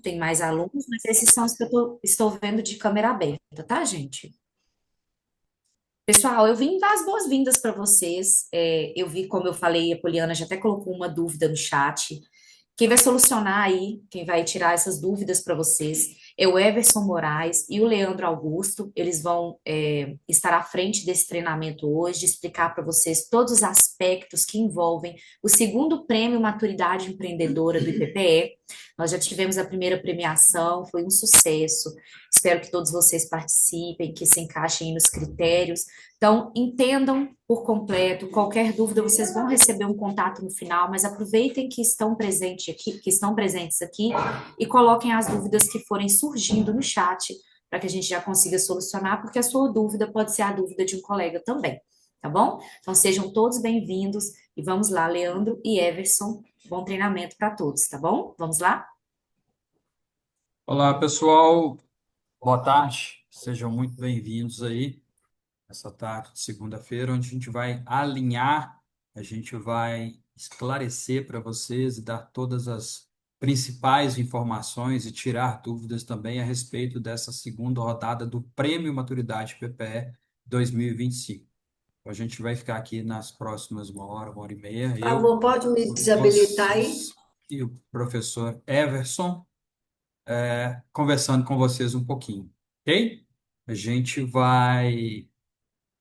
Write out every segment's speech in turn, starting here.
tem mais alunos, mas esses são os que estou vendo de câmera aberta, tá, gente? Pessoal, eu vim dar as boas-vindas para vocês. Eu vi, como eu falei, a Poliana já até colocou uma dúvida no chat. Quem vai solucionar aí, quem vai tirar essas dúvidas para vocês, é o Everson Moraes e o Leandro Augusto. Eles vão estar à frente desse treinamento hoje, explicar para vocês todos os aspectos que envolvem o segundo prêmio Maturidade Empreendedora do IPPE. Nós já tivemos a primeira premiação, foi um sucesso. Espero que todos vocês participem, que se encaixem aí nos critérios. Então, entendam por completo. Qualquer dúvida, vocês vão receber um contato no final, mas aproveitem que estão presentes aqui e coloquem as dúvidas que forem surgindo no chat para que a gente já consiga solucionar, porque a sua dúvida pode ser a dúvida de um colega também, tá bom? Então, sejam todos bem-vindos e vamos lá, Leandro e Everson. Bom treinamento para todos, tá bom? Vamos lá? Olá, pessoal. Boa tarde. Sejam muito bem-vindos aí essa tarde de segunda-feira, onde a gente vai alinhar, a gente vai esclarecer para vocês e dar todas as principais informações e tirar dúvidas também a respeito dessa segunda rodada do Prêmio Maturidade PPE 2025. A gente vai ficar aqui nas próximas uma hora e meia, Por eu, favor, pode me desabilitar aí? vocês e o professor Everson conversando com vocês um pouquinho, ok? A gente vai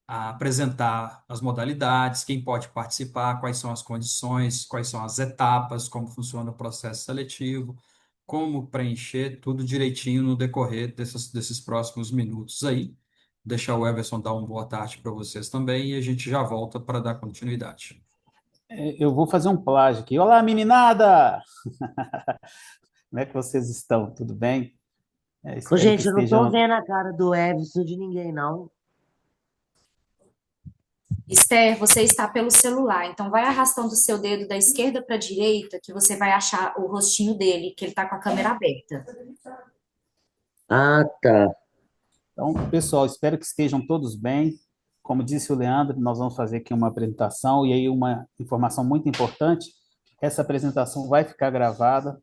apresentar as modalidades, quem pode participar, quais são as condições, quais são as etapas, como funciona o processo seletivo, como preencher tudo direitinho no decorrer desses próximos minutos aí. Deixar o Everson dar uma boa tarde para vocês também e a gente já volta para dar continuidade. Eu vou fazer um plágio aqui. Olá, meninada! Como é que vocês estão? Tudo bem? Ô, Espero que gente, eu não tô estejam. vendo a cara do Everson de ninguém, não. Esther, você está pelo celular, então vai arrastando o seu dedo da esquerda para a direita, que você vai achar o rostinho dele, que ele está com a câmera aberta. Ah, tá. Então, pessoal, espero que estejam todos bem. Como disse o Leandro, nós vamos fazer aqui uma apresentação e aí uma informação muito importante. Essa apresentação vai ficar gravada.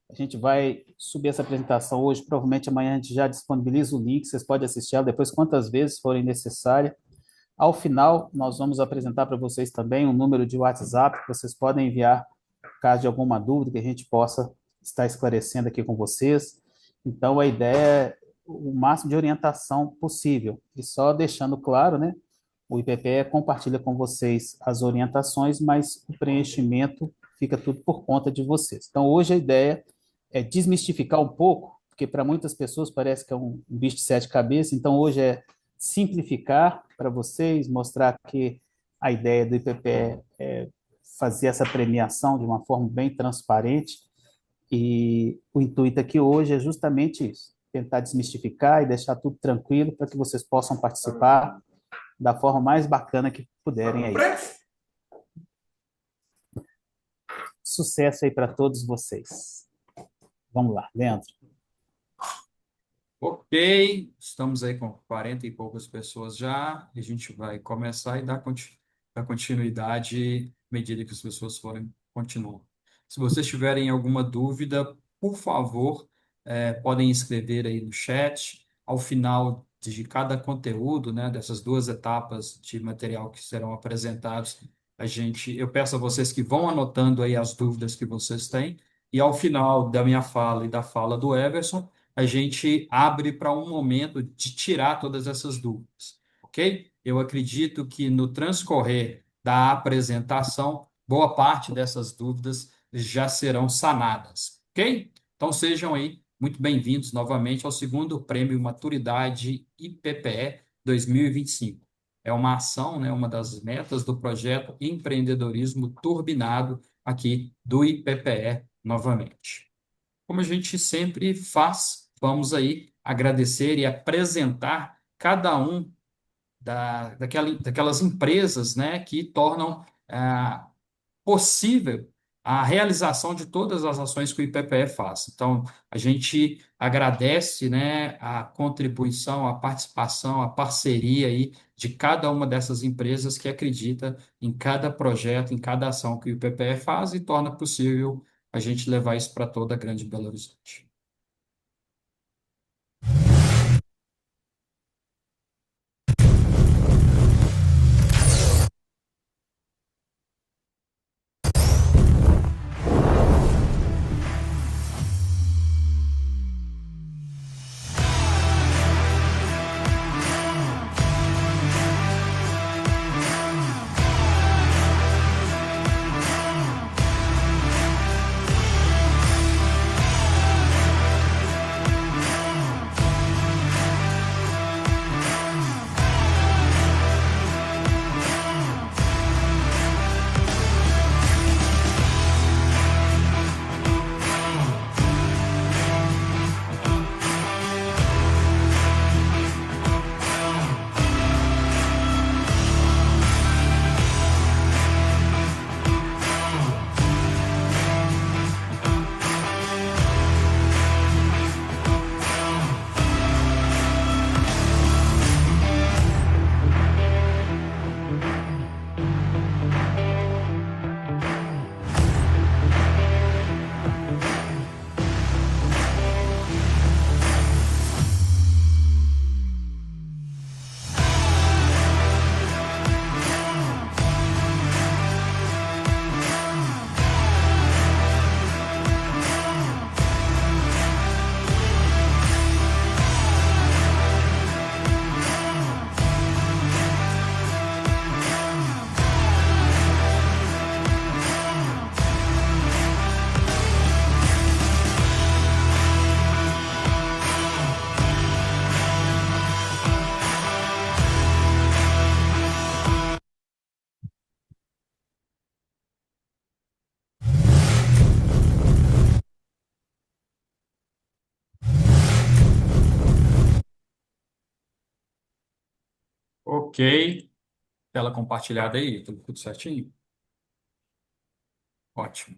A gente vai subir essa apresentação hoje, provavelmente amanhã a gente já disponibiliza o link, vocês podem assistir ela depois quantas vezes forem necessárias. Ao final, nós vamos apresentar para vocês também um número de WhatsApp que vocês podem enviar caso de alguma dúvida que a gente possa estar esclarecendo aqui com vocês. Então, a ideia é o máximo de orientação possível. E só deixando claro, né? O IPPE compartilha com vocês as orientações, mas o preenchimento fica tudo por conta de vocês. Então, hoje a ideia é desmistificar um pouco, porque para muitas pessoas parece que é um bicho de sete cabeças. Então, hoje é simplificar para vocês, mostrar que a ideia do IPPE é fazer essa premiação de uma forma bem transparente, e o intuito aqui hoje é justamente isso, tentar desmistificar e deixar tudo tranquilo para que vocês possam participar da forma mais bacana que puderem aí. Sucesso aí para todos vocês. Vamos lá, Leandro. Ok, estamos aí com 40 e poucas pessoas já. A gente vai começar e dar continuidade à medida que as pessoas forem continuando. Se vocês tiverem alguma dúvida, por favor, podem escrever aí no chat. Ao final de cada conteúdo, né, dessas duas etapas de material que serão apresentados, eu peço a vocês que vão anotando aí as dúvidas que vocês têm. E ao final da minha fala e da fala do Everson, a gente abre para um momento de tirar todas essas dúvidas, ok? Eu acredito que no transcorrer da apresentação, boa parte dessas dúvidas já serão sanadas, ok? Então sejam aí muito bem-vindos novamente ao segundo Prêmio Maturidade IPPE 2025. É uma ação, né, uma das metas do projeto Empreendedorismo Turbinado aqui do IPPE novamente. Como a gente sempre faz, vamos aí agradecer e apresentar cada um daquelas empresas, né, que tornam possível a realização de todas as ações que o IPPE faz. Então, a gente agradece, né, a contribuição, a participação, a parceria aí de cada uma dessas empresas que acredita em cada projeto, em cada ação que o IPPE faz e torna possível a gente levar isso para toda a Grande Belo Horizonte. Ok. Tela compartilhada aí, tudo certinho? Ótimo.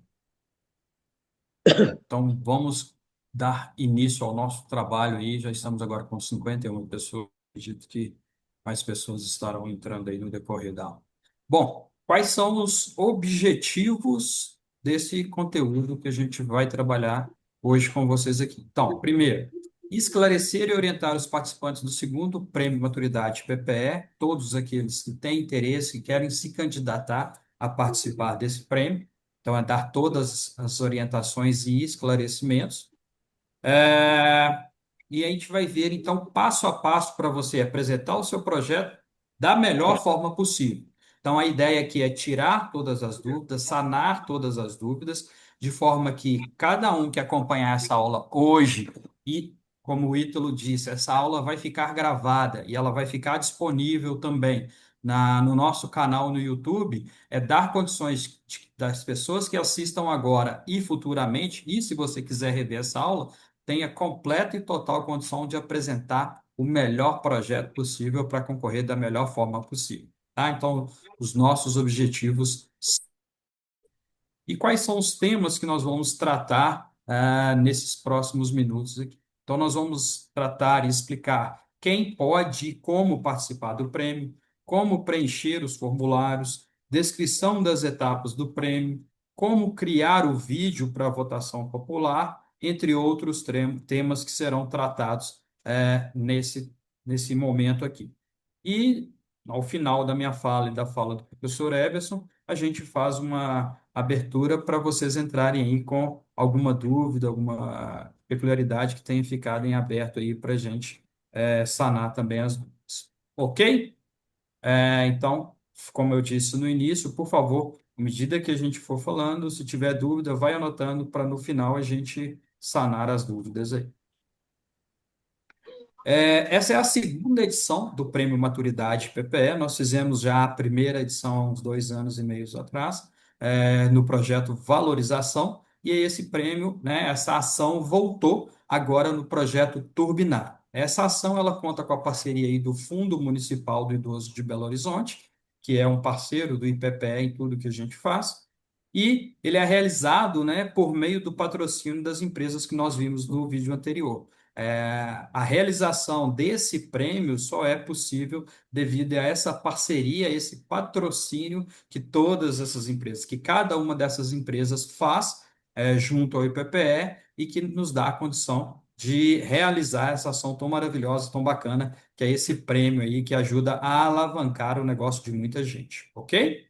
Então, vamos dar início ao nosso trabalho aí. Já estamos agora com 51 pessoas. Acredito que mais pessoas estarão entrando aí no decorrer da aula. Bom, quais são os objetivos desse conteúdo que a gente vai trabalhar hoje com vocês aqui? Então, primeiro, esclarecer e orientar os participantes do segundo Prêmio Maturidade PPE, todos aqueles que têm interesse, que querem se candidatar a participar desse prêmio. Então, é dar todas as orientações e esclarecimentos. E a gente vai ver, então, passo a passo para você apresentar o seu projeto da melhor forma possível. Então, a ideia aqui é tirar todas as dúvidas, sanar todas as dúvidas, de forma que cada um que acompanhar essa aula hoje, e como o Ítalo disse, essa aula vai ficar gravada e ela vai ficar disponível também no nosso canal no YouTube, é dar condições das pessoas que assistam agora e futuramente, e se você quiser rever essa aula, tenha completa e total condição de apresentar o melhor projeto possível para concorrer da melhor forma possível. Tá? Então, os nossos objetivos. E quais são os temas que nós vamos tratar nesses próximos minutos aqui? Então, nós vamos tratar e explicar quem pode e como participar do prêmio, como preencher os formulários, descrição das etapas do prêmio, como criar o vídeo para votação popular, entre outros temas que serão tratados nesse momento aqui. E, ao final da minha fala e da fala do professor Everson, a gente faz uma abertura para vocês entrarem aí com alguma dúvida, alguma peculiaridade que tenha ficado em aberto aí para a gente sanar também as dúvidas. Ok? Então, como eu disse no início, por favor, à medida que a gente for falando, se tiver dúvida, vai anotando para no final a gente sanar as dúvidas aí. Essa é a segunda edição do Prêmio Maturidade PPE. Nós fizemos já a primeira edição há uns 2 anos e meio atrás, no projeto Valorização, e esse prêmio, né, essa ação voltou agora no projeto Turbinar. Essa ação ela conta com a parceria aí do Fundo Municipal do Idoso de Belo Horizonte, que é um parceiro do IPPE em tudo que a gente faz, e ele é realizado, né, por meio do patrocínio das empresas que nós vimos no vídeo anterior. A realização desse prêmio só é possível devido a essa parceria, esse patrocínio que todas essas empresas, que cada uma dessas empresas faz junto ao IPPE e que nos dá a condição de realizar essa ação tão maravilhosa, tão bacana, que é esse prêmio aí que ajuda a alavancar o negócio de muita gente, ok?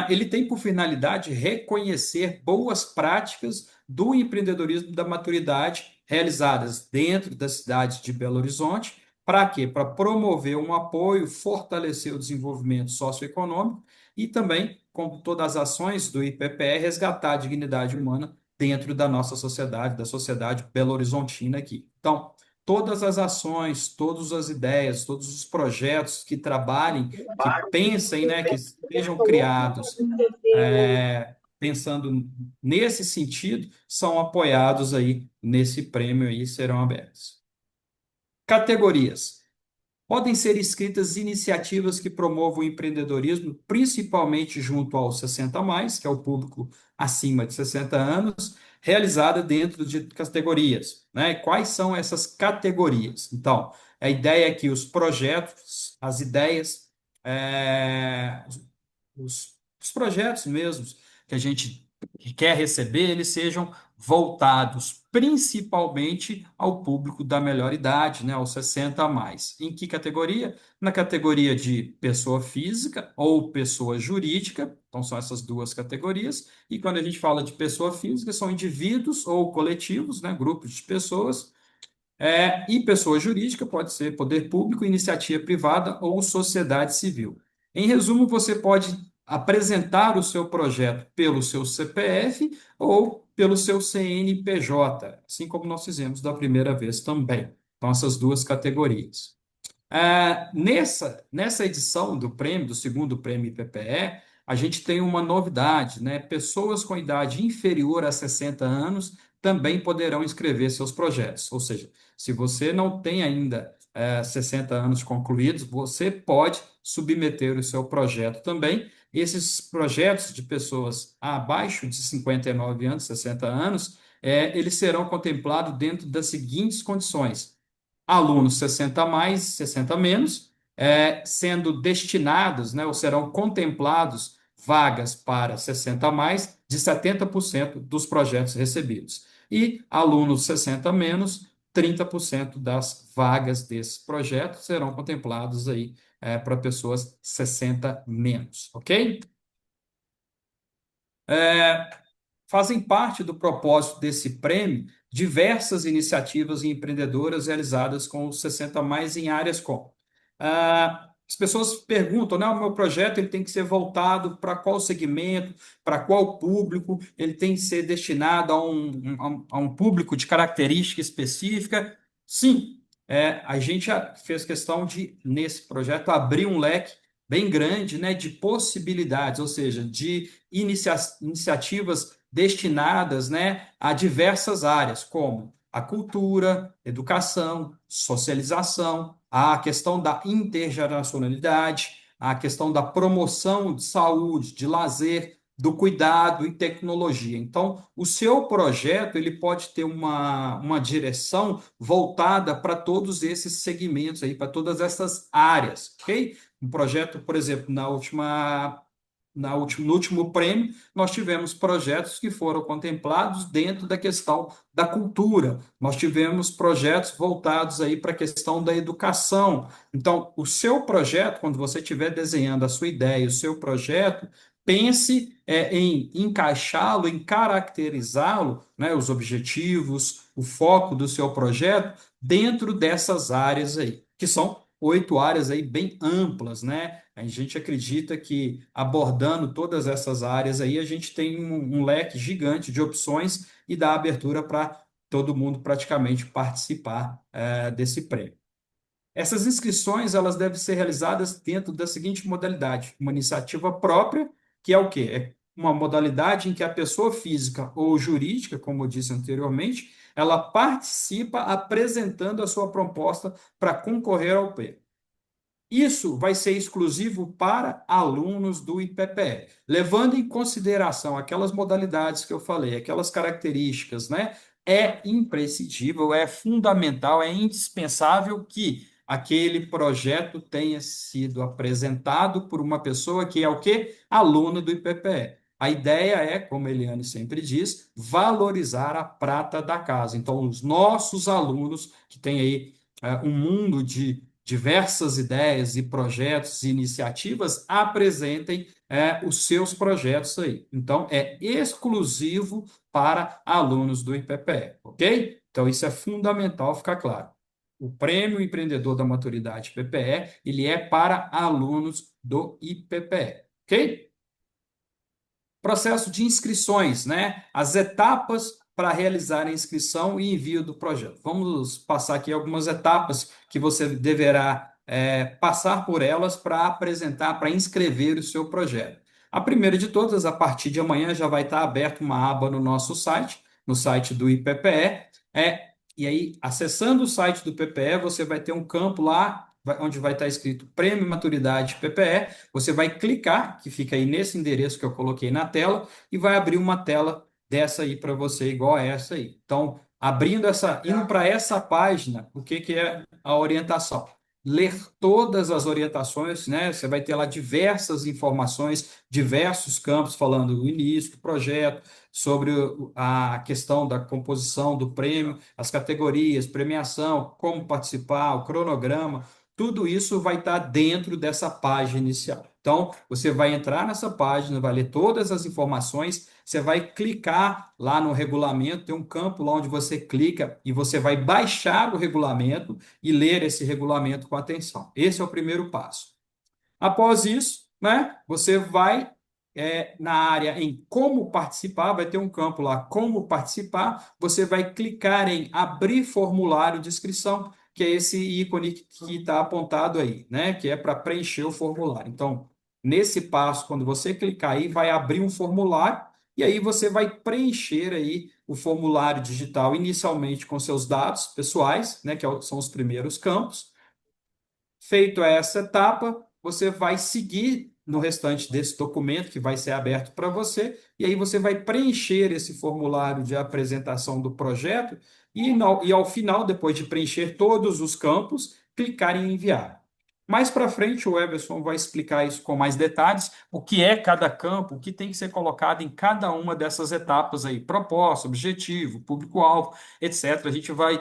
Ele tem por finalidade reconhecer boas práticas do empreendedorismo da maturidade realizadas dentro da cidade de Belo Horizonte. Para quê? Para promover um apoio, fortalecer o desenvolvimento socioeconômico e também, com todas as ações do IPPE, resgatar a dignidade humana dentro da nossa sociedade, da sociedade belo-horizontina aqui. Então, todas as ações, todas as ideias, todos os projetos que trabalhem, que pensem, né, que sejam criados pensando nesse sentido, são apoiados aí nesse prêmio aí, serão abertos. Categorias. Podem ser inscritas iniciativas que promovam o empreendedorismo, principalmente junto aos 60 mais, que é o público acima de 60 anos, realizada dentro de categorias, né? Quais são essas categorias? Então, a ideia é que os projetos, as ideias, os projetos mesmos que a gente quer receber, eles sejam voltados principalmente ao público da melhor idade, né, aos 60 a mais. Em que categoria? Na categoria de pessoa física ou pessoa jurídica, então são essas duas categorias, e quando a gente fala de pessoa física, são indivíduos ou coletivos, né, grupos de pessoas, e pessoa jurídica pode ser poder público, iniciativa privada ou sociedade civil. Em resumo, você pode apresentar o seu projeto pelo seu CPF ou pelo seu CNPJ, assim como nós fizemos da primeira vez também. Então, essas duas categorias. Nessa edição do prêmio, do segundo prêmio IPPE, a gente tem uma novidade, né? Pessoas com idade inferior a 60 anos também poderão inscrever seus projetos. Ou seja, se você não tem ainda 60 anos concluídos, você pode submeter o seu projeto também. Esses projetos de pessoas abaixo de 59 anos, 60 anos, eles serão contemplados dentro das seguintes condições: alunos 60 a mais, 60 a menos, sendo destinados, né, ou serão contemplados vagas para 60 a mais de 70% dos projetos recebidos. E alunos 60 a menos, 30% das vagas desses projetos serão contemplados aí para pessoas 60 menos, ok? Fazem parte do propósito desse prêmio diversas iniciativas empreendedoras realizadas com os 60 mais em áreas como. As pessoas perguntam, né, o meu projeto ele tem que ser voltado para qual segmento, para qual público, ele tem que ser destinado a um público de característica específica. Sim, a gente fez questão de, nesse projeto, abrir um leque bem grande, né, de possibilidades, ou seja, de iniciativas destinadas, né, a diversas áreas, como a cultura, educação, socialização, a questão da intergeracionalidade, a questão da promoção de saúde, de lazer, do cuidado e tecnologia. Então, o seu projeto ele pode ter uma direção voltada para todos esses segmentos aí, para todas essas áreas, ok? Um projeto, por exemplo, no último prêmio, nós tivemos projetos que foram contemplados dentro da questão da cultura. Nós tivemos projetos voltados aí para a questão da educação. Então, o seu projeto, quando você estiver desenhando a sua ideia, o seu projeto, pense em encaixá-lo, em caracterizá-lo, né, os objetivos, o foco do seu projeto dentro dessas áreas aí, que são 8 áreas aí bem amplas, né? A gente acredita que abordando todas essas áreas aí, a gente tem um leque gigante de opções e dá abertura para todo mundo praticamente participar desse prêmio. Essas inscrições elas devem ser realizadas dentro da seguinte modalidade: uma iniciativa própria, que é o quê? É uma modalidade em que a pessoa física ou jurídica, como eu disse anteriormente, ela participa apresentando a sua proposta para concorrer ao prêmio. Isso vai ser exclusivo para alunos do IPPE, levando em consideração aquelas modalidades que eu falei, aquelas características, né? É imprescindível, é fundamental, é indispensável que aquele projeto tenha sido apresentado por uma pessoa que é o quê? Aluno do IPPE. A ideia é, como a Eliane sempre diz, valorizar a prata da casa. Então, os nossos alunos que têm aí um mundo de diversas ideias e projetos e iniciativas, apresentem os seus projetos aí. Então, é exclusivo para alunos do IPPE, ok? Então, isso é fundamental ficar claro. O Prêmio Empreendedor da Maturidade IPPE, ele é para alunos do IPPE, ok? Processo de inscrições, né? As etapas para realizar a inscrição e envio do projeto. Vamos passar aqui algumas etapas que você deverá passar por elas para apresentar, para inscrever o seu projeto. A primeira de todas, a partir de amanhã, já vai estar aberta uma aba no nosso site, no site do IPPE, e aí, acessando o site do IPPE, você vai ter um campo lá onde vai estar escrito Prêmio Maturidade PPE, você vai clicar, que fica aí nesse endereço que eu coloquei na tela, e vai abrir uma tela dessa aí para você, igual a essa aí. Então, indo para essa página, o que é a orientação? Ler todas as orientações, né? Você vai ter lá diversas informações, diversos campos falando do início do projeto, sobre a questão da composição do prêmio, as categorias, premiação, como participar, o cronograma, tudo isso vai estar dentro dessa página inicial. Então, você vai entrar nessa página, vai ler todas as informações, você vai clicar lá no regulamento, tem um campo lá onde você clica e você vai baixar o regulamento e ler esse regulamento com atenção. Esse é o primeiro passo. Após isso, né, você vai na área em como participar, vai ter um campo lá, como participar, você vai clicar em abrir formulário de inscrição, que é esse ícone que está apontado aí, né, que é para preencher o formulário. Então, nesse passo, quando você clicar aí, vai abrir um formulário, e aí você vai preencher aí o formulário digital inicialmente com seus dados pessoais, né, são os primeiros campos. Feito essa etapa, você vai seguir no restante desse documento que vai ser aberto para você, e aí você vai preencher esse formulário de apresentação do projeto e ao final, depois de preencher todos os campos, clicar em enviar. Mais para frente, o Everson vai explicar isso com mais detalhes, o que é cada campo, o que tem que ser colocado em cada uma dessas etapas aí, proposta, objetivo, público-alvo, etc. A gente vai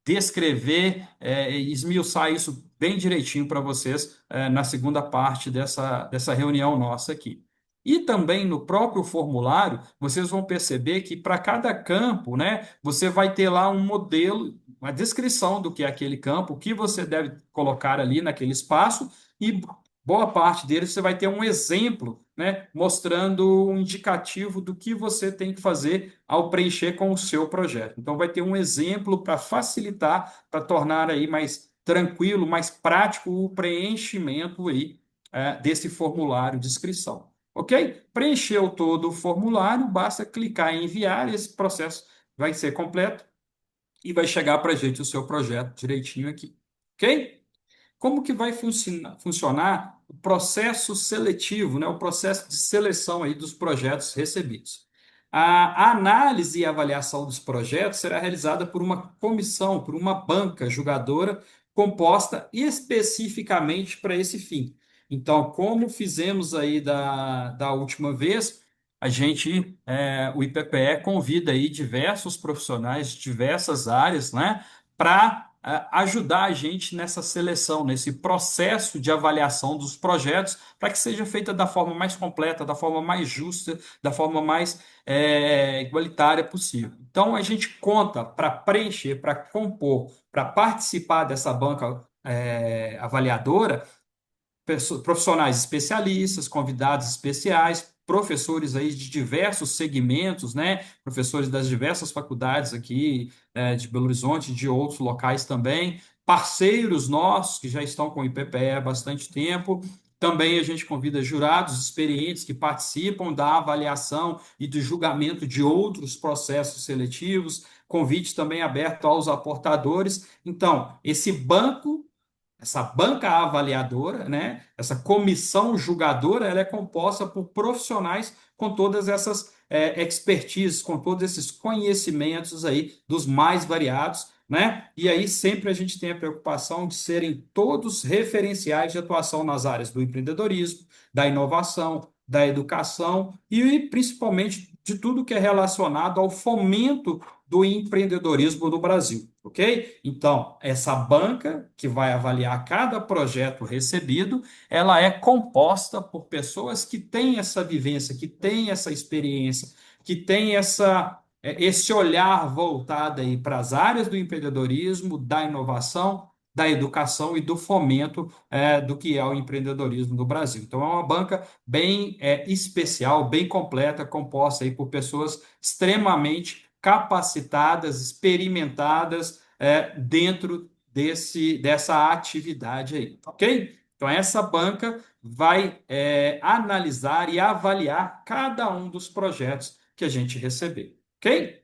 descrever e esmiuçar isso bem direitinho para vocês na segunda parte dessa reunião nossa aqui. E também no próprio formulário, vocês vão perceber que para cada campo, né, você vai ter lá um modelo, uma descrição do que é aquele campo, o que você deve colocar ali naquele espaço, e boa parte deles você vai ter um exemplo, né, mostrando um indicativo do que você tem que fazer ao preencher com o seu projeto. Então, vai ter um exemplo para facilitar, para tornar aí mais tranquilo, mais prático o preenchimento aí, desse formulário de inscrição. Ok? Preencheu todo o formulário, basta clicar em enviar, esse processo vai ser completo e vai chegar para a gente o seu projeto direitinho aqui. Ok? Como que vai funcionar o processo seletivo, né? O processo de seleção aí dos projetos recebidos? A análise e avaliação dos projetos será realizada por uma comissão, por uma banca julgadora composta especificamente para esse fim. Então, como fizemos aí da última vez, o IPPE convida aí diversos profissionais de diversas áreas, né, para ajudar a gente nessa seleção, nesse processo de avaliação dos projetos, para que seja feita da forma mais completa, da forma mais justa, da forma mais igualitária possível. Então, a gente conta para preencher, para compor, para participar dessa banca avaliadora, profissionais especialistas, convidados especiais, professores aí de diversos segmentos, né? Professores das diversas faculdades aqui, de Belo Horizonte, de outros locais também, parceiros nossos que já estão com o IPPE há bastante tempo. Também a gente convida jurados experientes que participam da avaliação e do julgamento de outros processos seletivos. Convite também aberto aos aportadores. Então, essa banca avaliadora, né, essa comissão julgadora, ela é composta por profissionais com todas essas expertises, com todos esses conhecimentos aí dos mais variados, né? E aí sempre a gente tem a preocupação de serem todos referenciais de atuação nas áreas do empreendedorismo, da inovação, da educação e principalmente de tudo que é relacionado ao fomento do empreendedorismo no Brasil, ok? Então, essa banca que vai avaliar cada projeto recebido, ela é composta por pessoas que têm essa vivência, que têm essa experiência, que têm esse olhar voltado aí para as áreas do empreendedorismo, da inovação, da educação e do fomento do que é o empreendedorismo no Brasil. Então, é uma banca bem especial, bem completa, composta aí por pessoas extremamente capacitadas, experimentadas dentro dessa atividade aí, ok? Então, essa banca vai analisar e avaliar cada um dos projetos que a gente receber, ok?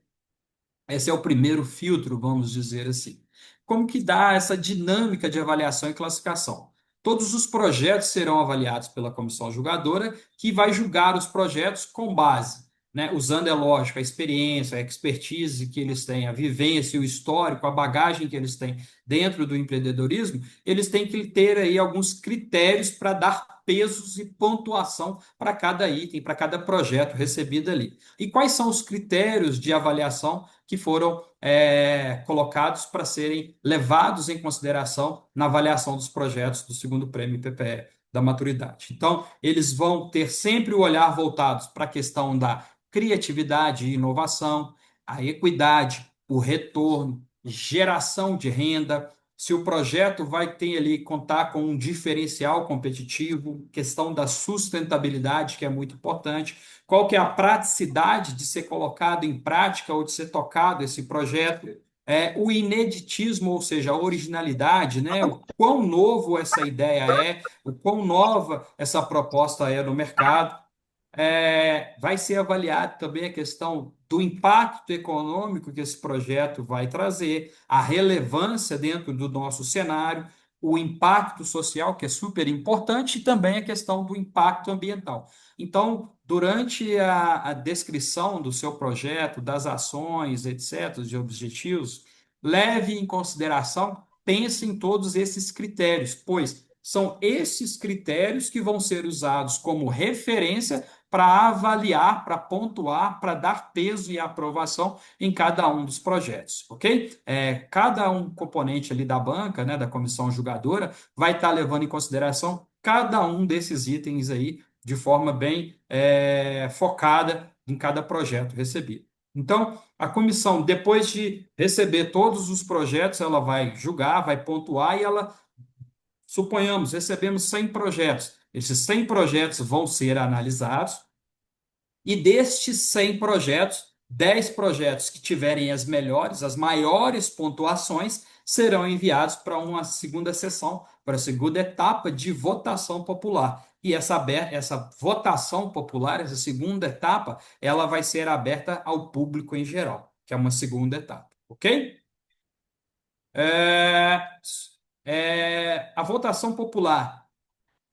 Esse é o primeiro filtro, vamos dizer assim. Como que dá essa dinâmica de avaliação e classificação? Todos os projetos serão avaliados pela comissão julgadora, que vai julgar os projetos com base, né, usando, é lógico, a experiência, a expertise que eles têm, a vivência, o histórico, a bagagem que eles têm dentro do empreendedorismo, eles têm que ter aí alguns critérios para dar pesos e pontuação para cada item, para cada projeto recebido ali. E quais são os critérios de avaliação que foram colocados para serem levados em consideração na avaliação dos projetos do segundo prêmio IPPE da maturidade? Então, eles vão ter sempre o olhar voltados para a questão da criatividade e inovação, a equidade, o retorno, geração de renda, se o projeto vai ter ali contar com um diferencial competitivo, questão da sustentabilidade, que é muito importante, qual que é a praticidade de ser colocado em prática ou de ser tocado esse projeto, o ineditismo, ou seja, a originalidade, né? O quão novo essa ideia o quão nova essa proposta é no mercado. Vai ser avaliado também a questão do impacto econômico que esse projeto vai trazer, a relevância dentro do nosso cenário, o impacto social, que é super importante, e também a questão do impacto ambiental. Então, durante a descrição do seu projeto, das ações, etc., de objetivos, leve em consideração, pense em todos esses critérios, pois são esses critérios que vão ser usados como referência para avaliar, para pontuar, para dar peso e aprovação em cada um dos projetos, ok? Cada um componente ali da banca, né, da comissão julgadora, vai estar levando em consideração cada um desses itens aí de forma bem focada em cada projeto recebido. Então, a comissão, depois de receber todos os projetos, ela vai julgar, vai pontuar e ela, suponhamos, recebemos 100 projetos. Esses 100 projetos vão ser analisados e destes 100 projetos, 10 projetos que tiverem as melhores, as maiores pontuações, serão enviados para uma segunda sessão, para a segunda etapa de votação popular. E essa votação popular, essa segunda etapa, ela vai ser aberta ao público em geral, que é uma segunda etapa, ok? A votação popular,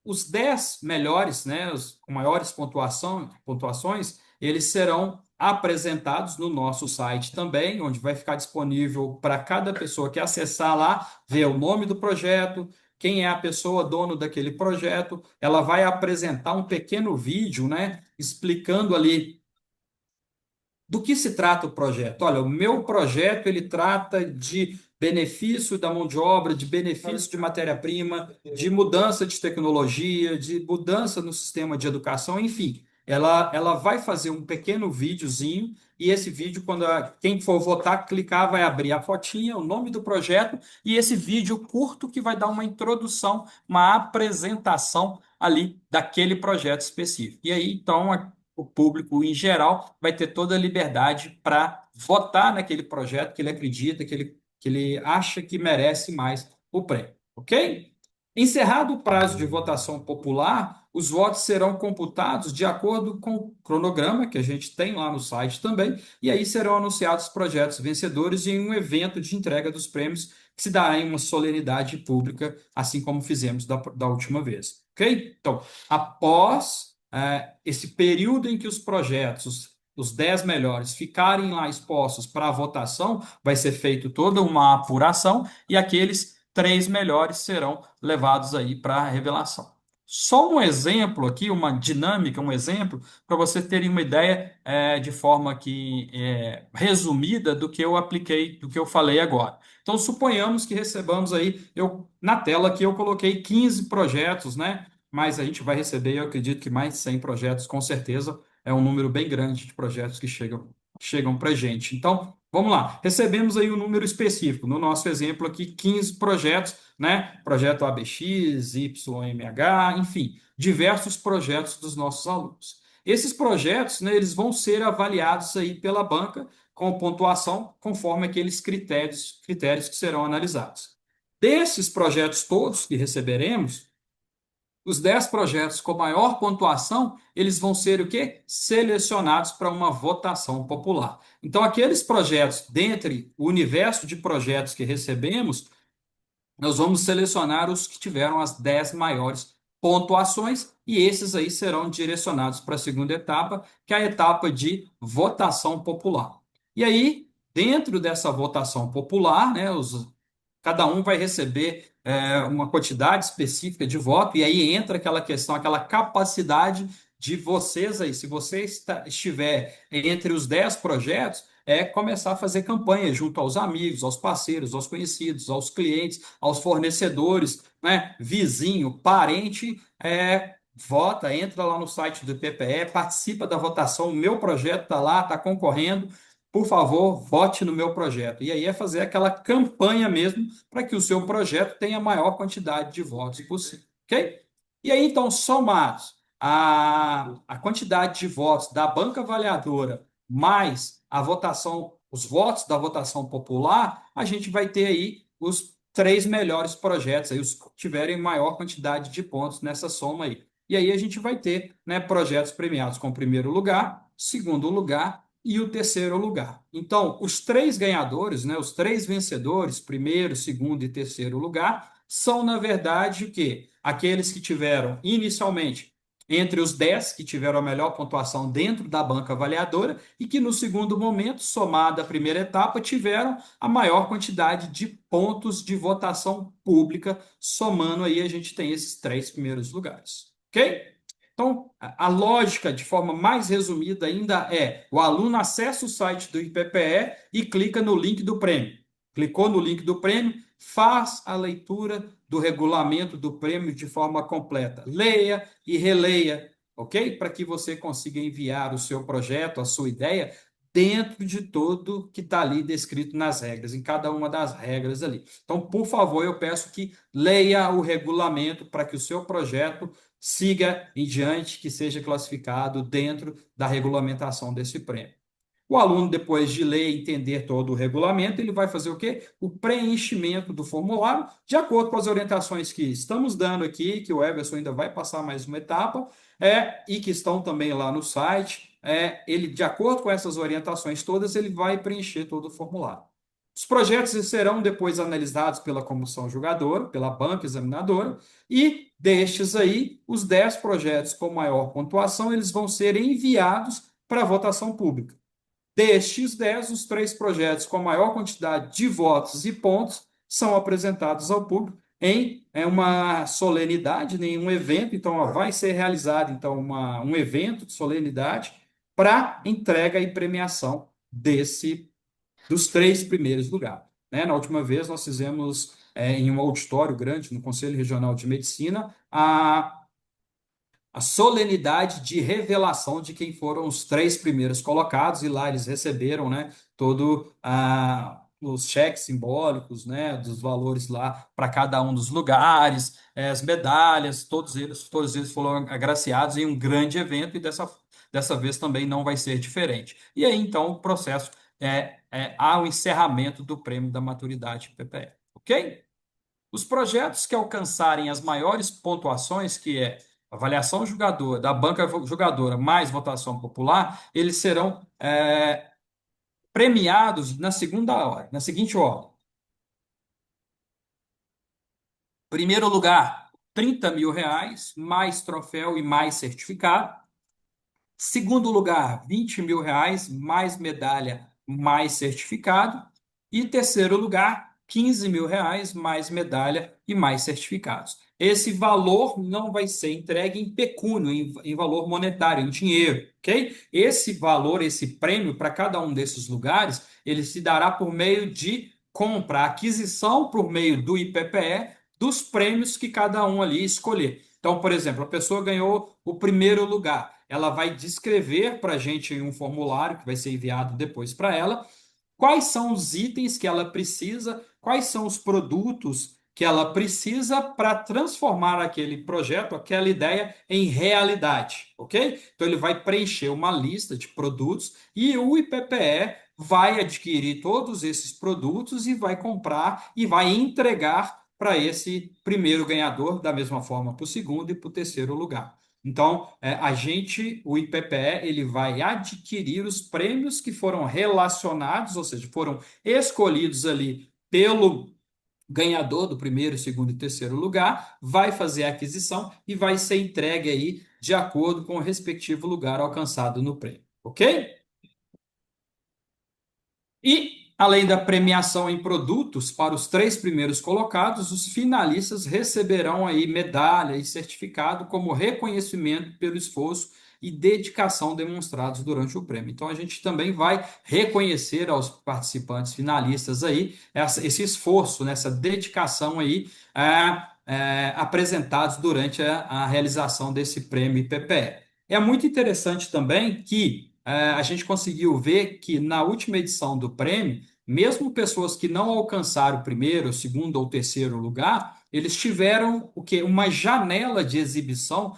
os 10 melhores, né, os com maiores pontuações, eles serão apresentados no nosso site também, onde vai ficar disponível para cada pessoa que acessar lá, ver o nome do projeto, quem é a pessoa dono daquele projeto. Ela vai apresentar um pequeno vídeo, né, explicando ali do que se trata o projeto? Olha, o meu projeto ele trata de benefício da mão de obra, de benefício de matéria-prima, de mudança de tecnologia, de mudança no sistema de educação, enfim. Ela vai fazer um pequeno videozinho e esse vídeo, quem for votar, clicar, vai abrir a fotinha, o nome do projeto e esse vídeo curto que vai dar uma introdução, uma apresentação ali daquele projeto específico. E aí, então, o público em geral vai ter toda a liberdade para votar naquele projeto que ele acredita, que ele acha que merece mais o prêmio, ok? Encerrado o prazo de votação popular, os votos serão computados de acordo com o cronograma que a gente tem lá no site também, e aí serão anunciados os projetos vencedores em um evento de entrega dos prêmios que se dará em uma solenidade pública, assim como fizemos da última vez, ok? Então, após esse período em que os projetos, os 10 melhores, ficarem lá expostos para a votação, vai ser feito toda uma apuração e aqueles 3 melhores serão levados aí para a revelação. Só um exemplo aqui, uma dinâmica, um exemplo, para vocês terem uma ideia de forma resumida do que eu apliquei, do que eu falei agora. Então, suponhamos que recebamos aí, na tela aqui eu coloquei 15 projetos, né? Mas a gente vai receber, eu acredito que mais de 100 projetos, com certeza, é um número bem grande de projetos que chegam para a gente. Então, vamos lá, recebemos aí um número específico, no nosso exemplo aqui, 15 projetos, né? Projeto ABX, YMH, enfim, diversos projetos dos nossos alunos. Esses projetos, né, eles vão ser avaliados aí pela banca com pontuação conforme aqueles critérios que serão analisados. Desses projetos todos que receberemos, os 10 projetos com maior pontuação, eles vão ser o quê? Selecionados para uma votação popular. Então, aqueles projetos, dentre o universo de projetos que recebemos, nós vamos selecionar os que tiveram as 10 maiores pontuações e esses aí serão direcionados para a segunda etapa, que é a etapa de votação popular. E aí, dentro dessa votação popular, né, cada um vai receber uma quantidade específica de voto, e aí entra aquela questão, aquela capacidade de vocês aí, se você estiver entre os 10 projetos, começar a fazer campanha junto aos amigos, aos parceiros, aos conhecidos, aos clientes, aos fornecedores, né, vizinho, parente, vota, entra lá no site do PPE, participa da votação, o meu projeto está lá, está concorrendo, por favor, vote no meu projeto. E aí é fazer aquela campanha mesmo para que o seu projeto tenha a maior quantidade de votos possível, ok? E aí, então, somados a quantidade de votos da banca avaliadora mais a votação, os votos da votação popular, a gente vai ter aí os 3 melhores projetos, aí os que tiverem maior quantidade de pontos nessa soma aí. E aí a gente vai ter, né, projetos premiados com o primeiro lugar, segundo lugar e o terceiro lugar. Então, os 3 ganhadores, né, os 3 vencedores, primeiro, segundo e terceiro lugar, são, na verdade, o quê? Aqueles que tiveram inicialmente entre os 10 que tiveram a melhor pontuação dentro da banca avaliadora e que no segundo momento, somada à primeira etapa, tiveram a maior quantidade de pontos de votação pública, somando aí a gente tem esses 3 primeiros lugares, ok? Então, a lógica, de forma mais resumida ainda, é o aluno acessa o site do IPPE e clica no link do prêmio. Clicou no link do prêmio, faz a leitura do regulamento do prêmio de forma completa. Leia e releia, ok? Para que você consiga enviar o seu projeto, a sua ideia, dentro de tudo que está ali descrito nas regras, em cada uma das regras ali. Então, por favor, eu peço que leia o regulamento para que o seu projeto siga em diante, que seja classificado dentro da regulamentação desse prêmio. O aluno, depois de ler e entender todo o regulamento, ele vai fazer o quê? O preenchimento do formulário, de acordo com as orientações que estamos dando aqui, que o Everson ainda vai passar mais uma etapa, e que estão também lá no site. Ele, de acordo com essas orientações todas, ele vai preencher todo o formulário. Os projetos serão depois analisados pela comissão julgadora, pela banca examinadora, e destes aí, os 10 projetos com maior pontuação, eles vão ser enviados para votação pública. Destes 10, os 3 projetos com a maior quantidade de votos e pontos são apresentados ao público em uma solenidade, em um evento. Então, vai ser realizado então, um evento de solenidade para entrega e premiação dos 3 primeiros lugares. Na última vez, nós fizemos em um auditório grande, no Conselho Regional de Medicina, a solenidade de revelação de quem foram os 3 primeiros colocados, e lá eles receberam todo os cheques simbólicos, dos valores lá para cada um dos lugares, as medalhas, todos eles foram agraciados em um grande evento, e dessa vez também não vai ser diferente. E aí, então, o processo há o encerramento do prêmio da maturidade PPE, ok? Os projetos que alcançarem as maiores pontuações, que é avaliação julgadora, da banca julgadora mais votação popular, eles serão premiados na seguinte ordem. Primeiro lugar, R$ 30.000, mais troféu e mais certificado. Segundo lugar, R$ 20.000, mais medalha, mais certificado. E terceiro lugar, R$ 15.000, mais medalha e mais certificados. Esse valor não vai ser entregue em pecúnio, em valor monetário, em dinheiro, ok? Esse valor, esse prêmio para cada um desses lugares, ele se dará por meio de compra, aquisição por meio do IPPE dos prêmios que cada um ali escolher. Então, por exemplo, a pessoa ganhou o primeiro lugar, ela vai descrever para a gente em um formulário que vai ser enviado depois para ela, quais são os itens que ela precisa, quais são os produtos que ela precisa para transformar aquele projeto, aquela ideia em realidade, ok? Então ele vai preencher uma lista de produtos e o IPPE vai adquirir todos esses produtos e vai comprar e vai entregar para esse primeiro ganhador, da mesma forma para o segundo e para o terceiro lugar. Então, o IPPE, ele vai adquirir os prêmios que foram relacionados, ou seja, foram escolhidos ali pelo ganhador do primeiro, segundo e terceiro lugar, vai fazer a aquisição e vai ser entregue aí de acordo com o respectivo lugar alcançado no prêmio, ok? E, além da premiação em produtos para os 3 primeiros colocados, os finalistas receberão aí medalha e certificado como reconhecimento pelo esforço e dedicação demonstrados durante o prêmio. Então, a gente também vai reconhecer aos participantes finalistas aí esse esforço, essa dedicação aí apresentados durante a realização desse prêmio IPPE. É muito interessante também que a gente conseguiu ver que na última edição do prêmio, mesmo pessoas que não alcançaram o primeiro, o segundo ou terceiro lugar, eles tiveram o quê? Uma janela de exibição,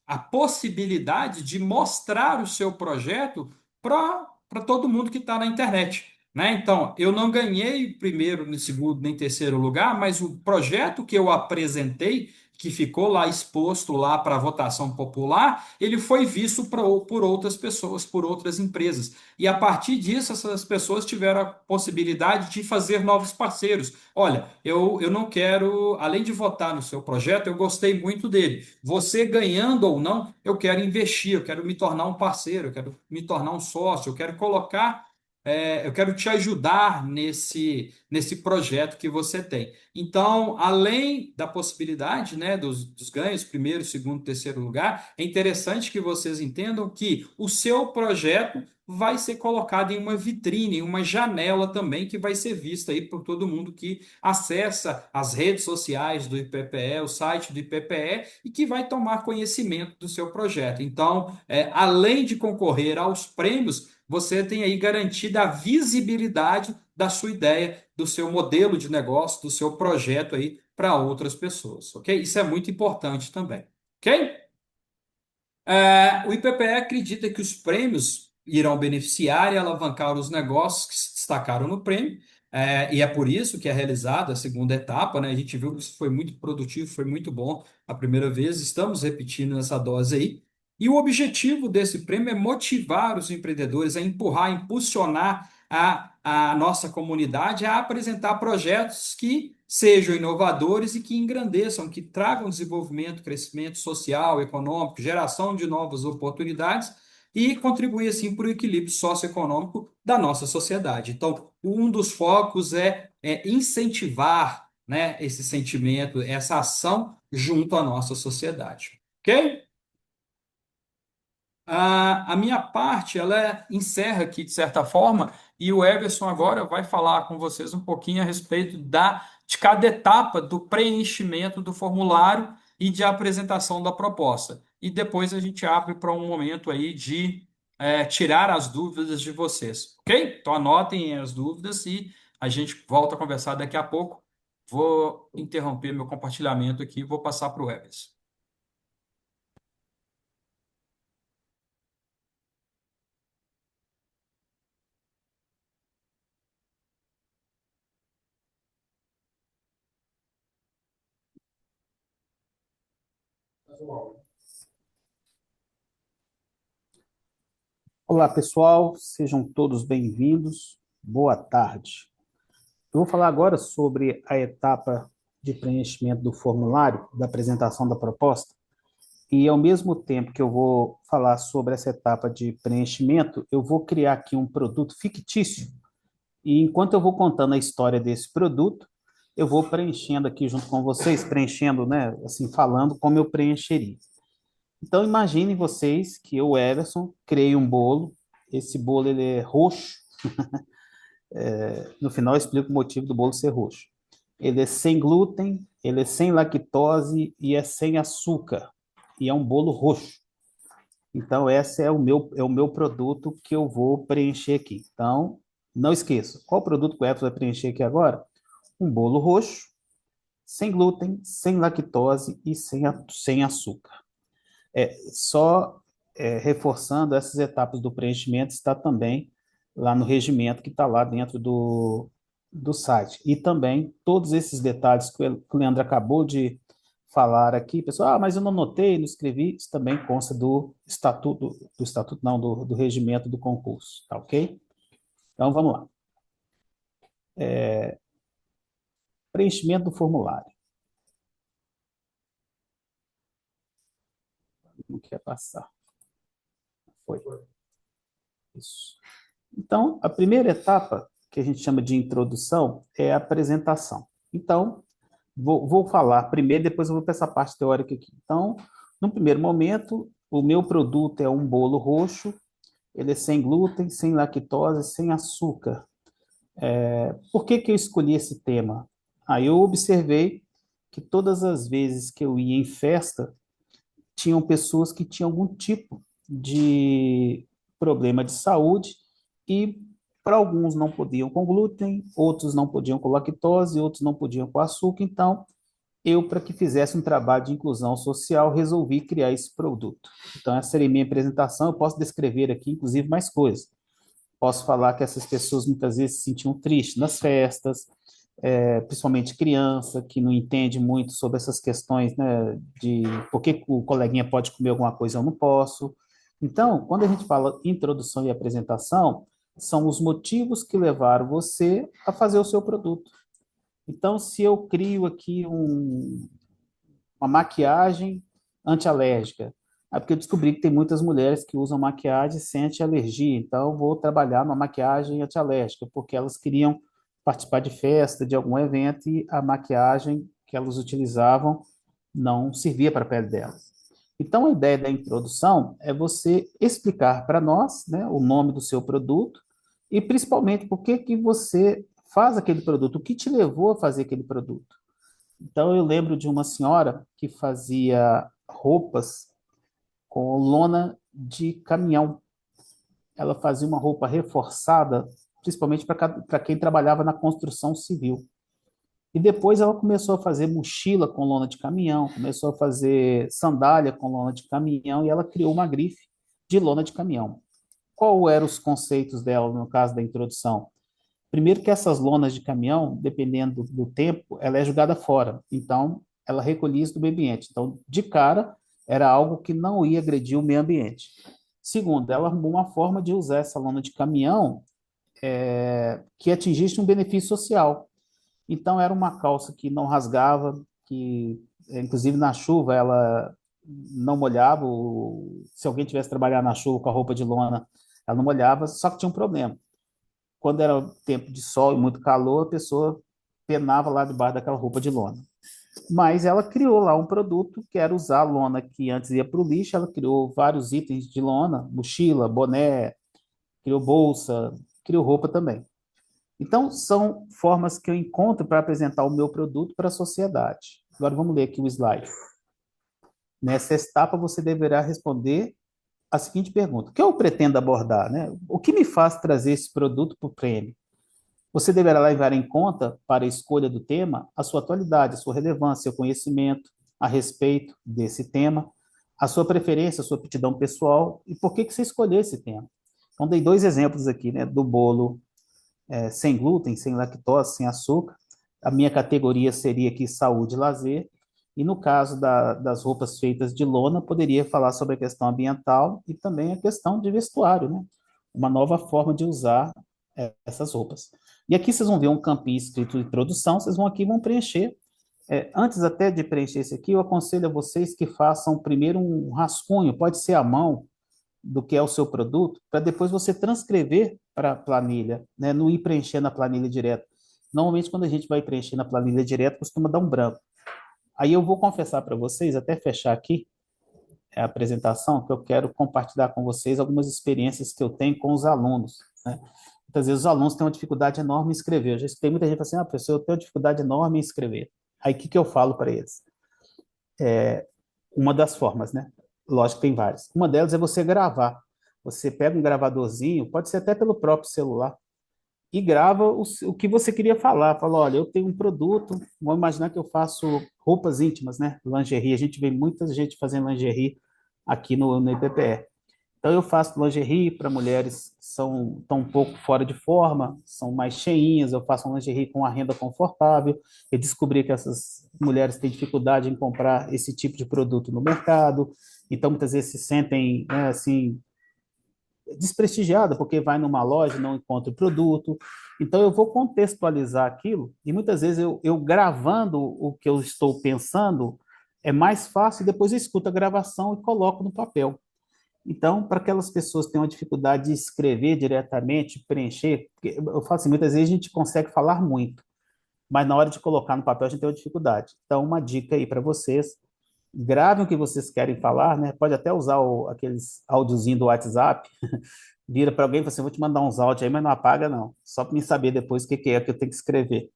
a possibilidade de mostrar o seu projeto para todo mundo que está na internet. Então, eu não ganhei primeiro, nem segundo, nem terceiro lugar, mas o projeto que eu apresentei que ficou lá exposto lá para votação popular, ele foi visto por outras pessoas, por outras empresas. E a partir disso, essas pessoas tiveram a possibilidade de fazer novos parceiros. Olha, eu não quero, além de votar no seu projeto, eu gostei muito dele. Você ganhando ou não, eu quero investir, eu quero me tornar um parceiro, eu quero me tornar um sócio, eu quero colocar eu quero te ajudar nesse projeto que você tem. Então, além da possibilidade, né, dos ganhos, primeiro, segundo, terceiro lugar, é interessante que vocês entendam que o seu projeto vai ser colocado em uma vitrine, em uma janela também, que vai ser vista aí por todo mundo que acessa as redes sociais do IPPE, o site do IPPE, e que vai tomar conhecimento do seu projeto. Então, além de concorrer aos prêmios, você tem aí garantida a visibilidade da sua ideia, do seu modelo de negócio, do seu projeto aí para outras pessoas, ok? Isso é muito importante também, ok? O IPPE acredita que os prêmios irão beneficiar e alavancar os negócios que se destacaram no prêmio, e é por isso que é realizada a segunda etapa, né? A gente viu que isso foi muito produtivo, foi muito bom a primeira vez, estamos repetindo essa dose aí. E o objetivo desse prêmio é motivar os empreendedores a empurrar, impulsionar a nossa comunidade a apresentar projetos que sejam inovadores e que engrandeçam, que tragam desenvolvimento, crescimento social, econômico, geração de novas oportunidades e contribuir assim para o equilíbrio socioeconômico da nossa sociedade. Então, um dos focos é incentivar, né, esse sentimento, essa ação junto à nossa sociedade. Ok? A minha parte, encerra aqui, de certa forma, e o Everson agora vai falar com vocês um pouquinho a respeito de cada etapa do preenchimento do formulário e de apresentação da proposta. E depois a gente abre para um momento aí de tirar as dúvidas de vocês, ok? Então anotem as dúvidas e a gente volta a conversar daqui a pouco. Vou interromper meu compartilhamento aqui e vou passar para o Everson. Olá, pessoal, sejam todos bem-vindos. Boa tarde. Eu vou falar agora sobre a etapa de preenchimento do formulário, da apresentação da proposta, e ao mesmo tempo que eu vou falar sobre essa etapa de preenchimento, eu vou criar aqui um produto fictício, e enquanto eu vou contando a história desse produto, eu vou preenchendo aqui junto com vocês, preenchendo, né, assim, falando como eu preencheria. Então, imaginem vocês que eu, Everson, criei um bolo, esse bolo ele é roxo, no final eu explico o motivo do bolo ser roxo. Ele é sem glúten, ele é sem lactose e é sem açúcar, e é um bolo roxo. Então, esse é o meu produto que eu vou preencher aqui. Então, não esqueça, qual produto que o Everson vai preencher aqui agora? Um bolo roxo, sem glúten, sem lactose e sem açúcar. Reforçando essas etapas do preenchimento, está também lá no regimento que está lá dentro do site. E também todos esses detalhes que o Leandro acabou de falar aqui, pessoal, mas eu não notei, não escrevi, isso também consta do regimento do concurso, tá ok? Então, vamos lá. Preenchimento do formulário. Não quer passar. Foi. Isso. Então, a primeira etapa, que a gente chama de introdução, é a apresentação. Então, vou falar primeiro, depois eu vou para essa parte teórica aqui. Então, no primeiro momento, o meu produto é um bolo roxo, ele é sem glúten, sem lactose, sem açúcar. Por que eu escolhi esse tema? Aí eu observei que todas as vezes que eu ia em festa, tinham pessoas que tinham algum tipo de problema de saúde e para alguns não podiam com glúten, outros não podiam com lactose, outros não podiam com açúcar. Então, eu, para que fizesse um trabalho de inclusão social, resolvi criar esse produto. Então, essa seria a minha apresentação. Eu posso descrever aqui, inclusive, mais coisas. Posso falar que essas pessoas muitas vezes se sentiam tristes nas festas, principalmente criança, que não entende muito sobre essas questões, né, de por que o coleguinha pode comer alguma coisa e eu não posso. Então, quando a gente fala introdução e apresentação, são os motivos que levaram você a fazer o seu produto. Então, se eu crio aqui uma maquiagem antialérgica, é porque eu descobri que tem muitas mulheres que usam maquiagem e sentem alergia, então eu vou trabalhar uma maquiagem antialérgica, porque elas queriam participar de festa, de algum evento, e a maquiagem que elas utilizavam não servia para a pele delas. Então, a ideia da introdução é você explicar para nós, né, o nome do seu produto e, principalmente, por que que você faz aquele produto, o que te levou a fazer aquele produto. Então, eu lembro de uma senhora que fazia roupas com lona de caminhão. Ela fazia uma roupa reforçada, principalmente para quem trabalhava na construção civil. E depois ela começou a fazer mochila com lona de caminhão, começou a fazer sandália com lona de caminhão, e ela criou uma grife de lona de caminhão. Qual eram os conceitos dela no caso da introdução? Primeiro que essas lonas de caminhão, dependendo do tempo, ela é jogada fora. Então, ela recolhia isso do meio ambiente. Então, de cara, era algo que não ia agredir o meio ambiente. Segundo, ela arrumou uma forma de usar essa lona de caminhão que atingisse um benefício social. Então, era uma calça que não rasgava, que, inclusive, na chuva, ela não molhava. Se alguém tivesse trabalhado na chuva com a roupa de lona, ela não molhava, só que tinha um problema. Quando era tempo de sol e muito calor, a pessoa penava lá debaixo daquela roupa de lona. Mas ela criou lá um produto que era usar a lona que antes ia para o lixo, ela criou vários itens de lona, mochila, boné, criou bolsa, criou roupa também. Então, são formas que eu encontro para apresentar o meu produto para a sociedade. Agora, vamos ler aqui o slide. Nessa etapa, você deverá responder a seguinte pergunta: o que eu pretendo abordar, né? O que me faz trazer esse produto para o prêmio? Você deverá levar em conta, para a escolha do tema, a sua atualidade, a sua relevância, seu conhecimento a respeito desse tema, a sua preferência, a sua aptidão pessoal e por que que você escolheu esse tema. Então, dei dois exemplos aqui, né, do bolo sem glúten, sem lactose, sem açúcar. A minha categoria seria aqui saúde e lazer. E no caso das roupas feitas de lona, poderia falar sobre a questão ambiental e também a questão de vestuário, né? Uma nova forma de usar essas roupas. E aqui vocês vão ver um campinho escrito introdução, vocês vão aqui e vão preencher. Antes até de preencher esse aqui, eu aconselho a vocês que façam primeiro um rascunho, pode ser à mão, do que é o seu produto, para depois você transcrever para a planilha, né? Não ir preencher na planilha direto. Normalmente, quando a gente vai preencher na planilha direto, costuma dar um branco. Aí eu vou confessar para vocês, até fechar aqui a apresentação, que eu quero compartilhar com vocês algumas experiências que eu tenho com os alunos, né? Muitas vezes os alunos têm uma dificuldade enorme em escrever. Eu já escutei muita gente falando assim, professor, eu tenho uma dificuldade enorme em escrever. Aí o que eu falo para eles? Uma das formas, né? Lógico que tem várias. Uma delas é você gravar. Você pega um gravadorzinho, pode ser até pelo próprio celular, e grava o que você queria falar. Fala, olha, eu tenho um produto, vamos imaginar que eu faço roupas íntimas, né? Lingerie. A gente vê muita gente fazendo lingerie aqui no IPPE. Então, eu faço lingerie para mulheres que estão um pouco fora de forma, são mais cheinhas, eu faço um lingerie com a renda confortável. Eu descobri que essas mulheres têm dificuldade em comprar esse tipo de produto no mercado, então muitas vezes se sentem, né, assim, desprestigiada, porque vai numa loja e não encontra o produto. Então, eu vou contextualizar aquilo, e muitas vezes eu gravando o que eu estou pensando, é mais fácil, depois eu escuto a gravação e coloco no papel. Então, para aquelas pessoas que têm uma dificuldade de escrever diretamente, preencher, eu falo assim, muitas vezes a gente consegue falar muito, mas na hora de colocar no papel a gente tem uma dificuldade. Então, uma dica aí para vocês, gravem o que vocês querem falar, né? Pode até usar aqueles áudiozinhos do WhatsApp, vira para alguém e fala assim, vou te mandar uns áudios aí, mas não apaga não, só para mim saber depois o que é que eu tenho que escrever.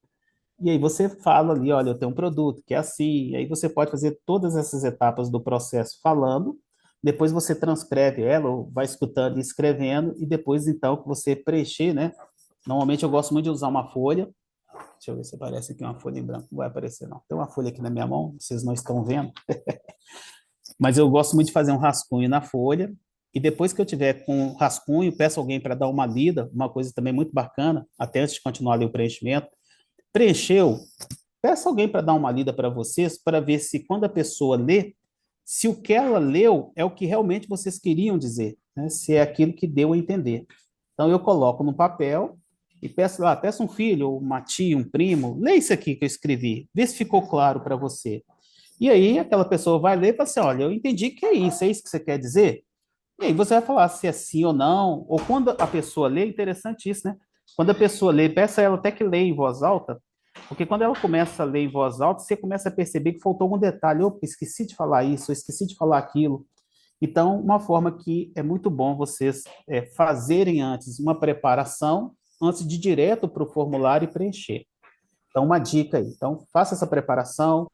E aí você fala ali, olha, eu tenho um produto que é assim, e aí você pode fazer todas essas etapas do processo falando, depois você transcreve ela, ou vai escutando e escrevendo, e depois, então, que você preencher, né? Normalmente eu gosto muito de usar uma folha, deixa eu ver se aparece aqui uma folha em branco, não vai aparecer não. Tem uma folha aqui na minha mão, vocês não estão vendo, mas eu gosto muito de fazer um rascunho na folha, e depois que eu tiver com o rascunho, peço alguém para dar uma lida, uma coisa também muito bacana, até antes de continuar ali o preenchimento, Preencheu? Peça alguém para dar uma lida para vocês, para ver se quando a pessoa lê, se o que ela leu é o que realmente vocês queriam dizer, né? Se é aquilo que deu a entender. Então, eu coloco no papel e peço lá, peça um filho, ou uma tia, um primo, lê isso aqui que eu escrevi, vê se ficou claro para você. E aí, aquela pessoa vai ler e fala assim, olha, eu entendi que é isso que você quer dizer? E aí você vai falar se é sim ou não, ou quando a pessoa lê, é interessante isso, né? Quando a pessoa lê, peça ela até que lê em voz alta, porque quando ela começa a ler em voz alta, você começa a perceber que faltou algum detalhe. Opa, esqueci de falar isso, eu esqueci de falar aquilo. Então, uma forma que é muito bom vocês fazerem antes uma preparação, antes de ir direto para o formulário e preencher. Então, uma dica aí. Então, faça essa preparação.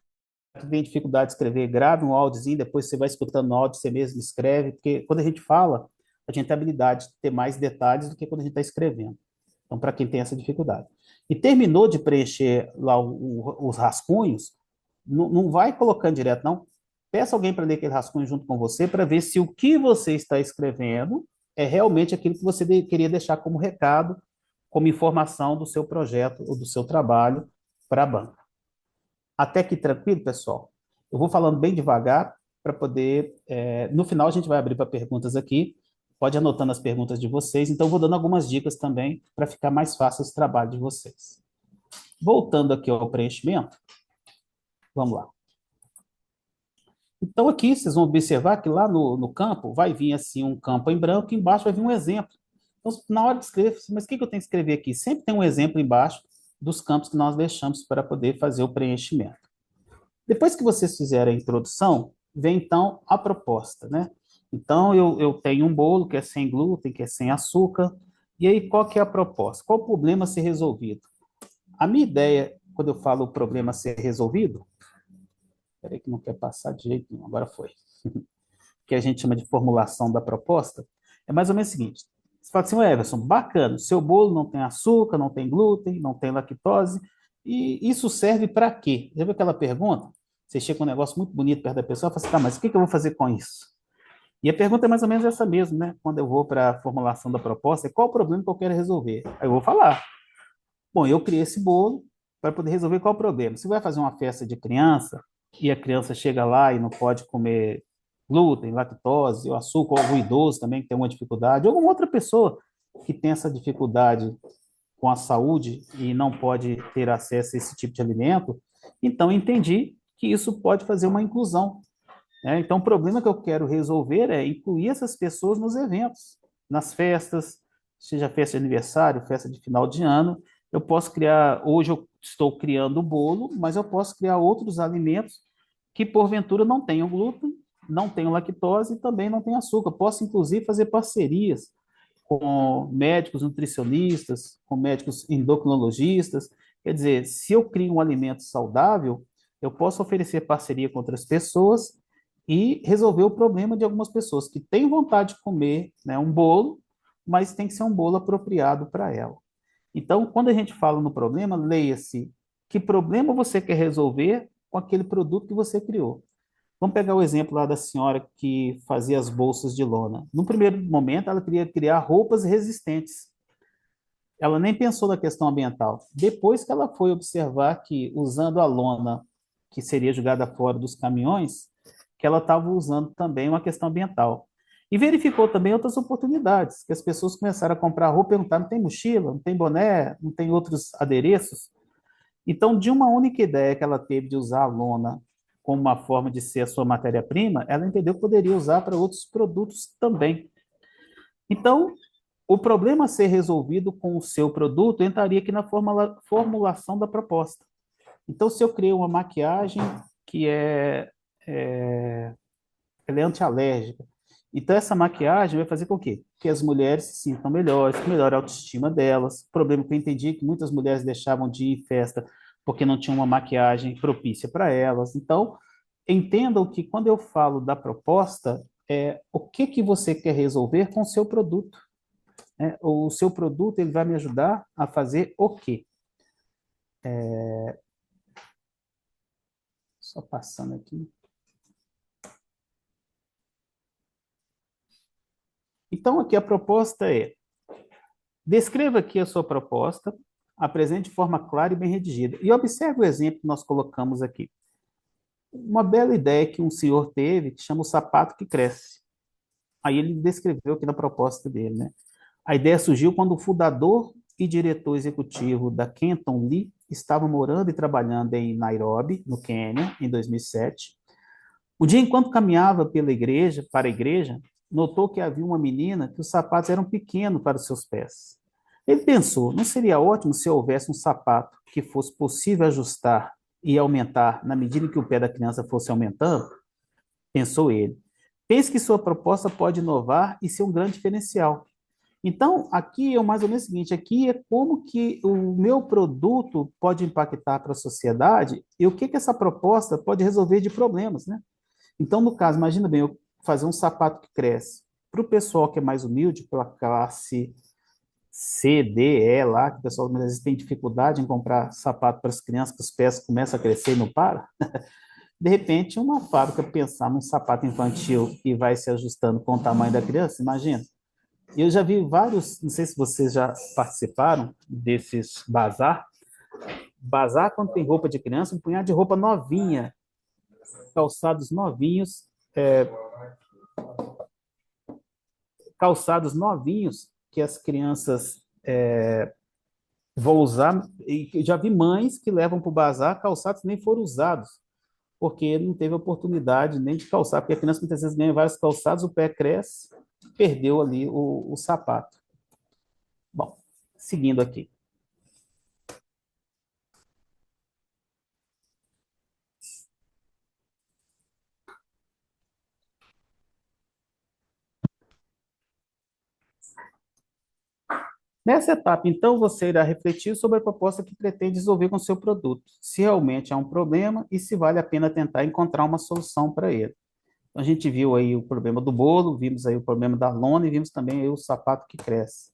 Quem tem dificuldade de escrever, grave um áudiozinho, depois você vai escutando no áudio, você mesmo escreve, porque quando a gente fala, a gente tem a habilidade de ter mais detalhes do que quando a gente está escrevendo. Então, para quem tem essa dificuldade. E terminou de preencher lá os rascunhos, não vai colocando direto, não. Peça alguém para ler aquele rascunho junto com você, para ver se o que você está escrevendo é realmente aquilo que você queria deixar como recado, como informação do seu projeto ou do seu trabalho para a banca. Até que tranquilo, pessoal? Eu vou falando bem devagar para poder. No final, a gente vai abrir para perguntas aqui. Pode ir anotando as perguntas de vocês. Então, eu vou dando algumas dicas também para ficar mais fácil esse trabalho de vocês. Voltando aqui ao preenchimento, vamos lá. Então, aqui vocês vão observar que lá no campo vai vir assim um campo em branco, e embaixo vai vir um exemplo. Então, na hora de escrever, mas o que eu tenho que escrever aqui? Sempre tem um exemplo embaixo dos campos que nós deixamos para poder fazer o preenchimento. Depois que vocês fizerem a introdução, vem então a proposta, né? Então, eu tenho um bolo que é sem glúten, que é sem açúcar, e aí qual que é a proposta? Qual o problema a ser resolvido? A minha ideia, quando eu falo o problema a ser resolvido, peraí que não quer passar de jeito nenhum, agora foi, que a gente chama de formulação da proposta, é mais ou menos o seguinte, você fala assim, Everson, bacana, seu bolo não tem açúcar, não tem glúten, não tem lactose, e isso serve para quê? Já viu aquela pergunta? Você chega com um negócio muito bonito perto da pessoa e fala assim, tá, mas o que eu vou fazer com isso? E a pergunta é mais ou menos essa mesmo, né? Quando eu vou para a formulação da proposta, é qual o problema que eu quero resolver? Aí eu vou falar, bom, eu criei esse bolo para poder resolver qual o problema. Se vai fazer uma festa de criança e a criança chega lá e não pode comer glúten, lactose, ou açúcar, ou algum idoso também que tem uma dificuldade, ou alguma outra pessoa que tem essa dificuldade com a saúde e não pode ter acesso a esse tipo de alimento, então entendi que isso pode fazer uma inclusão, né? Então, o problema que eu quero resolver é incluir essas pessoas nos eventos, nas festas, seja festa de aniversário, festa de final de ano. Eu posso criar, hoje eu estou criando o bolo, mas eu posso criar outros alimentos que, porventura, não tenham glúten, não tenham lactose e também não tenham açúcar. Posso, inclusive, fazer parcerias com médicos nutricionistas, com médicos endocrinologistas. Quer dizer, se eu crio um alimento saudável, eu posso oferecer parceria com outras pessoas e resolver o problema de algumas pessoas que têm vontade de comer, né, um bolo, mas tem que ser um bolo apropriado para ela. Então, quando a gente fala no problema, leia-se que problema você quer resolver com aquele produto que você criou. Vamos pegar o exemplo lá da senhora que fazia as bolsas de lona. No primeiro momento, ela queria criar roupas resistentes. Ela nem pensou na questão ambiental. Depois que ela foi observar que, usando a lona que seria jogada fora dos caminhões, que ela estava usando também uma questão ambiental. E verificou também outras oportunidades, que as pessoas começaram a comprar roupa e perguntar, não tem mochila, não tem boné, não tem outros adereços? Então, de uma única ideia que ela teve de usar a lona como uma forma de ser a sua matéria-prima, ela entendeu que poderia usar para outros produtos também. Então, o problema a ser resolvido com o seu produto entraria aqui na formulação da proposta. Então, se eu criei uma maquiagem que ela é antialérgica, então essa maquiagem vai fazer com que as mulheres se sintam melhores, que melhore a autoestima delas. O problema que eu entendi é que muitas mulheres deixavam de ir em festa porque não tinha uma maquiagem propícia para elas. Então, entendam que quando eu falo da proposta, o que você quer resolver com o seu produto, né? O seu produto ele vai me ajudar a fazer o quê? Só passando aqui. Então, aqui a proposta é: descreva aqui a sua proposta, apresente de forma clara e bem redigida. E observe o exemplo que nós colocamos aqui. Uma bela ideia que um senhor teve, que chama o sapato que cresce. Aí ele descreveu aqui na proposta dele, né? A ideia surgiu quando o fundador e diretor executivo da Kenton Lee estava morando e trabalhando em Nairobi, no Quênia, em 2007. Um dia, enquanto caminhava para a igreja, notou que havia uma menina que os sapatos eram pequenos para os seus pés. Ele pensou, não seria ótimo se houvesse um sapato que fosse possível ajustar e aumentar na medida que o pé da criança fosse aumentando? Pensou ele. Pense que sua proposta pode inovar e ser um grande diferencial. Então, aqui é mais ou menos o seguinte, aqui é como que o meu produto pode impactar para a sociedade e o que que essa proposta pode resolver de problemas, né? Então, no caso, imagina bem, eu fazer um sapato que cresce para o pessoal que é mais humilde, para a classe C, D, E lá, que o pessoal às vezes tem dificuldade em comprar sapato para as crianças, que os pés começam a crescer e não para. De repente, uma fábrica pensar num sapato infantil e vai se ajustando com o tamanho da criança, imagina. Eu já vi vários, não sei se vocês já participaram desses bazar. Bazar, quando tem roupa de criança, um punhado de roupa novinha, calçados novinhos, calçados novinhos que as crianças vão usar. E já vi mães que levam para o bazar calçados que nem foram usados, porque não teve oportunidade nem de calçar, porque a criança muitas vezes ganha vários calçados, o pé cresce, perdeu ali o sapato. Bom, seguindo aqui. Nessa etapa, então, você irá refletir sobre a proposta que pretende resolver com o seu produto, se realmente há um problema e se vale a pena tentar encontrar uma solução para ele. A gente viu aí o problema do bolo, vimos aí o problema da lona e vimos também aí o sapato que cresce.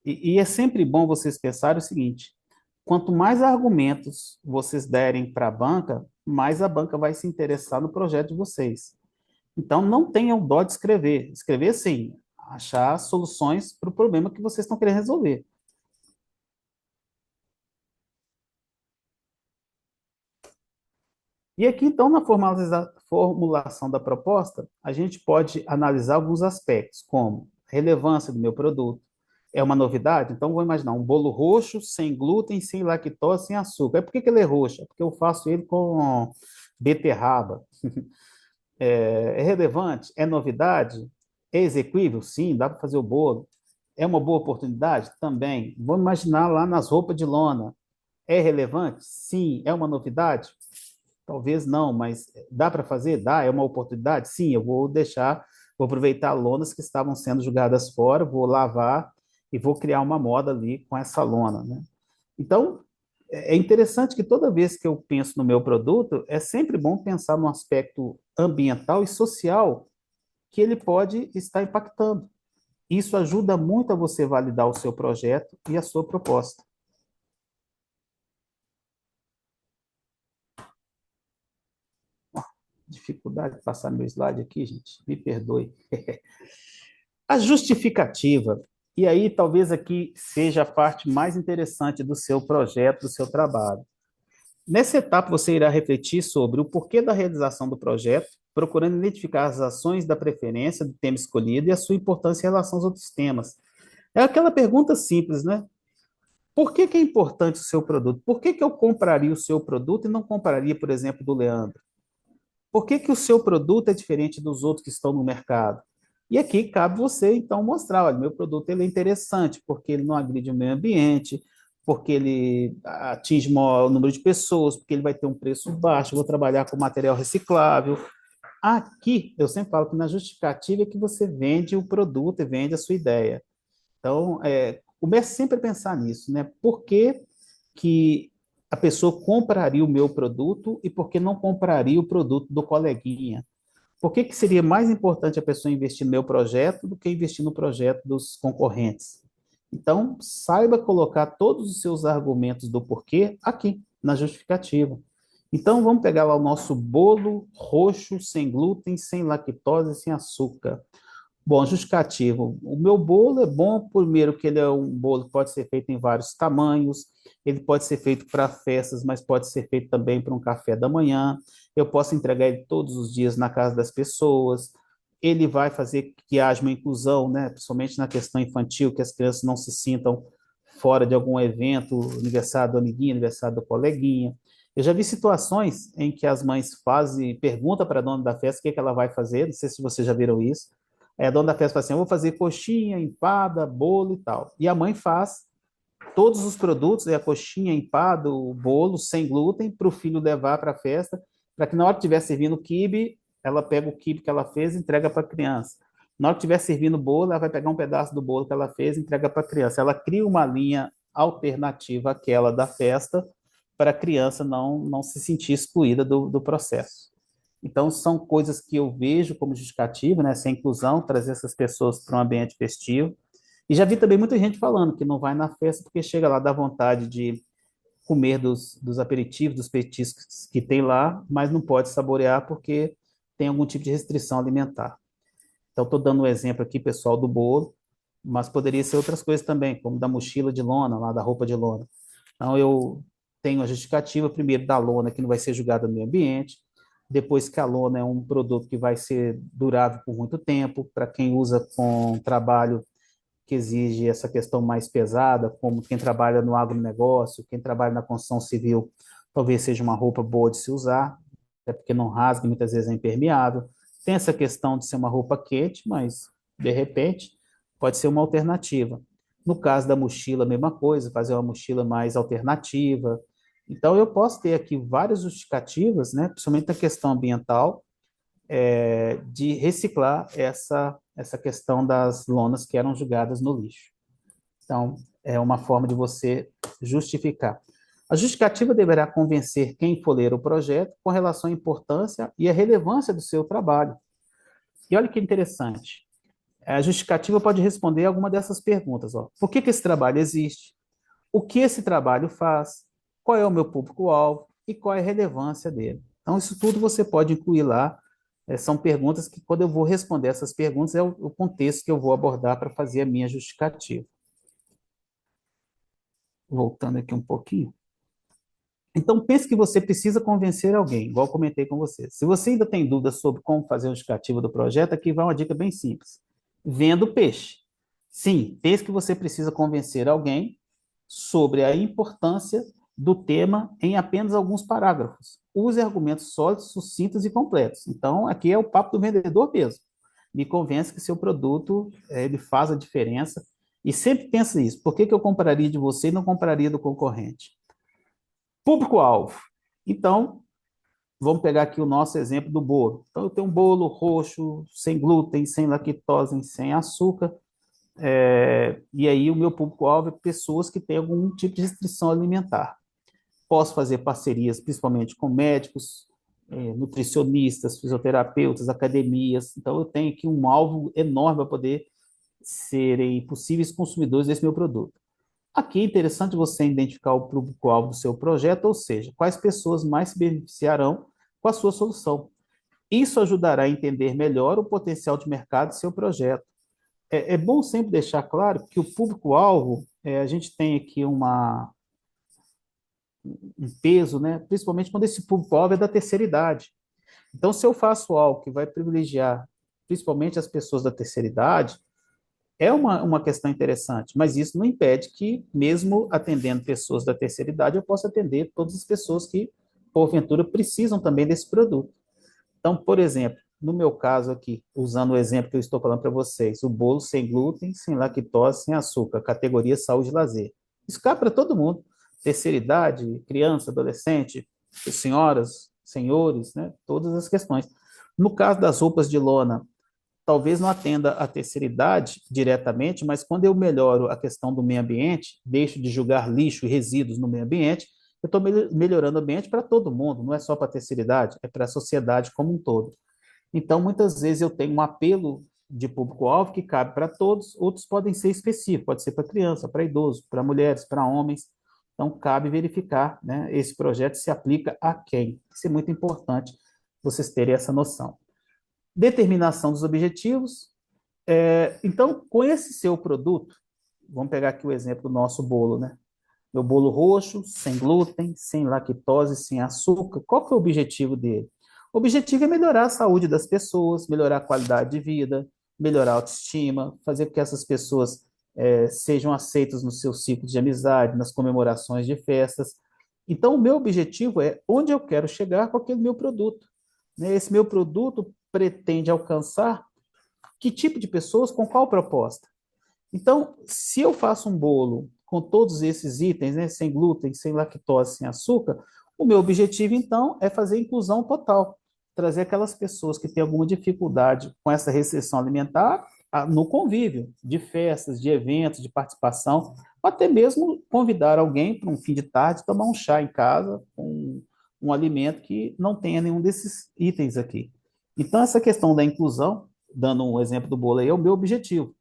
E é sempre bom vocês pensarem o seguinte: quanto mais argumentos vocês derem para a banca, mais a banca vai se interessar no projeto de vocês. Então, não tenham dó de escrever. Escrever, sim, achar soluções para o problema que vocês estão querendo resolver. E aqui, então, na formulação da proposta, a gente pode analisar alguns aspectos, como a relevância do meu produto. É uma novidade? Então, vou imaginar um bolo roxo, sem glúten, sem lactose, sem açúcar. Por que ele é roxo? É porque eu faço ele com beterraba. É relevante? É novidade? É exequível? Sim, dá para fazer o bolo. É uma boa oportunidade? Também. Vamos imaginar lá nas roupas de lona. É relevante? Sim. É uma novidade? Talvez não, mas dá para fazer? Dá. É uma oportunidade? Sim, eu vou deixar, vou aproveitar lonas que estavam sendo jogadas fora, vou lavar e vou criar uma moda ali com essa lona, né? Então, é interessante que toda vez que eu penso no meu produto, é sempre bom pensar no aspecto ambiental e social que ele pode estar impactando. Isso ajuda muito a você validar o seu projeto e a sua proposta. Dificuldade de passar meu slide aqui, gente, me perdoe. A justificativa, e aí talvez aqui seja a parte mais interessante do seu projeto, do seu trabalho. Nessa etapa, você irá refletir sobre o porquê da realização do projeto, procurando identificar as ações da preferência do tema escolhido e a sua importância em relação aos outros temas. É aquela pergunta simples, né? Por que que é importante o seu produto? Por que que eu compraria o seu produto e não compraria, por exemplo, do Leandro? Por que que o seu produto é diferente dos outros que estão no mercado? E aqui cabe você, então, mostrar, olha, meu produto ele é interessante, porque ele não agride o meio ambiente, porque ele atinge o maior número de pessoas, porque ele vai ter um preço baixo, eu vou trabalhar com material reciclável. Aqui, eu sempre falo que na justificativa é que você vende o produto e vende a sua ideia. Então, comece sempre a pensar nisso, né? Por que que a pessoa compraria o meu produto e por que não compraria o produto do coleguinha? Por que que seria mais importante a pessoa investir no meu projeto do que investir no projeto dos concorrentes? Então, saiba colocar todos os seus argumentos do porquê aqui, na justificativa. Então, vamos pegar lá o nosso bolo roxo, sem glúten, sem lactose, sem açúcar. Bom, justificativo. O meu bolo é bom, primeiro, que ele é um bolo que pode ser feito em vários tamanhos, ele pode ser feito para festas, mas pode ser feito também para um café da manhã. Eu posso entregar ele todos os dias na casa das pessoas. Ele vai fazer que haja uma inclusão, né? Principalmente na questão infantil, que as crianças não se sintam fora de algum evento, aniversário do amiguinho, aniversário do coleguinha. Eu já vi situações em que as mães fazem, perguntam para a dona da festa o que é que ela vai fazer, não sei se vocês já viram isso. A dona da festa fala assim: eu vou fazer coxinha, empada, bolo e tal. E a mãe faz todos os produtos, a coxinha, a empada, o bolo, sem glúten, para o filho levar para a festa, para que na hora que estiver servindo o quibe, ela pega o quibe que ela fez e entrega para a criança. Na hora que estiver servindo o bolo, ela vai pegar um pedaço do bolo que ela fez e entrega para a criança. Ela cria uma linha alternativa àquela da festa, para a criança não se sentir excluída do processo. Então, são coisas que eu vejo como justificativa, né? Essa inclusão, trazer essas pessoas para um ambiente festivo. E já vi também muita gente falando que não vai na festa porque chega lá, dá vontade de comer dos aperitivos, dos petiscos que tem lá, mas não pode saborear porque tem algum tipo de restrição alimentar. Então, estou dando um exemplo aqui, pessoal, do bolo, mas poderia ser outras coisas também, como da mochila de lona, lá da roupa de lona. Então, eu tenho a justificativa, primeiro, da lona, que não vai ser jogada no meio ambiente, depois que a lona é um produto que vai ser durável por muito tempo, para quem usa com trabalho que exige essa questão mais pesada, como quem trabalha no agronegócio, quem trabalha na construção civil, talvez seja uma roupa boa de se usar, até porque não rasga, muitas vezes é impermeável. Tem essa questão de ser uma roupa quente, mas, de repente, pode ser uma alternativa. No caso da mochila, a mesma coisa, fazer uma mochila mais alternativa. Então, eu posso ter aqui várias justificativas, né, principalmente a questão ambiental, de reciclar essa questão das lonas que eram jogadas no lixo. Então, é uma forma de você justificar. A justificativa deverá convencer quem for ler o projeto com relação à importância e à relevância do seu trabalho. E olha que interessante, a justificativa pode responder alguma dessas perguntas. Ó. Por que esse trabalho existe? O que esse trabalho faz? Qual é o meu público-alvo? E qual é a relevância dele? Então, isso tudo você pode incluir lá. São perguntas que, quando eu vou responder essas perguntas, é o contexto que eu vou abordar para fazer a minha justificativa. Voltando aqui um pouquinho. Então, pense que você precisa convencer alguém, igual eu comentei com você. Se você ainda tem dúvidas sobre como fazer a justificativa do projeto, aqui vai uma dica bem simples. Venda o peixe. Sim, pense que você precisa convencer alguém sobre a importância do tema em apenas alguns parágrafos. Use argumentos sólidos, sucintos e completos. Então, aqui é o papo do vendedor mesmo. Me convence que seu produto ele faz a diferença. E sempre pense isso. Por que eu compraria de você e não compraria do concorrente? Público-alvo. Então, vamos pegar aqui o nosso exemplo do bolo. Então, eu tenho um bolo roxo, sem glúten, sem lactose, sem açúcar. E aí o meu público-alvo é pessoas que têm algum tipo de restrição alimentar. Posso fazer parcerias, principalmente com médicos, nutricionistas, fisioterapeutas, academias. Então, eu tenho aqui um alvo enorme para poder serem possíveis consumidores desse meu produto. Aqui é interessante você identificar o público-alvo do seu projeto, ou seja, quais pessoas mais se beneficiarão com a sua solução. Isso ajudará a entender melhor o potencial de mercado do seu projeto. É bom sempre deixar claro que o público-alvo, a gente tem aqui um peso, né? Principalmente quando esse público-alvo é da terceira idade. Então, se eu faço algo que vai privilegiar principalmente as pessoas da terceira idade, é uma questão interessante, mas isso não impede que, mesmo atendendo pessoas da terceira idade, eu possa atender todas as pessoas que, porventura, precisam também desse produto. Então, por exemplo, no meu caso aqui, usando o exemplo que eu estou falando para vocês, o bolo sem glúten, sem lactose, sem açúcar, categoria saúde e lazer. Isso cabe para todo mundo, terceira idade, criança, adolescente, senhoras, senhores, né? Todas as questões. No caso das roupas de lona, talvez não atenda a terceira idade diretamente, mas quando eu melhoro a questão do meio ambiente, deixo de jogar lixo e resíduos no meio ambiente, eu estou melhorando o ambiente para todo mundo, não é só para a terceira idade, é para a sociedade como um todo. Então, muitas vezes eu tenho um apelo de público-alvo que cabe para todos, outros podem ser específicos, pode ser para criança, para idoso, para mulheres, para homens. Então, cabe verificar, né, esse projeto se aplica a quem. Isso é muito importante vocês terem essa noção. Determinação dos objetivos. Então, com esse seu produto, vamos pegar aqui o exemplo do nosso bolo, né? Meu bolo roxo, sem glúten, sem lactose, sem açúcar. Qual que é o objetivo dele? O objetivo é melhorar a saúde das pessoas, melhorar a qualidade de vida, melhorar a autoestima, fazer com que essas pessoas sejam aceitas nos seus ciclos de amizade, nas comemorações de festas. Então, o meu objetivo é onde eu quero chegar com aquele meu produto, né? Esse meu produto pretende alcançar que tipo de pessoas, com qual proposta? Então, se eu faço um bolo com todos esses itens, né, sem glúten, sem lactose, sem açúcar, o meu objetivo, então, é fazer inclusão total, trazer aquelas pessoas que têm alguma dificuldade com essa restrição alimentar no convívio, de festas, de eventos, de participação, ou até mesmo convidar alguém para um fim de tarde tomar um chá em casa com um alimento que não tenha nenhum desses itens aqui. Então, essa questão da inclusão, dando um exemplo do bolo aí, é o meu objetivo.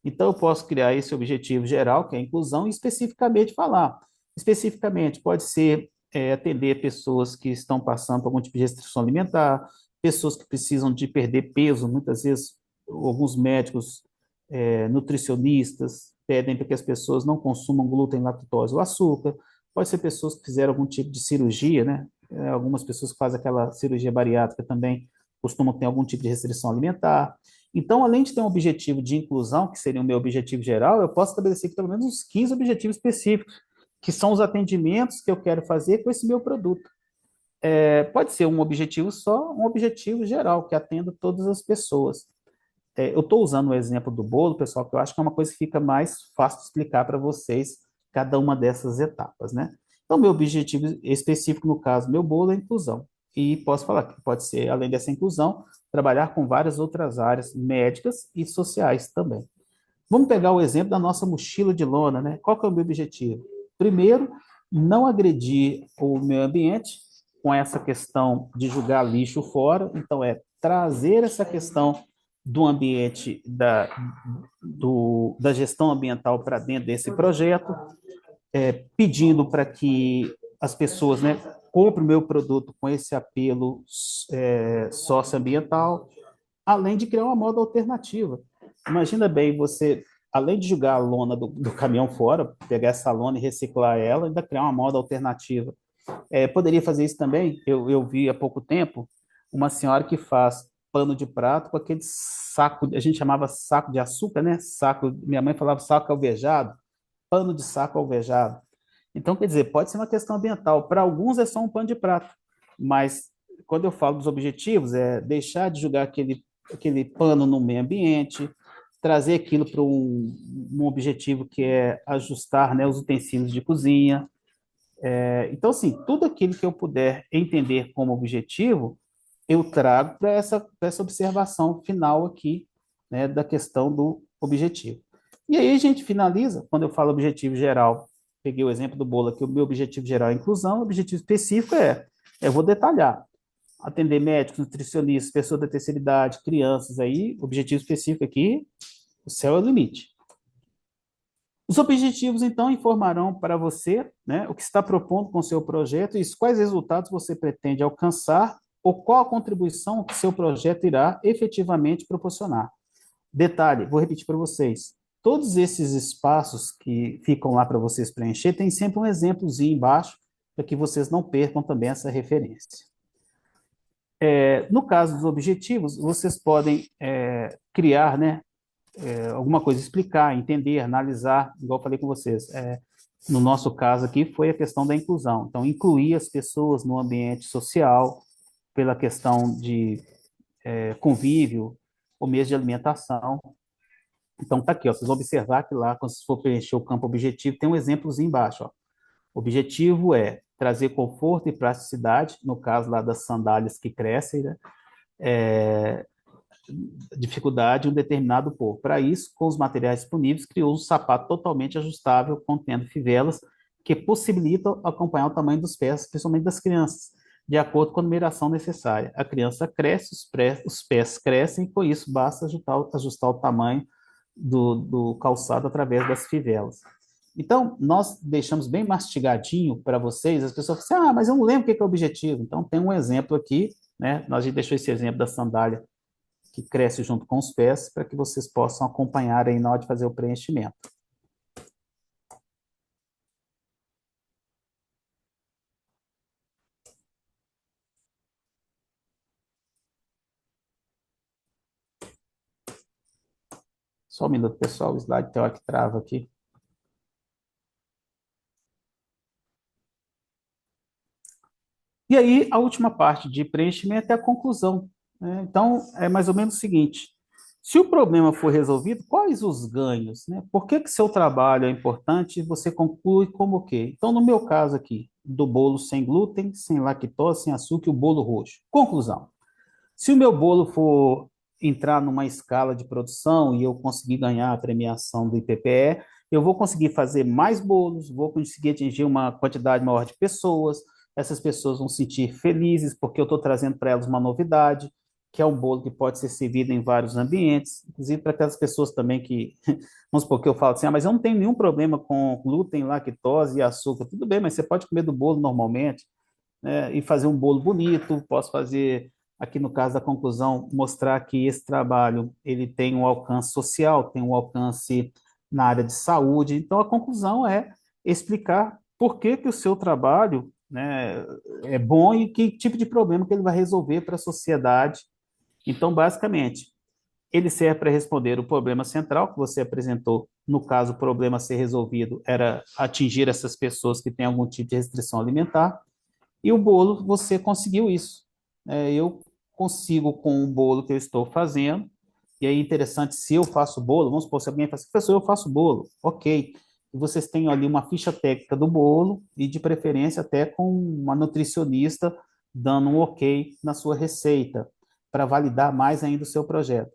Então, eu posso criar esse objetivo geral, que é a inclusão, e especificamente falar. Especificamente, pode ser atender pessoas que estão passando por algum tipo de restrição alimentar, pessoas que precisam de perder peso, muitas vezes alguns médicos, nutricionistas, pedem para que as pessoas não consumam glúten, lactose ou açúcar, pode ser pessoas que fizeram algum tipo de cirurgia, né? Algumas pessoas que fazem aquela cirurgia bariátrica também costumam ter algum tipo de restrição alimentar. Então, além de ter um objetivo de inclusão, que seria o meu objetivo geral, eu posso estabelecer pelo menos uns 15 objetivos específicos, que são os atendimentos que eu quero fazer com esse meu produto. Pode ser um objetivo só, um objetivo geral, que atenda todas as pessoas. Eu estou usando o exemplo do bolo, pessoal, que eu acho que é uma coisa que fica mais fácil de explicar para vocês cada uma dessas etapas, né? Então, meu objetivo específico, no caso, meu bolo é inclusão. E posso falar que pode ser, além dessa inclusão, trabalhar com várias outras áreas médicas e sociais também. Vamos pegar o exemplo da nossa mochila de lona, né? Qual que é o meu objetivo? Primeiro, não agredir o meio ambiente com essa questão de jogar lixo fora, então trazer essa questão do ambiente, da gestão ambiental para dentro desse projeto, pedindo para que as pessoas, né, comprem o meu produto com esse apelo socioambiental, além de criar uma moda alternativa. Imagina bem você, além de jogar a lona do caminhão fora, pegar essa lona e reciclar ela, ainda criar uma moda alternativa. Poderia fazer isso também. Eu vi há pouco tempo uma senhora que faz pano de prato com aquele saco, a gente chamava saco de açúcar, né? Saco, minha mãe falava saco alvejado, pano de saco alvejado. Então, quer dizer, pode ser uma questão ambiental. Para alguns é só um pano de prato, mas quando eu falo dos objetivos, é deixar de jogar aquele pano no meio ambiente, trazer aquilo para um objetivo que é ajustar, né, os utensílios de cozinha. Então, assim, tudo aquilo que eu puder entender como objetivo, eu trago para essa observação final aqui, né, da questão do objetivo. E aí a gente finaliza, quando eu falo objetivo geral, peguei o exemplo do bolo aqui, o meu objetivo geral é inclusão, o objetivo específico eu vou detalhar, atender médicos, nutricionistas, pessoas da terceira idade, crianças aí, objetivo específico aqui, o céu é o limite. Os objetivos, então, informarão para você, né, o que está propondo com o seu projeto e quais resultados você pretende alcançar ou qual a contribuição que seu projeto irá efetivamente proporcionar. Detalhe, vou repetir para vocês, todos esses espaços que ficam lá para vocês preencher, tem sempre um exemplozinho embaixo, para que vocês não percam também essa referência. No caso dos objetivos, vocês podem criar, né, alguma coisa, explicar, entender, analisar, igual eu falei com vocês. No nosso caso aqui foi a questão da inclusão. Então, incluir as pessoas no ambiente social, pela questão de convívio, ou mesmo de alimentação. Então, está aqui, ó, vocês vão observar que lá, quando vocês for preencher o campo objetivo, tem um exemplozinho embaixo. Ó. O objetivo é trazer conforto e praticidade, no caso lá das sandálias que crescem, né? Dificuldade em um determinado povo. Para isso, com os materiais disponíveis, criou um sapato totalmente ajustável, contendo fivelas, que possibilitam acompanhar o tamanho dos pés, principalmente das crianças, de acordo com a numeração necessária. A criança cresce, os pés crescem, e com isso basta ajustar o tamanho do calçado através das fivelas. Então, nós deixamos bem mastigadinho para vocês, as pessoas falam assim, mas eu não lembro o que é o objetivo. Então, tem um exemplo aqui, né? Nós deixamos esse exemplo da sandália que cresce junto com os pés, para que vocês possam acompanhar aí na hora de fazer o preenchimento. Só um minuto, pessoal, o slide tem hora que trava aqui. E aí, a última parte de preenchimento é a conclusão, né? Então, é mais ou menos o seguinte: se o problema for resolvido, quais os ganhos, né? Por que que seu trabalho é importante e você conclui como o quê? Então, no meu caso aqui, do bolo sem glúten, sem lactose, sem açúcar e o bolo roxo. Conclusão: se o meu bolo for entrar numa escala de produção e eu conseguir ganhar a premiação do IPPE, eu vou conseguir fazer mais bolos, vou conseguir atingir uma quantidade maior de pessoas, essas pessoas vão se sentir felizes porque eu estou trazendo para elas uma novidade, que é um bolo que pode ser servido em vários ambientes, inclusive para aquelas pessoas também que, vamos supor que eu falo assim, mas eu não tenho nenhum problema com glúten, lactose e açúcar. Tudo bem, mas você pode comer do bolo normalmente, né, e fazer um bolo bonito. Posso fazer, aqui no caso da conclusão, mostrar que esse trabalho ele tem um alcance social, tem um alcance na área de saúde. Então, a conclusão é explicar por que que o seu trabalho, né, é bom e que tipo de problema que ele vai resolver para a sociedade. Então, basicamente, ele serve para responder o problema central que você apresentou. No caso, o problema a ser resolvido era atingir essas pessoas que têm algum tipo de restrição alimentar. E o bolo, você conseguiu isso. Eu consigo com o bolo que eu estou fazendo, e aí é interessante, se eu faço bolo, vamos supor, se alguém fala assim, professor, eu faço bolo, ok. E vocês têm ali uma ficha técnica do bolo, e de preferência até com uma nutricionista dando um ok na sua receita, para validar mais ainda o seu projeto.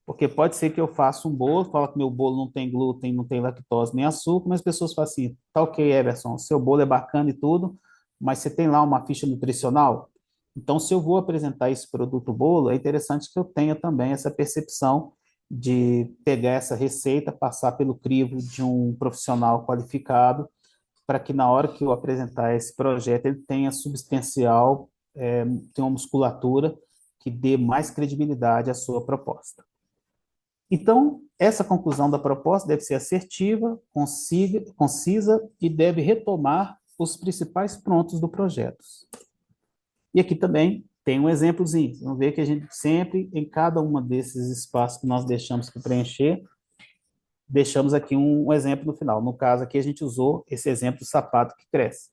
Porque pode ser que eu faça um bolo, falo que meu bolo não tem glúten, não tem lactose nem açúcar, mas as pessoas falam assim, tá ok, Everson, seu bolo é bacana e tudo, mas você tem lá uma ficha nutricional? Então, se eu vou apresentar esse produto bolo, é interessante que eu tenha também essa percepção de pegar essa receita, passar pelo crivo de um profissional qualificado, para que na hora que eu apresentar esse projeto, ele tenha substancial, tenha uma musculatura que dê mais credibilidade à sua proposta. Então, essa conclusão da proposta deve ser assertiva, concisa e deve retomar os principais pontos do projeto. E aqui também tem um exemplozinho. Vamos ver que a gente sempre, em cada uma desses espaços que nós deixamos para preencher, deixamos aqui um exemplo no final. No caso aqui, a gente usou esse exemplo do sapato que cresce.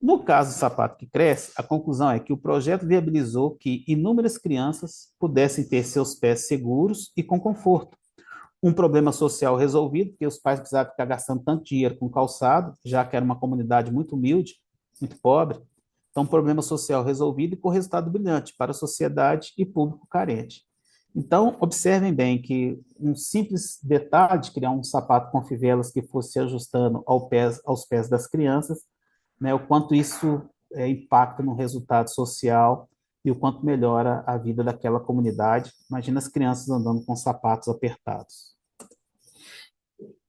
No caso do sapato que cresce, a conclusão é que o projeto viabilizou que inúmeras crianças pudessem ter seus pés seguros e com conforto. Um problema social resolvido, porque os pais precisavam ficar gastando tanto dinheiro com calçado, já que era uma comunidade muito humilde, muito pobre. Então, um problema social resolvido e com resultado brilhante para a sociedade e público carente. Então, observem bem que um simples detalhe de criar um sapato com fivelas que fosse se ajustando aos pés das crianças, né, o quanto isso impacta no resultado social e o quanto melhora a vida daquela comunidade. Imagina as crianças andando com sapatos apertados.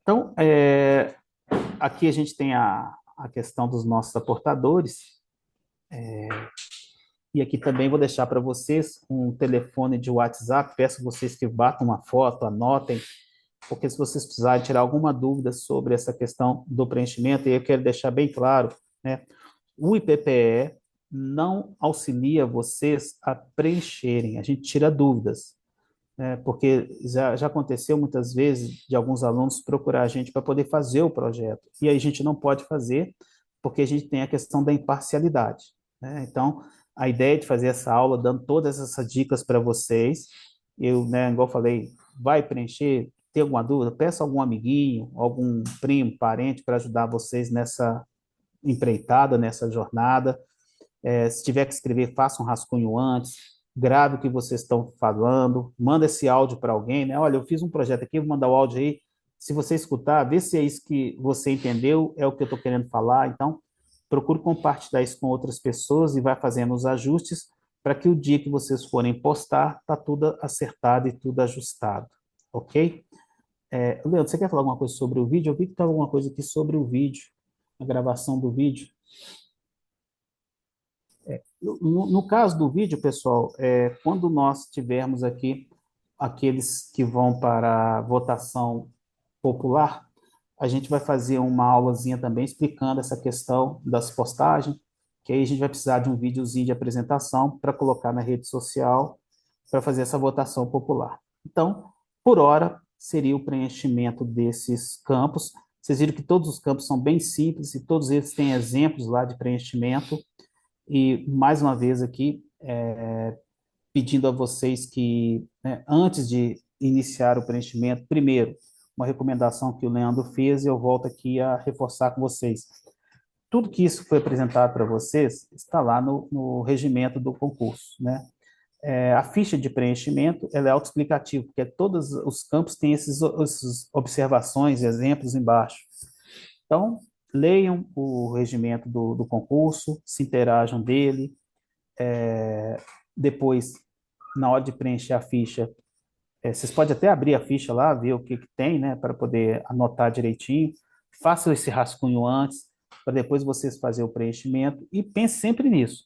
Então, aqui a gente tem a questão dos nossos aportadores, e aqui também vou deixar para vocês um telefone de WhatsApp, peço a vocês que batam uma foto, anotem, porque se vocês precisarem tirar alguma dúvida sobre essa questão do preenchimento, e eu quero deixar bem claro, né, o IPPE não auxilia vocês a preencherem, a gente tira dúvidas, né, porque já aconteceu muitas vezes de alguns alunos procurar a gente para poder fazer o projeto, e aí a gente não pode fazer, porque a gente tem a questão da imparcialidade, né? Então, a ideia de fazer essa aula, dando todas essas dicas para vocês, eu, né, igual eu falei, vai preencher, tem alguma dúvida, peça algum amiguinho, algum primo, parente, para ajudar vocês nessa empreitada, nessa jornada. Se tiver que escrever, faça um rascunho antes, grave o que vocês estão falando, manda esse áudio para alguém, né? Olha, eu fiz um projeto aqui, vou mandar o áudio aí, se você escutar, vê se é isso que você entendeu, é o que eu estou querendo falar, então, procure compartilhar isso com outras pessoas e vai fazendo os ajustes para que o dia que vocês forem postar, tá tudo acertado e tudo ajustado, ok? Leandro, você quer falar alguma coisa sobre o vídeo? Eu vi que tem alguma coisa aqui sobre o vídeo, a gravação do vídeo. No caso do vídeo, pessoal, quando nós tivermos aqui aqueles que vão para a votação popular, a gente vai fazer uma aulazinha também explicando essa questão das postagens, que aí a gente vai precisar de um videozinho de apresentação para colocar na rede social para fazer essa votação popular. Então, por hora, seria o preenchimento desses campos. Vocês viram que todos os campos são bem simples e todos eles têm exemplos lá de preenchimento. E, mais uma vez aqui, pedindo a vocês que, né, antes de iniciar o preenchimento, primeiro, uma recomendação que o Leandro fez e eu volto aqui a reforçar com vocês. Tudo que isso foi apresentado para vocês está lá no regimento do concurso, né? A ficha de preenchimento ela é autoexplicativa, porque todos os campos têm essas observações, exemplos embaixo. Então, leiam o regimento do concurso, se interajam dele, depois, na hora de preencher a ficha, vocês podem até abrir a ficha lá, ver o que tem, né, para poder anotar direitinho. Façam esse rascunho antes, para depois vocês fazerem o preenchimento, e pense sempre nisso.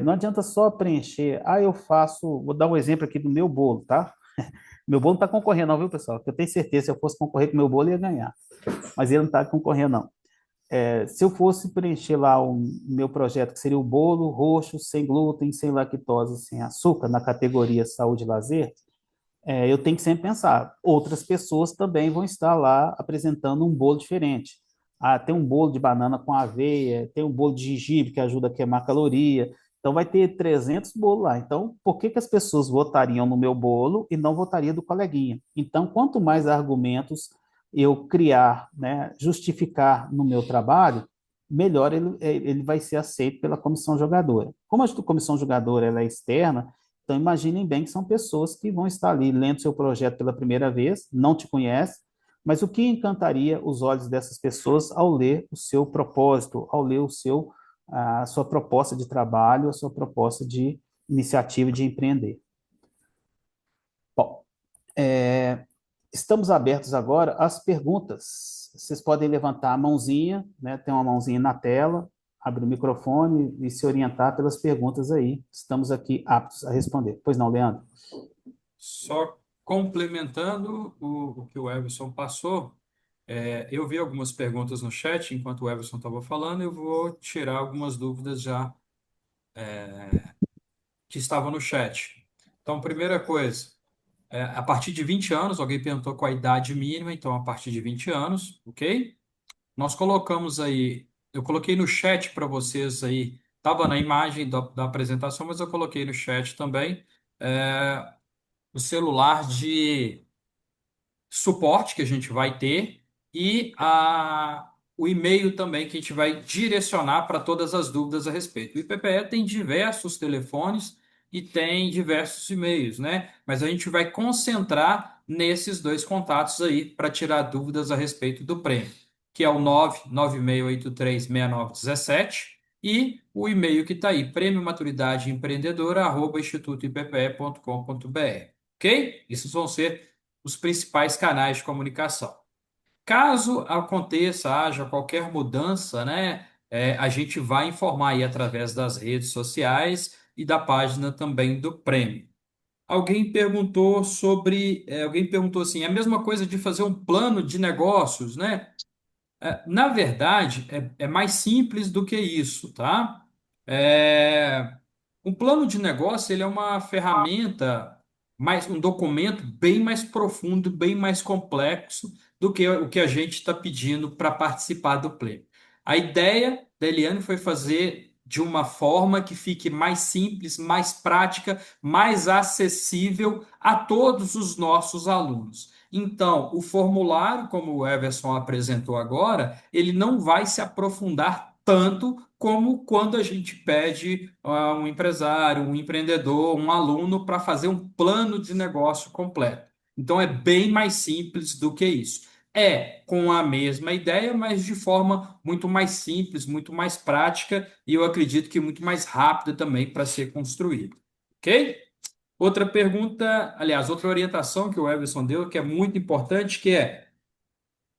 Não adianta só preencher, eu faço, vou dar um exemplo aqui do meu bolo, tá? Meu bolo não está concorrendo, não, viu, pessoal? Porque eu tenho certeza, se eu fosse concorrer com meu bolo, eu ia ganhar. Mas ele não está concorrendo, não. Se eu fosse preencher lá o meu projeto, que seria o bolo roxo, sem glúten, sem lactose, sem açúcar, na categoria saúde e lazer, eu tenho que sempre pensar, outras pessoas também vão estar lá apresentando um bolo diferente. Tem um bolo de banana com aveia, tem um bolo de gengibre que ajuda a queimar caloria. Então, vai ter 300 bolos lá. Então, por que que as pessoas votariam no meu bolo e não votariam do coleguinha? Então, quanto mais argumentos eu criar, né, justificar no meu trabalho, melhor ele vai ser aceito pela comissão jogadora. Como a comissão jogadora ela é externa, então, imaginem bem que são pessoas que vão estar ali lendo seu projeto pela primeira vez, não te conhecem, mas o que encantaria os olhos dessas pessoas ao ler o seu propósito, ao ler a sua proposta de trabalho, a sua proposta de iniciativa de empreender? Bom, estamos abertos agora às perguntas. Vocês podem levantar a mãozinha, né? Tem uma mãozinha na tela, abre o microfone e se orientar pelas perguntas aí. Estamos aqui aptos a responder. Pois não, Leandro? Só complementando o que o Everson passou, eu vi algumas perguntas no chat enquanto o Everson estava falando, eu vou tirar algumas dúvidas já que estavam no chat. Então, primeira coisa, a partir de 20 anos, alguém perguntou qual a idade mínima, então a partir de 20 anos, ok? Nós colocamos aí, eu coloquei no chat para vocês aí, estava na imagem da apresentação, mas eu coloquei no chat também, o celular de suporte que a gente vai ter e o e-mail também que a gente vai direcionar para todas as dúvidas a respeito. O IPPE tem diversos telefones e tem diversos e-mails, né? Mas a gente vai concentrar nesses dois contatos aí para tirar dúvidas a respeito do prêmio, que é o 996836917 e o e-mail que está aí, prêmio-maturidade-empreendedora@institutoippe.com.br. Ok? Esses vão ser os principais canais de comunicação. Caso aconteça, haja qualquer mudança, né, a gente vai informar aí através das redes sociais e da página também do prêmio. Alguém perguntou assim, é a mesma coisa de fazer um plano de negócios, né? Na verdade, é mais simples do que isso, tá? É, um plano de negócio, ele é uma ferramenta, um documento bem mais profundo, bem mais complexo do que o que a gente está pedindo para participar do pleno. A ideia da Eliane foi fazer de uma forma que fique mais simples, mais prática, mais acessível a todos os nossos alunos. Então, o formulário, como o Everson apresentou agora, ele não vai se aprofundar tanto como quando a gente pede a um empresário, um empreendedor, um aluno para fazer um plano de negócio completo. Então, é bem mais simples do que isso. É com a mesma ideia, mas de forma muito mais simples, muito mais prática e eu acredito que muito mais rápida também para ser construído. Ok? Outra pergunta, aliás, outra orientação que o Everson deu, que é muito importante, que é: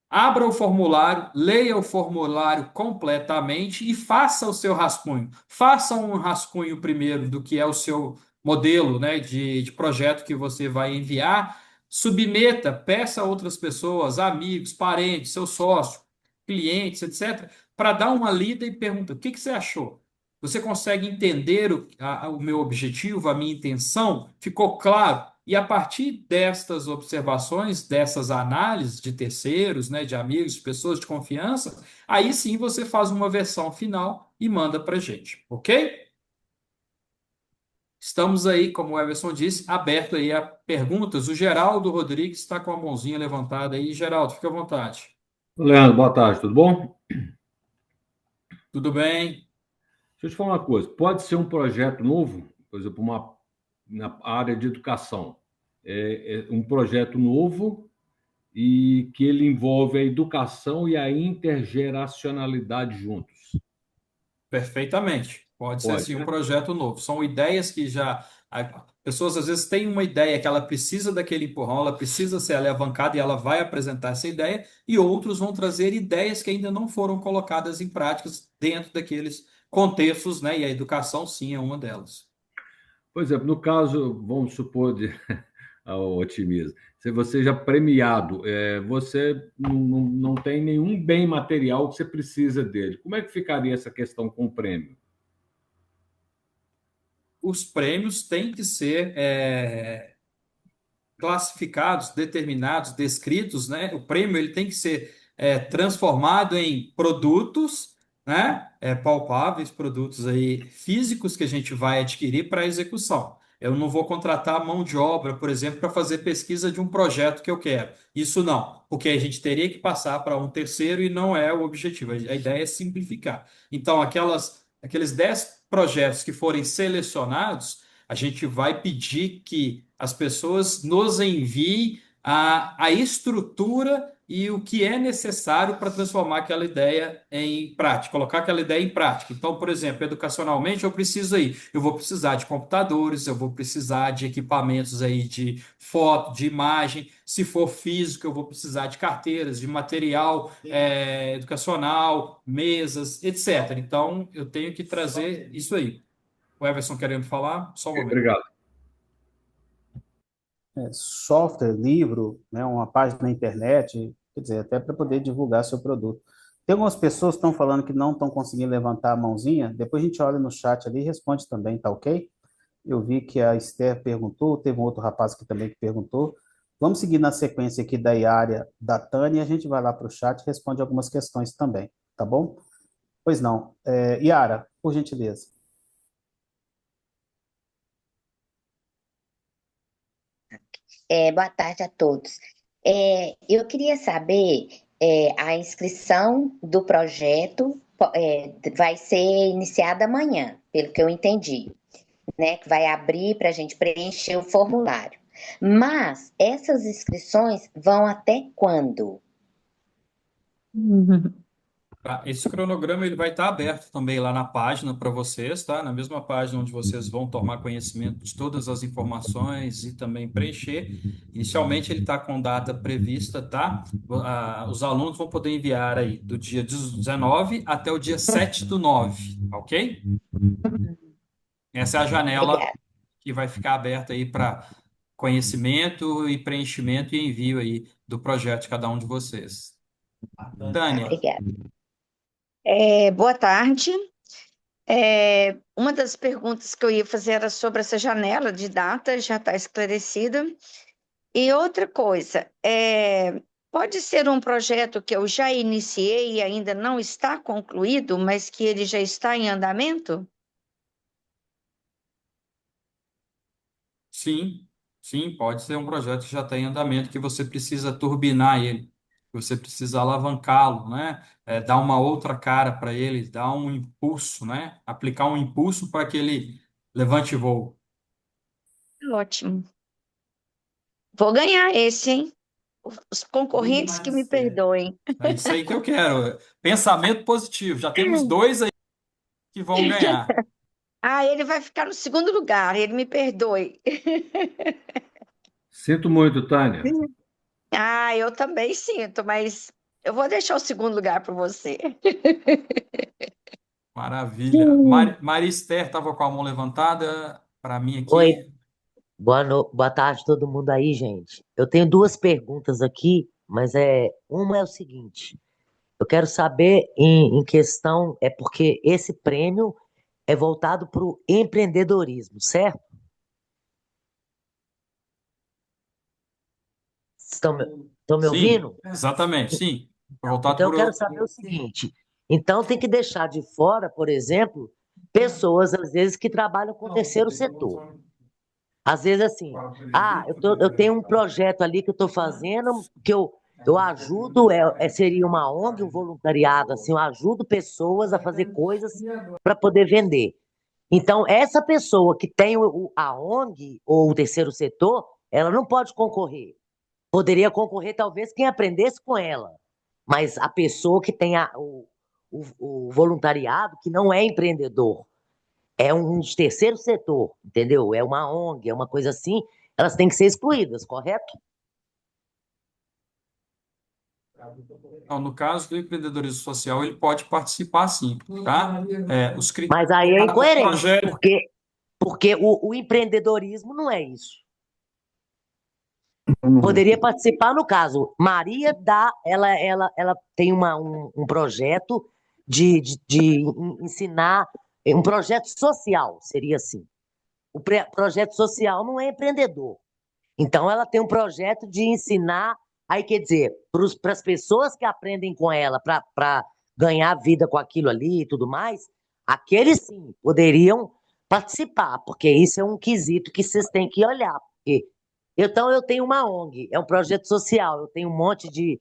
abra o formulário, leia o formulário completamente e faça o seu rascunho. Faça um rascunho primeiro do que é o seu modelo, né, de projeto que você vai enviar, submeta, peça a outras pessoas, amigos, parentes, seu sócio, clientes, etc., para dar uma lida e pergunta: o que que você achou? Você consegue entender o meu objetivo, a minha intenção? Ficou claro? E a partir destas observações, dessas análises de terceiros, né, de amigos, de pessoas de confiança, aí sim você faz uma versão final e manda para a gente, ok? Estamos aí, como o Everson disse, aberto aí a perguntas. O Geraldo Rodrigues está com a mãozinha levantada aí. Geraldo, fica à vontade. Leandro, boa tarde, tudo bom? Tudo bem? Deixa eu te falar uma coisa. Pode ser um projeto novo, por exemplo, na área de educação. É um projeto novo e que ele envolve a educação e a intergeracionalidade juntos. Perfeitamente. Pode ser Pode, sim um né? projeto novo. São ideias que já. Pessoas às vezes têm uma ideia que ela precisa daquele empurrão, ela precisa ser alavancada e ela vai apresentar essa ideia, e outros vão trazer ideias que ainda não foram colocadas em práticas dentro daqueles contextos, né? E a educação, sim, é uma delas. Por exemplo, no caso, vamos supor, ao otimismo, se você já premiado, você não tem nenhum bem material que você precisa dele. Como é que ficaria essa questão com o prêmio? Os prêmios têm que ser classificados, determinados, descritos, né? O prêmio ele tem que ser transformado em produtos, né? Palpáveis, produtos aí físicos que a gente vai adquirir para execução. Eu não vou contratar mão de obra, por exemplo, para fazer pesquisa de um projeto que eu quero. Isso não, porque a gente teria que passar para um terceiro e não é o objetivo. A ideia é simplificar. Então, aqueles 10 projetos que forem selecionados, a gente vai pedir que as pessoas nos enviem a estrutura e o que é necessário para transformar aquela ideia em prática, colocar aquela ideia em prática. Então, por exemplo, educacionalmente, eu vou precisar de computadores, eu vou precisar de equipamentos aí de foto, de imagem. Se for físico, eu vou precisar de carteiras, de material educacional, mesas, etc. Então, eu tenho que trazer isso aí. O Everson querendo falar? Só um Ok, momento. obrigado. Software, livro, né, uma página na internet, quer dizer, até para poder divulgar seu produto. Tem algumas pessoas que estão falando que não estão conseguindo levantar a mãozinha, depois a gente olha no chat ali e responde também, tá ok? Eu vi que a Esther perguntou, teve um outro rapaz aqui também que perguntou. Vamos seguir na sequência aqui da Iária, da Tânia, e a gente vai lá para o chat e responde algumas questões também, tá bom? Pois não. Iara, por gentileza. Boa tarde a todos. Eu queria saber, a inscrição do projeto vai ser iniciada amanhã, pelo que eu entendi, né? Que vai abrir para a gente preencher o formulário. Mas essas inscrições vão até quando? Tá, esse cronograma ele vai estar aberto também lá na página para vocês, tá? Na mesma página onde vocês vão tomar conhecimento de todas as informações e também preencher. Inicialmente ele está com data prevista, tá? Os alunos vão poder enviar aí do dia 19 até o dia 7/9, ok? Essa é a janela Obrigada. que vai ficar aberta aí para conhecimento e preenchimento e envio aí do projeto de cada um de vocês. Tânia. Obrigada. Boa tarde. Uma das perguntas que eu ia fazer era sobre essa janela de data, já está esclarecida. E outra coisa, pode ser um projeto que eu já iniciei e ainda não está concluído, mas que ele já está em andamento? Sim, sim, pode ser um projeto que já está em andamento, que você precisa turbinar ele, que você precisa alavancá-lo, né? Dar uma outra cara para ele, dar um impulso, né? Aplicar um impulso para que ele levante voo. Ótimo. Vou ganhar esse, hein? Os concorrentes que me perdoem. É isso aí que eu quero. Pensamento positivo. Já temos dois aí que vão ganhar. Ah, ele vai ficar no segundo lugar, ele me perdoe. Sinto muito, Tânia. Ah, eu também sinto, mas eu vou deixar o segundo lugar para você. Maravilha. Maria Esther estava com a mão levantada. para mim Oi, aqui. boa tarde todo mundo aí, gente. Eu tenho duas perguntas aqui, mas uma é o seguinte: eu quero saber em questão, é porque esse prêmio é voltado para o empreendedorismo, certo? Estão me Sim, ouvindo? exatamente, sim. Voltado Então eu por. quero saber o seguinte: então tem que deixar de fora, por exemplo, pessoas às vezes que trabalham com o terceiro setor. Às vezes, assim, eu tenho um projeto ali que eu estou fazendo, que eu ajudo, seria uma ONG, um voluntariado, assim, eu ajudo pessoas a fazer coisas para poder vender. Então, essa pessoa que tem a ONG ou o terceiro setor, ela não pode concorrer. Poderia concorrer, talvez, quem aprendesse com ela. Mas a pessoa que tem o voluntariado, que não é empreendedor, é um terceiro setor, entendeu? É uma ONG, é uma coisa assim, elas têm que ser excluídas, correto? Não, no caso do empreendedorismo social, ele pode participar sim, tá? Os Mas aí é cada incoerente, projeto. porque o empreendedorismo não é isso. Poderia participar, no caso, Maria ela tem um projeto de ensinar, um projeto social, seria assim. Projeto social não é empreendedor. Então, ela tem um projeto de ensinar, aí quer dizer, para as pessoas que aprendem com ela, para ganhar vida com aquilo ali e tudo mais, aqueles sim poderiam participar, porque isso é um quesito que vocês têm que olhar. Então, eu tenho uma ONG, é um projeto social, eu tenho um monte de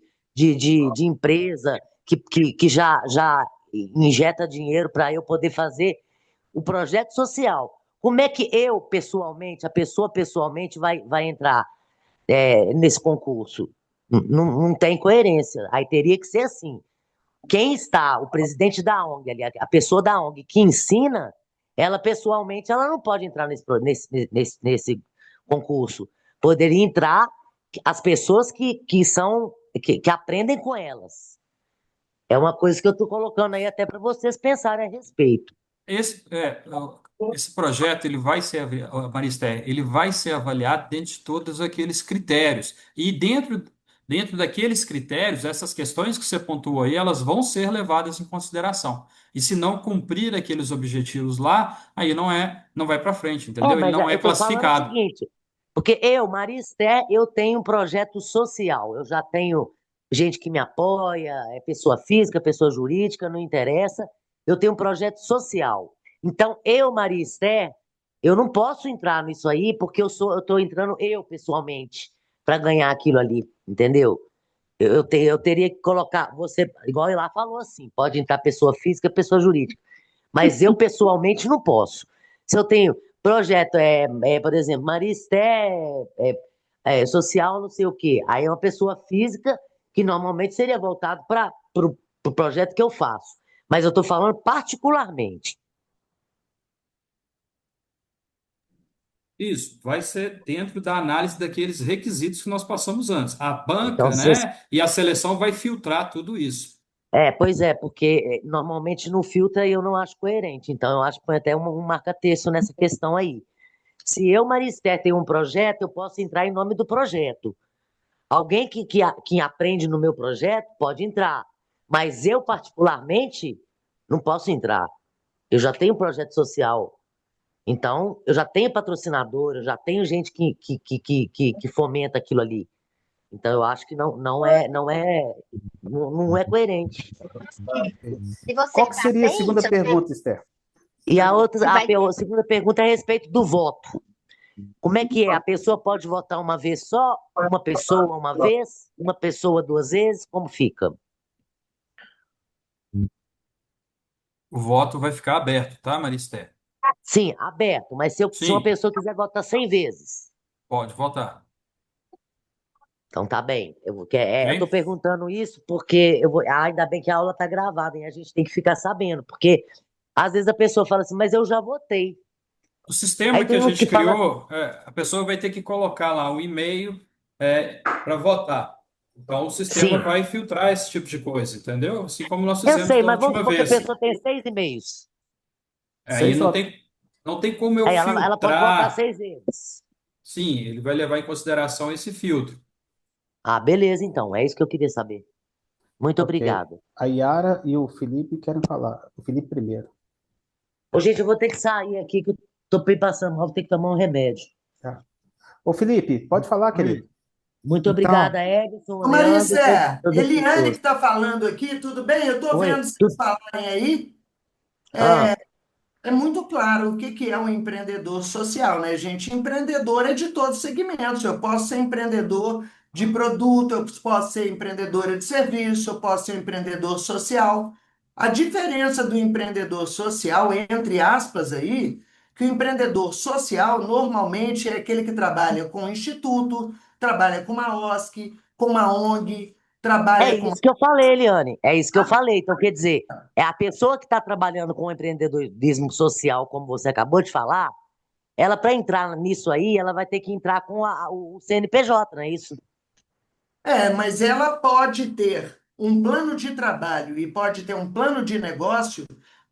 empresa que já injeta dinheiro para eu poder fazer o projeto social. Como é que eu, pessoalmente, a pessoa pessoalmente vai entrar nesse concurso? Não tem coerência. Aí teria que ser assim. Quem está, o presidente da ONG, ali, a pessoa da ONG que ensina, ela pessoalmente ela não pode entrar nesse concurso. Poderia entrar as pessoas que aprendem com elas. É uma coisa que eu estou colocando aí até para vocês pensarem a respeito. Esse, é, esse projeto ele vai ser, Maristé, ele vai ser avaliado dentro de todos aqueles critérios. E dentro daqueles critérios, essas questões que você pontuou aí, elas vão ser levadas em consideração. E se não cumprir aqueles objetivos lá, aí não vai para frente, entendeu? Ele Mas não é eu estou falando o classificado. seguinte, porque Maria Esther, eu tenho um projeto social, eu já tenho gente que me apoia, é pessoa física, pessoa jurídica, não interessa, eu tenho um projeto social. Então, Maria Esther, eu não posso entrar nisso aí, porque eu estou entrando eu pessoalmente para ganhar aquilo ali, entendeu? Eu teria que colocar, você, igual ele lá falou assim, pode entrar pessoa física, pessoa jurídica. Mas eu pessoalmente não posso. Se eu tenho projeto, por exemplo, Maristé social, não sei o quê. Aí é uma pessoa física que normalmente seria voltado para o pro projeto que eu faço. Mas eu estou falando particularmente. Isso, vai ser dentro da análise daqueles requisitos que nós passamos antes. A Então, banca, vocês. né, e a seleção vai filtrar tudo isso. Pois é, porque normalmente no filtro eu não acho coerente. Então, eu acho que põe até um marca-texto nessa questão aí. Se eu, Maristé, tenho um projeto, eu posso entrar em nome do projeto. Alguém que aprende no meu projeto pode entrar, mas eu, particularmente, não posso entrar. Eu já tenho um projeto social, então eu já tenho patrocinador, eu já tenho gente que fomenta aquilo ali. Então eu acho que não é coerente. Se você Qual que está seria a sem, segunda pergunta, Esther? E vai ter. a segunda pergunta é a respeito do voto. Como é que é? A pessoa pode votar uma vez só? Uma pessoa uma vez? Uma pessoa duas vezes? Como fica? O voto vai ficar aberto, tá, Maristé? Sim, aberto, mas se uma Sim, pessoa quiser votar 100 vezes, pode votar. então tá bem. Eu tô Ok? perguntando isso porque ainda bem que a aula tá gravada e a gente tem que ficar sabendo, porque às vezes a pessoa fala assim, mas eu já votei. O Aí sistema que tem a uns gente que falam, criou, a pessoa vai ter que colocar lá o e-mail para votar. Então, o sistema sim, vai filtrar esse tipo de coisa, entendeu? Assim como nós eu fizemos sei, da mas vamos última supor que a vez. pessoa tem 6 e-mails. Aí Seis não votos. tem. Não tem como eu Aí ela pode voltar filtrar. 6 vezes. Sim, ele vai levar em consideração esse filtro. Ah, beleza, então. É isso que eu queria saber. Muito Ok. obrigado. A Yara e o Felipe querem falar. O Felipe primeiro. Ô, gente, eu vou ter que sair aqui, que eu tô bem passando mal, vou ter que tomar um remédio. Tá. Ô, Felipe, pode falar, Hum. querido. Muito Então, obrigada, Edson, ô Leandro, Maricé, todas as Eliane que pessoas. está falando aqui, tudo bem? Eu estou Oi, vendo vocês falarem aí. Ah, É muito claro o que que é um empreendedor social, né, gente? Empreendedor é de todos os segmentos. Eu posso ser empreendedor de produto, eu posso ser empreendedora de serviço, eu posso ser empreendedor social. A diferença do empreendedor social, entre aspas, aí, que o empreendedor social normalmente é aquele que trabalha com um instituto, trabalha com uma OSC, com uma ONG, é trabalha com. isso que eu falei, Eliane. É isso que eu falei. Então, quer dizer, é a pessoa que está trabalhando com empreendedorismo social, como você acabou de falar, ela, para entrar nisso aí, ela vai ter que entrar com o CNPJ, não é isso? Mas ela pode ter um plano de trabalho e pode ter um plano de negócio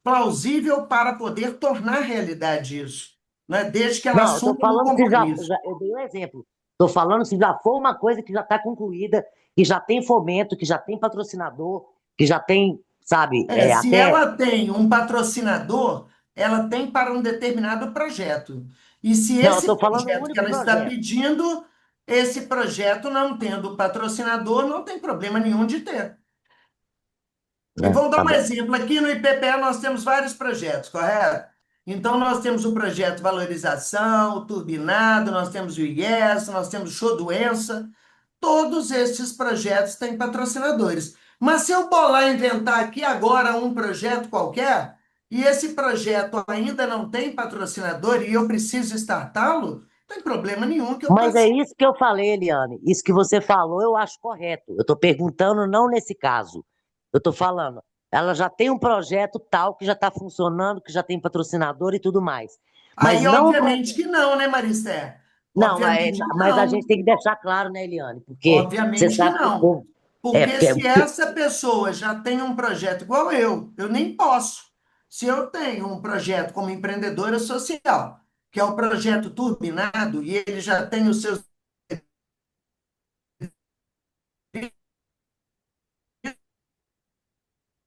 plausível para poder tornar realidade isso, né? Desde que ela Não, eu assuma estou um falando se compromisso. eu dei um exemplo. Estou falando se já for uma coisa que já está concluída, que já tem fomento, que já tem patrocinador, que já tem, sabe, Se até. ela tem um patrocinador, ela tem para um determinado projeto. E se Não, eu esse estou falando um projeto que único ela está projeto. pedindo, esse projeto não tendo patrocinador, não tem problema nenhum de ter. E É, vamos dar tá um bom. exemplo. Aqui no IPPE nós temos vários projetos, correto? Então, nós temos o projeto Valorização, o Turbinado, nós temos o IES, nós temos o Show Doença. Todos esses projetos têm patrocinadores. Mas se eu bolar e inventar aqui agora um projeto qualquer, e esse projeto ainda não tem patrocinador e eu preciso startá-lo, não tem problema nenhum que eu Mas é passe. isso que eu falei, Eliane. Isso que você falou, eu acho correto. Eu estou perguntando não nesse caso. Eu estou falando, ela já tem um projeto tal que já está funcionando, que já tem patrocinador e tudo mais. Mas Aí, não o obviamente projeto. que não, né, Maristé? Não, Obviamente que mas a gente não. tem que deixar claro, né, Eliane? Porque você Obviamente que sabe que o não. povo. É, Porque porque. se essa pessoa já tem um projeto igual eu nem posso. Se eu tenho um projeto como empreendedora social, que é o projeto Turbinado, e ele já tem os seus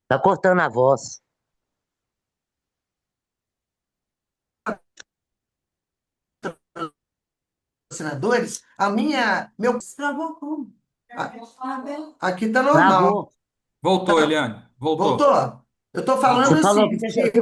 Tá cortando a voz. patrocinadores, meu, aqui está normal. Travou. Voltou, Eliane. Voltou. Voltou? Eu estou Você falando falou assim, que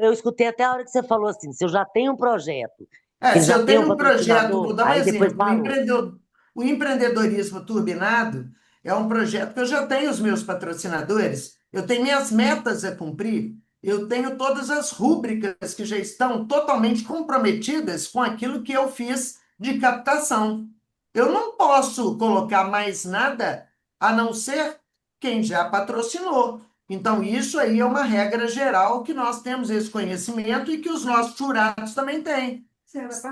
eu escutei até a hora que você falou assim, se eu já tenho um projeto, que se já eu tem um tenho um projeto, vou patrocinador, dar um aí depois exemplo, parou. o empreendedorismo turbinado é um projeto que eu já tenho os meus patrocinadores, eu tenho minhas metas a cumprir, eu tenho todas as rúbricas que já estão totalmente comprometidas com aquilo que eu fiz de captação. Eu não posso colocar mais nada a não ser quem já patrocinou. Então, isso aí é uma regra geral que nós temos esse conhecimento e que os nossos jurados também têm.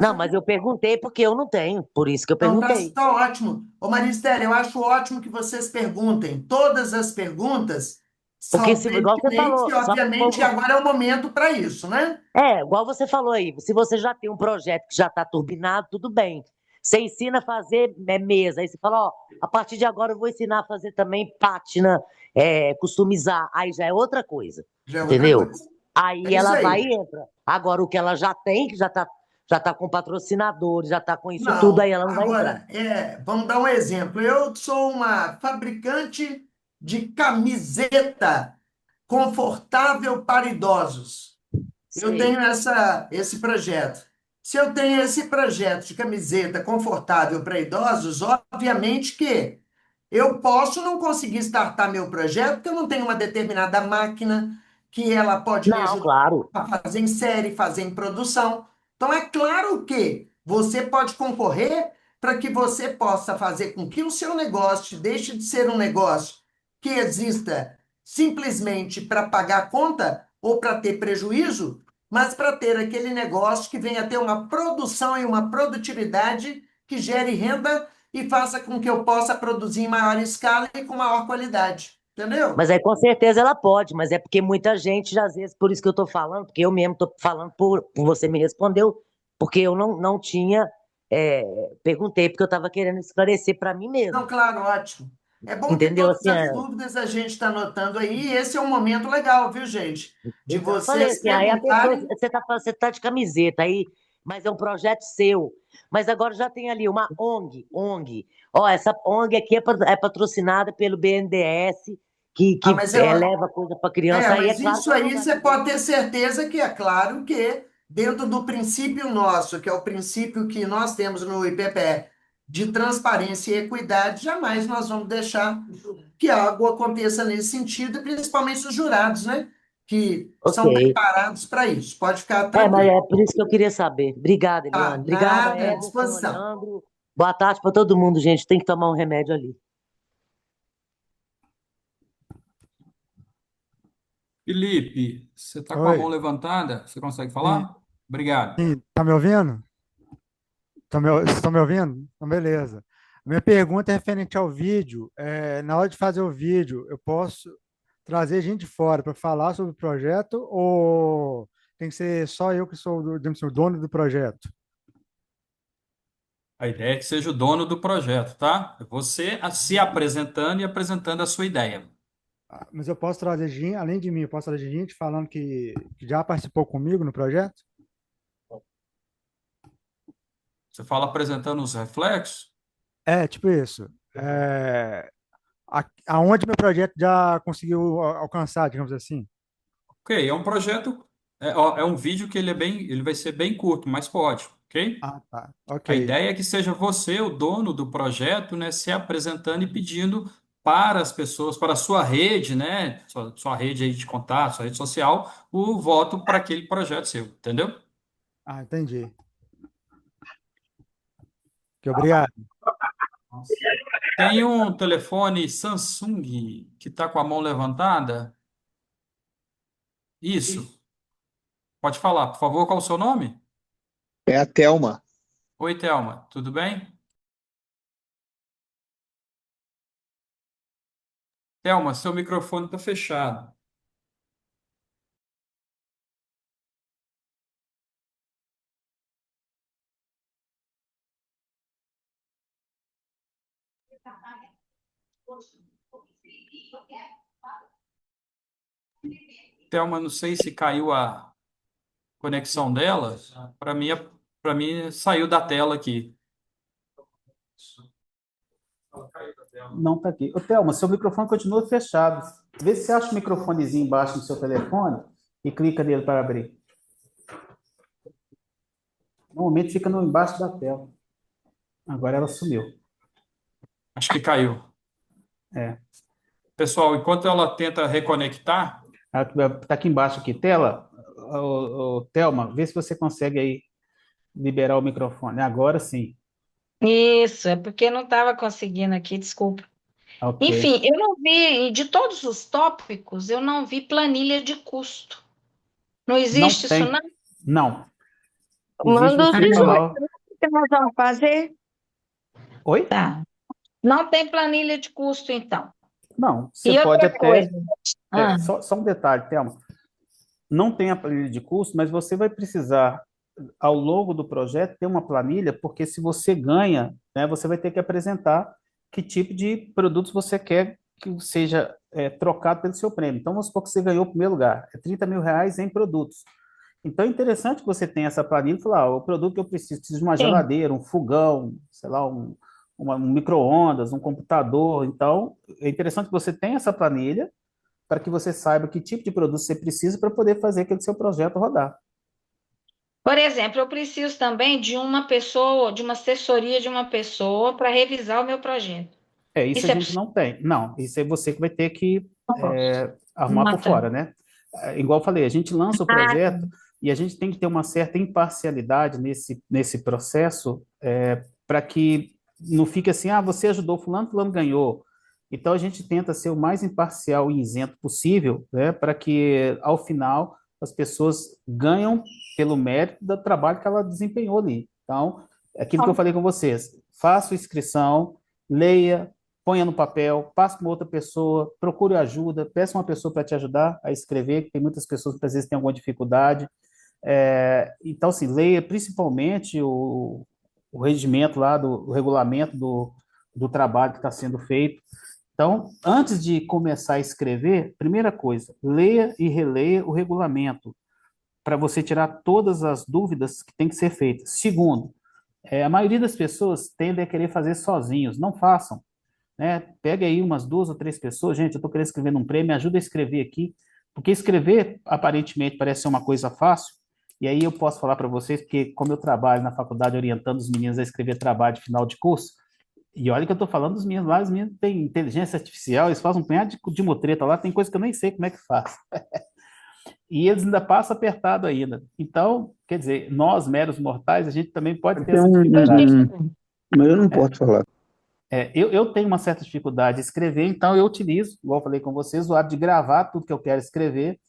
Não, mas eu perguntei porque eu não tenho, por isso que eu Então, tá, perguntei. tá ótimo. Ô, Maristério, eu acho ótimo que vocês perguntem. Todas as perguntas Porque são se, igual você pertinentes e, falou, só que o obviamente, povo. agora é o momento para isso, né? Igual você falou aí, se você já tem um projeto que já está turbinado, tudo bem. Você ensina a fazer mesa, aí você fala, ó, a partir de agora eu vou ensinar a fazer também pátina, customizar, aí já é outra coisa, Já é outra entendeu? coisa. Aí É isso ela vai aí. e entra. Agora, o que ela já tem, que já tá com patrocinadores, já está com isso tudo, aí Não, ela não vai entrar. agora, vamos dar um exemplo. Eu sou uma fabricante de camiseta confortável para idosos. Eu tenho Sei. esse projeto. Se eu tenho esse projeto de camiseta confortável para idosos, obviamente que eu posso não conseguir startar meu projeto, porque eu não tenho uma determinada máquina que ela pode me Não, ajudar claro. a fazer em série, fazer em produção. Então, é claro que você pode concorrer para que você possa fazer com que o seu negócio deixe de ser um negócio que exista simplesmente para pagar conta ou para ter prejuízo, mas para ter aquele negócio que venha ter uma produção e uma produtividade que gere renda e faça com que eu possa produzir em maior escala e com maior qualidade. entendeu? Mas aí com certeza ela pode, mas é porque muita gente, já, às vezes, por isso que eu estou falando, porque eu mesmo estou falando por você me respondeu, porque eu não tinha, é, perguntei, porque eu estava querendo esclarecer para mim Não, mesmo, claro, ótimo. É bom que entendeu? todas Assim, as dúvidas a gente está anotando aí, e esse é um momento legal, viu, gente? De então eu falei vocês assim, aí a pessoa, perguntarem. você tá de camiseta aí, mas é um projeto seu. Mas agora já tem ali uma ONG. Ó, essa ONG aqui é patrocinada pelo BNDES, Ah, que mas eu, leva coisa para criança. Aí é mas claro que isso ela não aí vai você fazer. pode ter certeza que é claro que, dentro do princípio nosso, que é o princípio que nós temos no IPPE, de transparência e equidade, jamais nós vamos deixar que algo aconteça nesse sentido, principalmente os jurados, né? Que Ok. são preparados para isso. Pode ficar É, mas tranquilo. é por isso que eu queria saber. Obrigada, Tá, Eliane. Obrigada, nada, à Everson, disposição. Leandro. Boa tarde para todo mundo, gente. Tem que tomar um remédio ali. Felipe, você está com a mão Oi, levantada? Você consegue sim, falar? Obrigado. sim, tá me ouvindo? Vocês estão me ouvindo? Então, beleza. Minha pergunta é referente ao vídeo. Na hora de fazer o vídeo, eu posso trazer gente de fora para falar sobre o projeto ou tem que ser só eu que sou, digamos assim, o dono do projeto? A ideia é que seja o dono do projeto, tá? É você se apresentando e apresentando a sua ideia. Ah, mas eu posso trazer gente, além de mim, eu posso trazer gente falando que já participou comigo no projeto? Você fala apresentando os reflexos? É, tipo isso. Aonde meu projeto já conseguiu alcançar, digamos assim? Ok, é um projeto, é um vídeo que ele vai ser bem curto, mas pode, ok? Ah, tá. Ok. A ideia é que seja você o dono do projeto, né, se apresentando e pedindo para as pessoas, para a sua rede, né, sua rede aí de contato, sua rede social, o voto para aquele projeto seu, entendeu? Ah, entendi. Que obrigado. Tem um telefone Samsung que está com a mão levantada? Isso. Pode falar, por favor, qual o seu nome? É a Thelma. Oi, Thelma, tudo bem? Thelma, seu microfone está fechado. Thelma, não sei se caiu a conexão dela. Para mim saiu da tela aqui. Não está aqui. Ô, Thelma, seu microfone continua fechado. Vê se você acha o microfonezinho embaixo no seu telefone e clica nele para abrir. Normalmente fica no embaixo da tela. Agora ela sumiu. Acho que caiu. É. Pessoal, enquanto ela tenta reconectar, Está aqui embaixo aqui, tela. Thelma, vê se você consegue aí liberar o microfone. Agora sim. Isso, é porque não estava conseguindo aqui, desculpa. Ok. Enfim, eu não vi, de todos os tópicos, eu não vi planilha de custo. Não Não existe isso, não? tem. Não. Existe Manda um os visuais visual. que nós vamos fazer. Oi? Tá. Não tem planilha de custo, então. Não. Você E pode outra coisa. até. Ah, Só um detalhe, Thelma. Não tem a planilha de custo, mas você vai precisar, ao longo do projeto, ter uma planilha, porque se você ganha, né, você vai ter que apresentar que tipo de produtos você quer que seja trocado pelo seu prêmio. Então, vamos supor que você ganhou o primeiro lugar, é R$ 30.000 em produtos. Então, é interessante que você tenha essa planilha e falar, o produto que eu preciso de uma sim. geladeira, um fogão, sei lá, um micro-ondas, um computador. Então, é interessante que você tenha essa planilha para que você saiba que tipo de produto você precisa para poder fazer aquele seu projeto rodar. Por exemplo, eu preciso também de uma pessoa, de uma assessoria de uma pessoa para revisar o meu projeto. Isso a Isso é gente possível? não tem. Não, isso é você que vai ter que Não posso. arrumar por Mata. fora, né? Igual eu falei, a gente lança o Ah, projeto e a gente tem que ter uma certa imparcialidade nesse processo para que não fique assim, você ajudou fulano, fulano ganhou. Então a gente tenta ser o mais imparcial e isento possível, né, para que ao final as pessoas ganham pelo mérito do trabalho que ela desempenhou ali. Então, é aquilo que eu falei com vocês, faça a inscrição, leia, ponha no papel, passe para uma outra pessoa, procure ajuda, peça uma pessoa para te ajudar a escrever, que tem muitas pessoas que às vezes têm alguma dificuldade. Então, assim, leia principalmente o regimento lá, o regulamento do trabalho que está sendo feito. Então, antes de começar a escrever, primeira coisa, leia e releia o regulamento, para você tirar todas as dúvidas que têm que ser feitas. Segundo, a maioria das pessoas tende a querer fazer sozinhos, não façam, né? Pega aí umas 2 ou 3 pessoas, gente, eu estou querendo escrever num prêmio, me ajuda a escrever aqui, porque escrever, aparentemente, parece ser uma coisa fácil, e aí eu posso falar para vocês, porque como eu trabalho na faculdade orientando os meninos a escrever trabalho de final de curso, e olha que eu estou falando dos meninos lá, os meninos têm inteligência artificial, eles fazem um punhado de mutreta lá, tem coisa que eu nem sei como é que faz. E eles ainda passam apertado ainda. Então, quer dizer, nós, meros mortais, a gente também pode ter Tem essa dificuldade. mas eu não posso falar. Eu tenho uma certa dificuldade de escrever, então eu utilizo, igual eu falei com vocês, o hábito de gravar tudo que eu quero escrever,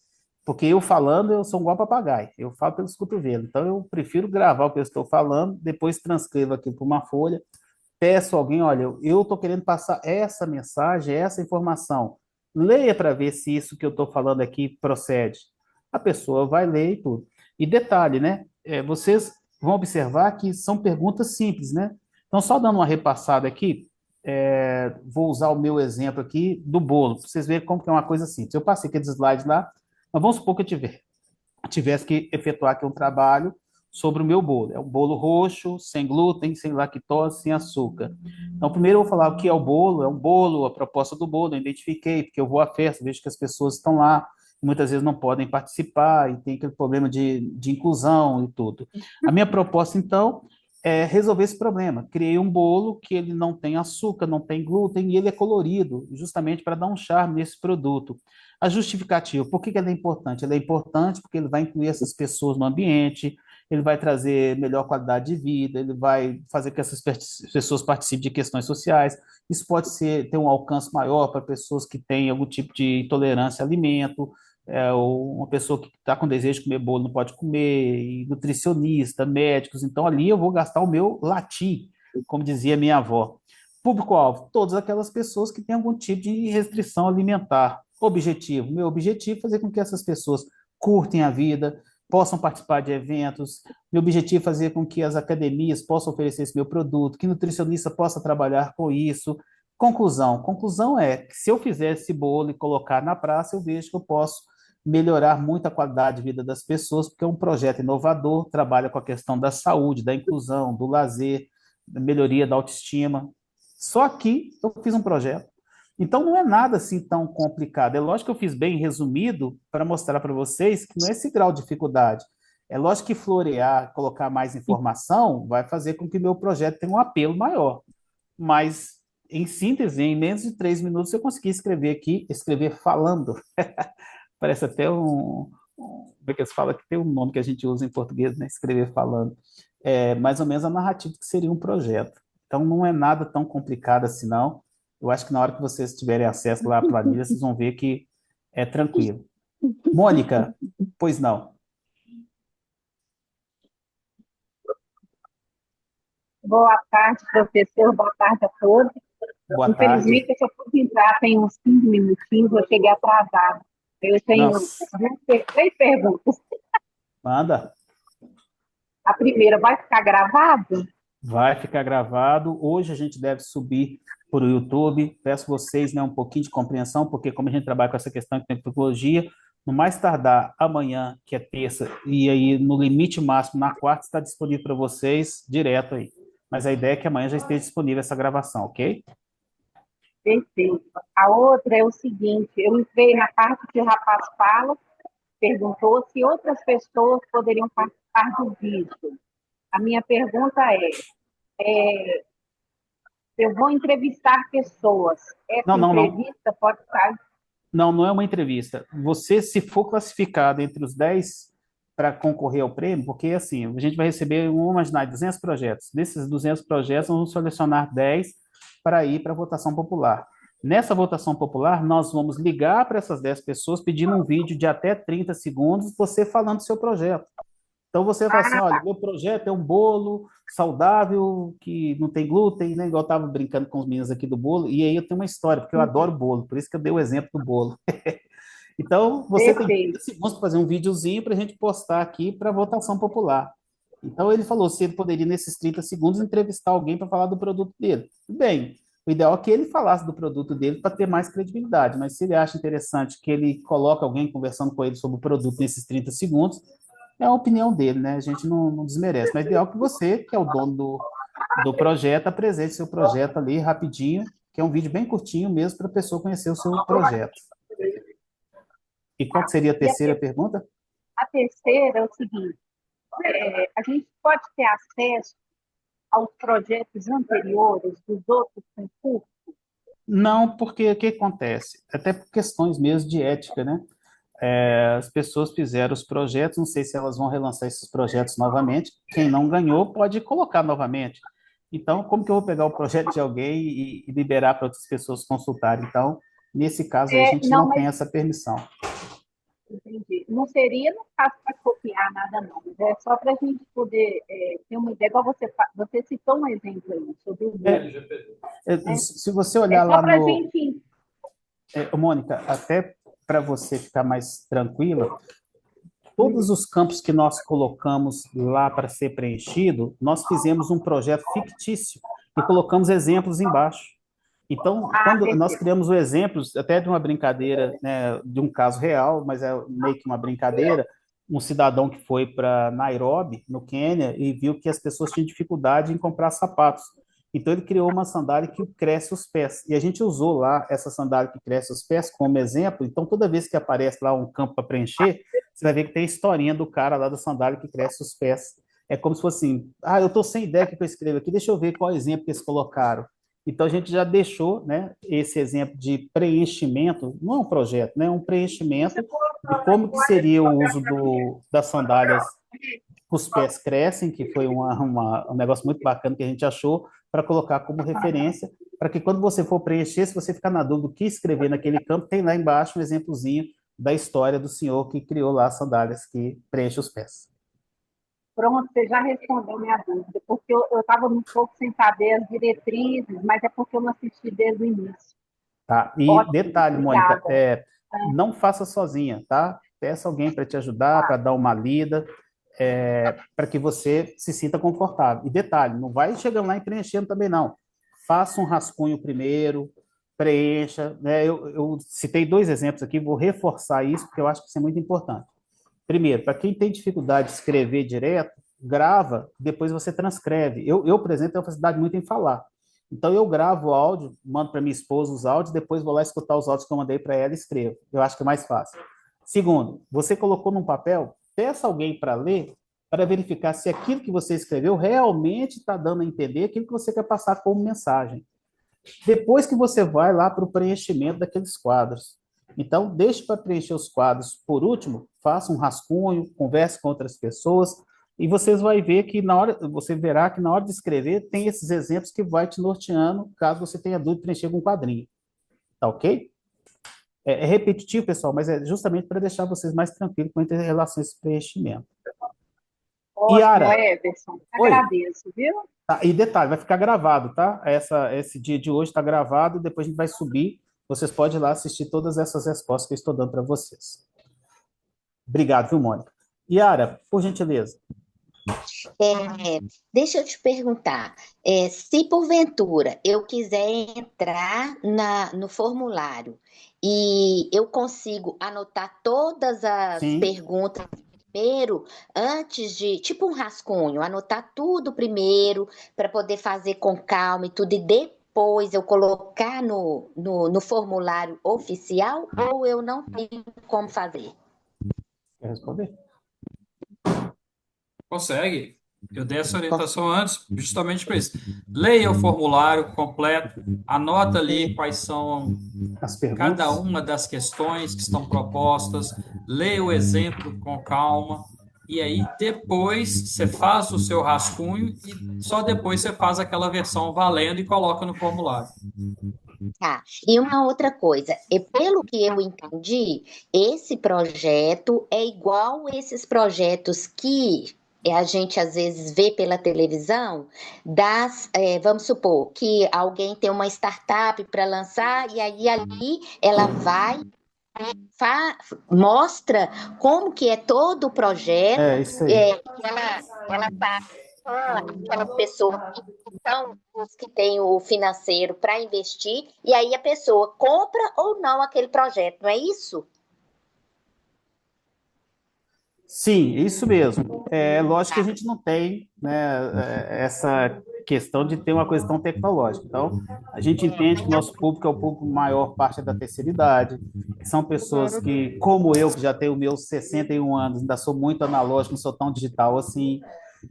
porque eu falando, eu sou igual papagaio, eu falo pelos cotovelos. Então, eu prefiro gravar o que eu estou falando, depois transcrevo aqui para uma folha, peço a alguém, olha, eu estou querendo passar essa mensagem, essa informação. Leia para ver se isso que eu estou falando aqui procede. A pessoa vai ler e tudo. E detalhe, né? Vocês vão observar que são perguntas simples, né? Então, só dando uma repassada aqui, vou usar o meu exemplo aqui do bolo, para vocês verem como que é uma coisa simples. Eu passei aqueles slides lá, mas vamos supor que eu tivesse que efetuar aqui um trabalho sobre o meu bolo. É um bolo roxo, sem glúten, sem lactose, sem açúcar. Então, primeiro eu vou falar o que é um bolo, a proposta do bolo, eu identifiquei, porque eu vou à festa, vejo que as pessoas estão lá, muitas vezes não podem participar, e tem aquele problema de inclusão e tudo. A minha proposta, então, é resolver esse problema. Criei um bolo que ele não tem açúcar, não tem glúten, e ele é colorido, justamente para dar um charme nesse produto. A justificativa, por que que ela é importante? Ela é importante porque ele vai incluir essas pessoas no ambiente, ele vai trazer melhor qualidade de vida, ele vai fazer que essas pessoas participem de questões sociais. Isso pode ter um alcance maior para pessoas que têm algum tipo de intolerância a alimento, ou uma pessoa que está com desejo de comer bolo não pode comer, e nutricionista, médicos. Então, ali eu vou gastar o meu latim, como dizia minha avó. Público-alvo, todas aquelas pessoas que têm algum tipo de restrição alimentar. Objetivo, meu objetivo é fazer com que essas pessoas curtem a vida, possam participar de eventos. Meu objetivo é fazer com que as academias possam oferecer esse meu produto, que nutricionista possa trabalhar com isso. Conclusão é que se eu fizer esse bolo e colocar na praça, eu vejo que eu posso melhorar muito a qualidade de vida das pessoas, porque é um projeto inovador, trabalha com a questão da saúde, da inclusão, do lazer, da melhoria da autoestima. Só que eu fiz um projeto. Então, não é nada assim tão complicado. É lógico que eu fiz bem resumido para mostrar para vocês que não é esse grau de dificuldade. É lógico que florear, colocar mais informação, vai fazer com que o meu projeto tenha um apelo maior. Mas, em síntese, em menos de 3 minutos, eu consegui escrever aqui, escrever falando. Parece até como é que se fala, que tem um nome que a gente usa em português, né? Escrever falando. É mais ou menos a narrativa que seria um projeto. Então, não é nada tão complicado assim, não. Eu acho que na hora que vocês tiverem acesso lá à planilha, vocês vão ver que é tranquilo. Mônica, pois não. Boa tarde, professor. Boa tarde a todos. Boa Infelizmente, tarde. eu só pude entrar tem uns 15 minutinhos, eu cheguei atrasada. Eu tenho Nossa, 3 perguntas. manda. A primeira, vai ficar gravado? Vai ficar gravado. Hoje a gente deve subir para o YouTube. Peço vocês, né, um pouquinho de compreensão, porque como a gente trabalha com essa questão de tecnologia, no mais tardar amanhã, que é terça, e aí no limite máximo na quarta, está disponível para vocês direto aí. Mas a ideia é que amanhã já esteja disponível essa gravação, ok? Perfeito. A outra é o seguinte, eu entrei na parte que o rapaz fala, perguntou se outras pessoas poderiam participar do vídeo. A minha pergunta é, eu vou entrevistar pessoas. Essa Não. entrevista pode estar... Não é uma entrevista. Você, se for classificado entre os 10 para concorrer ao prêmio, porque assim, a gente vai receber, vamos imaginar, 200 projetos. Desses 200 projetos, nós vamos selecionar 10 para ir para a votação popular. Nessa votação popular, nós vamos ligar para essas 10 pessoas pedindo um vídeo de até 30 segundos, você falando do seu projeto. Então você fala assim, Ah, olha, tá. meu projeto é um bolo saudável, que não tem glúten, né? Igual eu estava brincando com os meninos aqui do bolo, e aí eu tenho uma história, porque eu adoro Entendi. bolo, por isso que eu dei o exemplo do bolo. Então, você tem Perfeito. 30 segundos para fazer um videozinho para a gente postar aqui para votação popular. Então, ele falou se ele poderia, nesses 30 segundos, entrevistar alguém para falar do produto dele. Tudo bem, o ideal é que ele falasse do produto dele para ter mais credibilidade, mas se ele acha interessante que ele coloque alguém conversando com ele sobre o produto nesses 30 segundos, é a opinião dele, né? A gente não desmerece, mas o ideal é que você, que é o dono do projeto, apresente seu projeto ali rapidinho, que é um vídeo bem curtinho mesmo para a pessoa conhecer o seu projeto. E qual que seria a E terceira pergunta? a terceira é o seguinte: a gente pode ter acesso aos projetos anteriores dos outros concursos? Não, porque o que acontece? Até por questões mesmo de ética, né? As pessoas fizeram os projetos, não sei se elas vão relançar esses projetos novamente. Quem não ganhou pode colocar novamente. Então, como que eu vou pegar o projeto de alguém e liberar para outras pessoas consultarem? Então, nesse caso aí, a gente Não, não mas tem essa permissão. entendi. Não seria no caso para copiar nada, não. Mas é só para a gente poder ter uma ideia. Igual você citou um exemplo aí sobre o bolo, né? Se você É olhar só lá para a no... gente. Mônica, até para você ficar mais tranquila, todos os campos que nós colocamos lá para ser preenchido, nós fizemos um projeto fictício e colocamos exemplos embaixo. Então, Ah, quando nós perfeito. criamos o exemplo, até de uma brincadeira, né, de um caso real, mas é meio que uma brincadeira, um cidadão que foi para Nairobi, no Quênia, e viu que as pessoas tinham dificuldade em comprar sapatos. Então, ele criou uma sandália que cresce os pés. E a gente usou lá essa sandália que cresce os pés como exemplo. Então, toda vez que aparece lá um campo para preencher, você vai ver que tem a historinha do cara lá da sandália que cresce os pés. É como se fosse assim, eu estou sem ideia do que eu escrevo aqui, deixa eu ver qual exemplo que eles colocaram. Então, a gente já deixou, né, esse exemplo de preenchimento, não é um projeto, né, é um preenchimento de como que seria o uso das sandálias que os pés crescem, que foi um negócio muito bacana que a gente achou, para colocar como referência, para que quando você for preencher, se você ficar na dúvida do que escrever naquele campo, tem lá embaixo um exemplozinho da história do senhor que criou lá as sandálias que preenchem os pés. Pronto, você já respondeu minha dúvida, porque eu estava um pouco sem saber as diretrizes, mas é porque eu não assisti desde o início. Tá? E Ótimo, detalhe, Mônica, obrigada. não faça sozinha, tá? Peça alguém para te ajudar, para dar uma lida, para que você se sinta confortável. E detalhe, não vai chegando lá e preenchendo também, não. Faça um rascunho primeiro, preencha, né? Eu citei 2 exemplos aqui, vou reforçar isso, porque eu acho que isso é muito importante. Primeiro, para quem tem dificuldade de escrever direto, grava, depois você transcreve. Eu, por exemplo, tenho facilidade muito em falar. Então, eu gravo o áudio, mando para minha esposa os áudios, depois vou lá escutar os áudios que eu mandei para ela e escrevo. Eu acho que é mais fácil. Segundo, você colocou num papel, peça alguém para ler, para verificar se aquilo que você escreveu realmente está dando a entender aquilo que você quer passar como mensagem. Depois que você vai lá para o preenchimento daqueles quadros. Então, deixe para preencher os quadros por último, faça um rascunho, converse com outras pessoas, e vocês vão ver que você verá que na hora de escrever tem esses exemplos que vai te norteando, caso você tenha dúvida de preencher com um quadrinho. Tá ok? É repetitivo, pessoal, mas é justamente para deixar vocês mais tranquilos com relação a esse preenchimento. Ótimo, Yara, Everson. oi. Agradeço, viu? Tá, e detalhe, vai ficar gravado, tá? Esse dia de hoje está gravado, depois a gente vai subir. Vocês podem ir lá assistir todas essas respostas que eu estou dando para vocês. Obrigado, viu, Mônica? Yara, por gentileza. Deixa eu te perguntar, se porventura eu quiser entrar no formulário e eu consigo anotar todas as Sim. perguntas primeiro, antes de, tipo um rascunho, anotar tudo primeiro para poder fazer com calma e tudo, e depois eu colocar no formulário oficial, ou eu não tenho como fazer? Quer responder? Consegue. Eu dei essa orientação antes, justamente para isso. Leia o formulário completo, anota ali quais são As perguntas. cada uma das questões que estão propostas, leia o exemplo com calma, e aí depois você faz o seu rascunho e só depois você faz aquela versão valendo e coloca no formulário. Tá. E uma outra coisa, pelo que eu entendi, esse projeto é igual esses projetos que a gente às vezes vê pela televisão vamos supor que alguém tem uma startup para lançar e aí ali ela vai mostra como que é todo o projeto, Isso aí. ela tá com aquela pessoa que são os que têm o financeiro para investir, e aí a pessoa compra ou não aquele projeto, não é isso? Sim, isso mesmo. É lógico que a gente não tem, né, essa questão de ter uma coisa tão tecnológica. Então, a gente entende que nosso público é o público maior parte da terceira idade, que são pessoas que, como eu, que já tenho meus 61 anos, ainda sou muito analógico, não sou tão digital assim.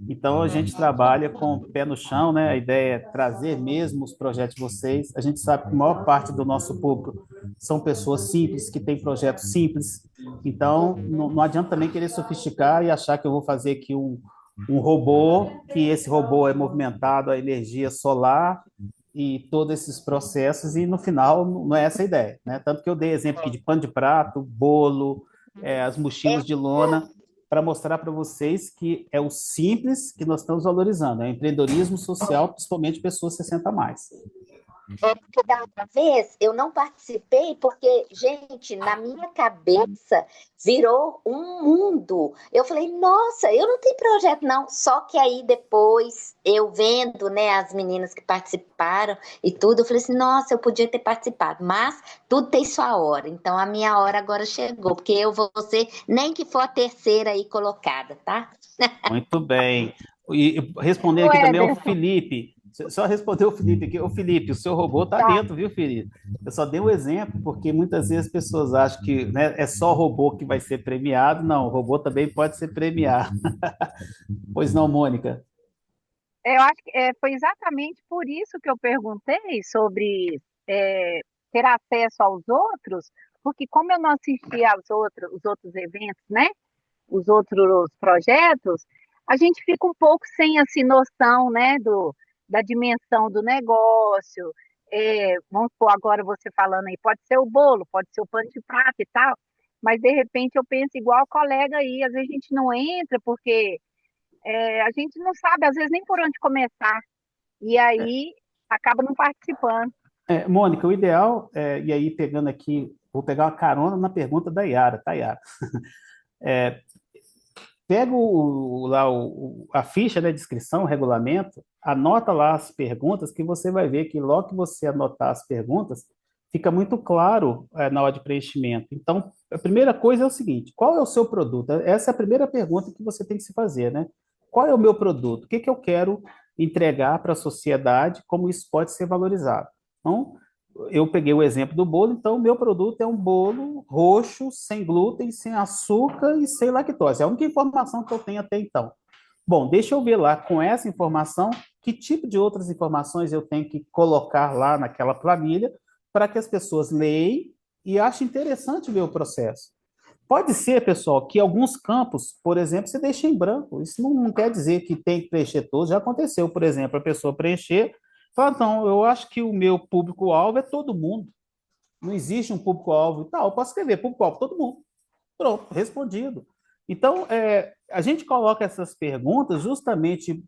Então, a gente trabalha com o pé no chão, né? A ideia é trazer mesmo os projetos de vocês. A gente sabe que a maior parte do nosso público são pessoas simples, que têm projetos simples. Então, não adianta também querer sofisticar e achar que eu vou fazer aqui um robô, que esse robô é movimentado a energia solar e todos esses processos, e no final não é essa a ideia, né? Tanto que eu dei exemplo aqui de pano de prato, bolo, as mochilas de lona, para mostrar para vocês que é o simples que nós estamos valorizando, é o empreendedorismo social, principalmente pessoas 60 a mais. Porque da outra vez eu não participei, porque, gente, na minha cabeça virou um mundo. Eu falei, nossa, eu não tenho projeto, não. Só que aí depois, eu vendo, né, as meninas que participaram e tudo, eu falei assim, nossa, eu podia ter participado, mas tudo tem sua hora. Então a minha hora agora chegou, porque eu vou ser, nem que for a terceira aí colocada, tá? Muito bem. E respondendo Ô, aqui também ao Ederson, Felipe. Só responder o Felipe aqui. Ô, Felipe, o seu robô está tá. dentro, viu, Felipe? Eu só dei um exemplo, porque muitas vezes as pessoas acham que, né, é só robô que vai ser premiado. Não, o robô também pode ser premiado. Pois não, Mônica? Eu acho que foi exatamente por isso que eu perguntei sobre é, ter acesso aos outros, porque como eu não assisti os outros eventos, né? Os outros projetos, a gente fica um pouco sem assim, noção, né, da dimensão do negócio. Vamos supor, agora você falando aí, pode ser o bolo, pode ser o pano de prata e tal, mas de repente eu penso igual o colega aí, às vezes a gente não entra porque a gente não sabe, às vezes, nem por onde começar, e aí acaba não participando. Mônica, o ideal, e aí pegando aqui, vou pegar uma carona na pergunta da Yara, tá, Yara? Pega a ficha, né, de inscrição, o regulamento, anota lá as perguntas, que você vai ver que logo que você anotar as perguntas, fica muito claro na hora de preenchimento. Então, a primeira coisa é o seguinte: qual é o seu produto? Essa é a primeira pergunta que você tem que se fazer, né? Qual é o meu produto? O que eu quero entregar para a sociedade? Como isso pode ser valorizado? Então, eu peguei o exemplo do bolo, então o meu produto é um bolo roxo, sem glúten, sem açúcar e sem lactose. É a única informação que eu tenho até então. Bom, deixa eu ver lá com essa informação que tipo de outras informações eu tenho que colocar lá naquela planilha para que as pessoas leiam e achem interessante ver o processo. Pode ser, pessoal, que alguns campos, por exemplo, você deixa em branco. Isso não quer dizer que tem que preencher todos. Já aconteceu, por exemplo, a pessoa preencher, fala, então, eu acho que o meu público-alvo é todo mundo. Não existe um público-alvo. Tá, eu posso escrever público-alvo todo mundo. Pronto, respondido. Então, a gente coloca essas perguntas justamente,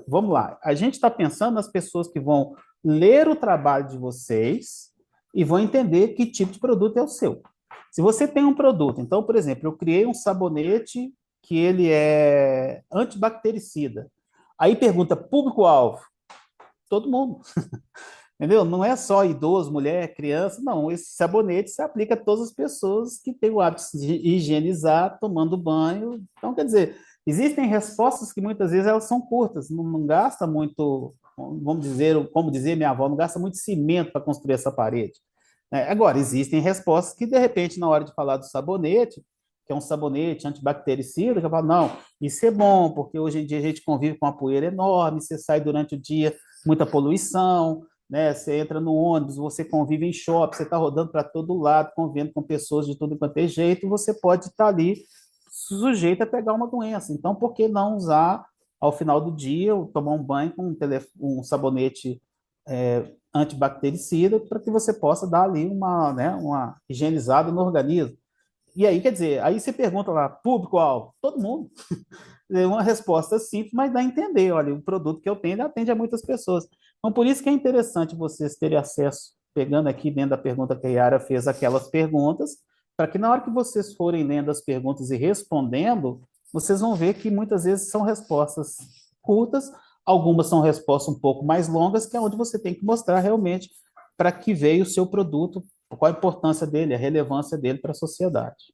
vamos lá, a gente está pensando nas pessoas que vão ler o trabalho de vocês e vão entender que tipo de produto é o seu. Se você tem um produto, então, por exemplo, eu criei um sabonete que ele é antibactericida. Aí pergunta, público-alvo? Todo mundo. Entendeu? Não é só idoso, mulher, criança, não. Esse sabonete se aplica a todas as pessoas que têm o hábito de higienizar, tomando banho. Então, quer dizer, existem respostas que muitas vezes elas são curtas, não gasta muito, vamos dizer, como dizia minha avó, não gasta muito cimento para construir essa parede. Agora, existem respostas que, de repente, na hora de falar do sabonete, que é um sabonete antibactericida, que eu falo, não, isso é bom, porque hoje em dia a gente convive com uma poeira enorme, você sai durante o dia, muita poluição, né? Você entra no ônibus, você convive em shopping, você está rodando para todo lado, convivendo com pessoas de tudo quanto é jeito, e você pode estar ali sujeito a pegar uma doença. Então, por que não usar, ao final do dia, ou tomar um banho com um sabonete antibactericida, para que você possa dar ali uma higienizada no organismo? E aí, quer dizer, aí você pergunta lá, público-alvo? Todo mundo. É uma resposta simples, mas dá a entender, olha, o produto que eu tenho ele atende a muitas pessoas. Então, por isso que é interessante vocês terem acesso, pegando aqui dentro da pergunta que a Yara fez, aquelas perguntas, para que na hora que vocês forem lendo as perguntas e respondendo, vocês vão ver que muitas vezes são respostas curtas, algumas são respostas um pouco mais longas, que é onde você tem que mostrar realmente para que veio o seu produto, qual a importância dele, a relevância dele para a sociedade.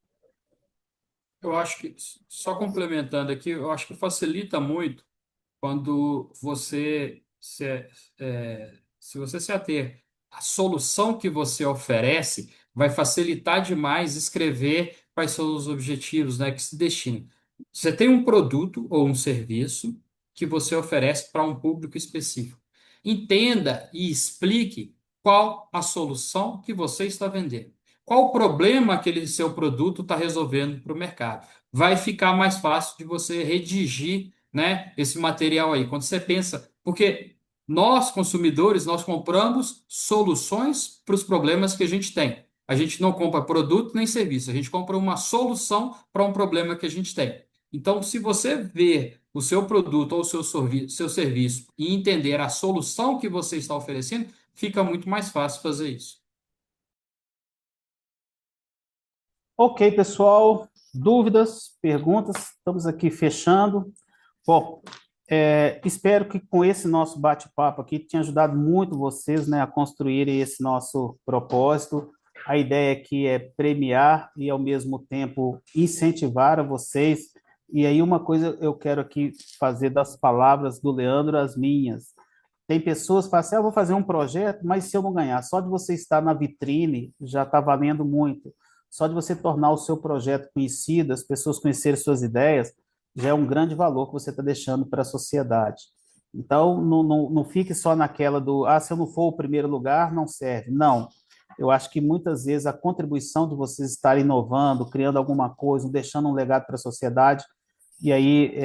Eu acho que, só complementando aqui, eu acho que facilita muito quando se você se ater à solução que você oferece, vai facilitar demais escrever quais são os objetivos, né, que se destinam. Você tem um produto ou um serviço que você oferece para um público específico. Entenda e explique qual a solução que você está vendendo. Qual o problema aquele seu produto está resolvendo para o mercado? Vai ficar mais fácil de você redigir, né, esse material aí. Quando você pensa, porque nós, consumidores, nós compramos soluções para os problemas que a gente tem. A gente não compra produto nem serviço, a gente compra uma solução para um problema que a gente tem. Então, se você ver o seu produto ou o seu serviço e entender a solução que você está oferecendo, fica muito mais fácil fazer isso. Ok, pessoal, dúvidas, perguntas, estamos aqui fechando. Bom, espero que com esse nosso bate-papo aqui tenha ajudado muito vocês, né, a construírem esse nosso propósito. A ideia aqui é premiar e, ao mesmo tempo, incentivar a vocês. E aí, uma coisa eu quero aqui fazer das palavras do Leandro as minhas. Tem pessoas que falam assim, eu vou fazer um projeto, mas se eu não ganhar, só de você estar na vitrine já está valendo muito. Só de você tornar o seu projeto conhecido, as pessoas conhecerem suas ideias, já é um grande valor que você está deixando para a sociedade. Então, não fique só naquela do, se eu não for o primeiro lugar, não serve. Não. Eu acho que muitas vezes a contribuição de vocês estarem inovando, criando alguma coisa, deixando um legado para a sociedade, e aí,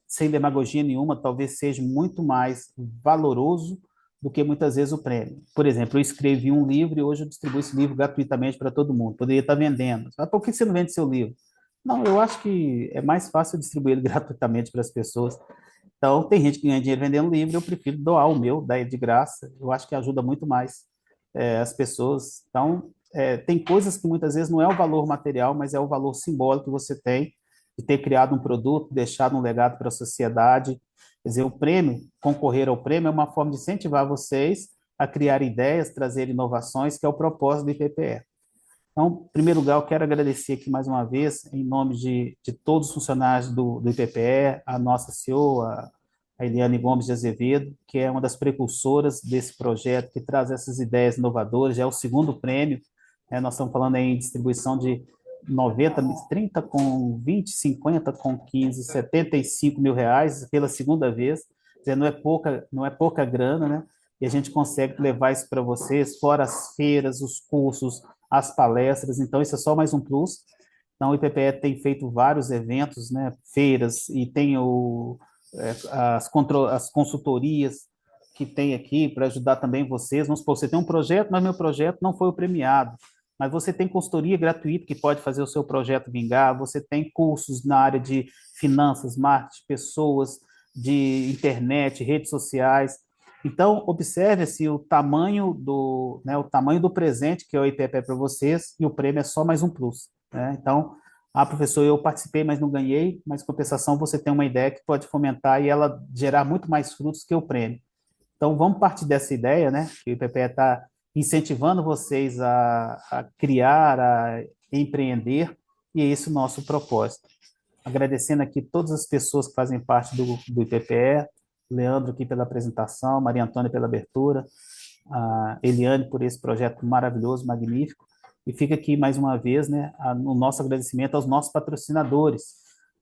sem demagogia nenhuma, talvez seja muito mais valoroso do que muitas vezes o prêmio. Por exemplo, eu escrevi um livro e hoje eu distribuo esse livro gratuitamente para todo mundo. Poderia estar vendendo. Mas por que você não vende seu livro? Não, eu acho que é mais fácil distribuir ele gratuitamente para as pessoas. Então, tem gente que ganha dinheiro vendendo livro, eu prefiro doar o meu, dar ele de graça. Eu acho que ajuda muito mais as pessoas. Então, tem coisas que muitas vezes não é o valor material, mas é o valor simbólico que você tem de ter criado um produto, deixado um legado para a sociedade. Quer dizer, o prêmio, concorrer ao prêmio é uma forma de incentivar vocês a criar ideias, trazer inovações, que é o propósito do IPPE. Então, em primeiro lugar, eu quero agradecer aqui mais uma vez, em nome de todos os funcionários do IPPE, a nossa CEO, a Eliane Gomes de Azevedo, que é uma das precursoras desse projeto, que traz essas ideias inovadoras, já é o segundo prêmio, nós estamos falando aí em distribuição de 90, 30 com 20, 50 com 15, 75 mil reais pela segunda vez, dizer, não é pouca grana, né? E a gente consegue levar isso para vocês, fora as feiras, os cursos, as palestras, então isso é só mais um plus. Então o IPPE tem feito vários eventos, né? Feiras, e tem as consultorias que tem aqui para ajudar também vocês. Vamos supor, você tem um projeto, mas meu projeto não foi o premiado. Mas você tem consultoria gratuita que pode fazer o seu projeto vingar, você tem cursos na área de finanças, marketing, pessoas, de internet, redes sociais. Então, observe-se o tamanho o tamanho do presente que é o IPP para vocês, e o prêmio é só mais um plus, né? Então, professor, eu participei, mas não ganhei, mas em compensação você tem uma ideia que pode fomentar e ela gerar muito mais frutos que o prêmio. Então, vamos partir dessa ideia, né? Que o IPPE está incentivando vocês a criar, a empreender, e é esse o nosso propósito. Agradecendo aqui todas as pessoas que fazem parte do IPPE, Leandro aqui pela apresentação, Maria Antônia pela abertura, a Eliane por esse projeto maravilhoso, magnífico, e fica aqui mais uma vez, né, o nosso agradecimento aos nossos patrocinadores.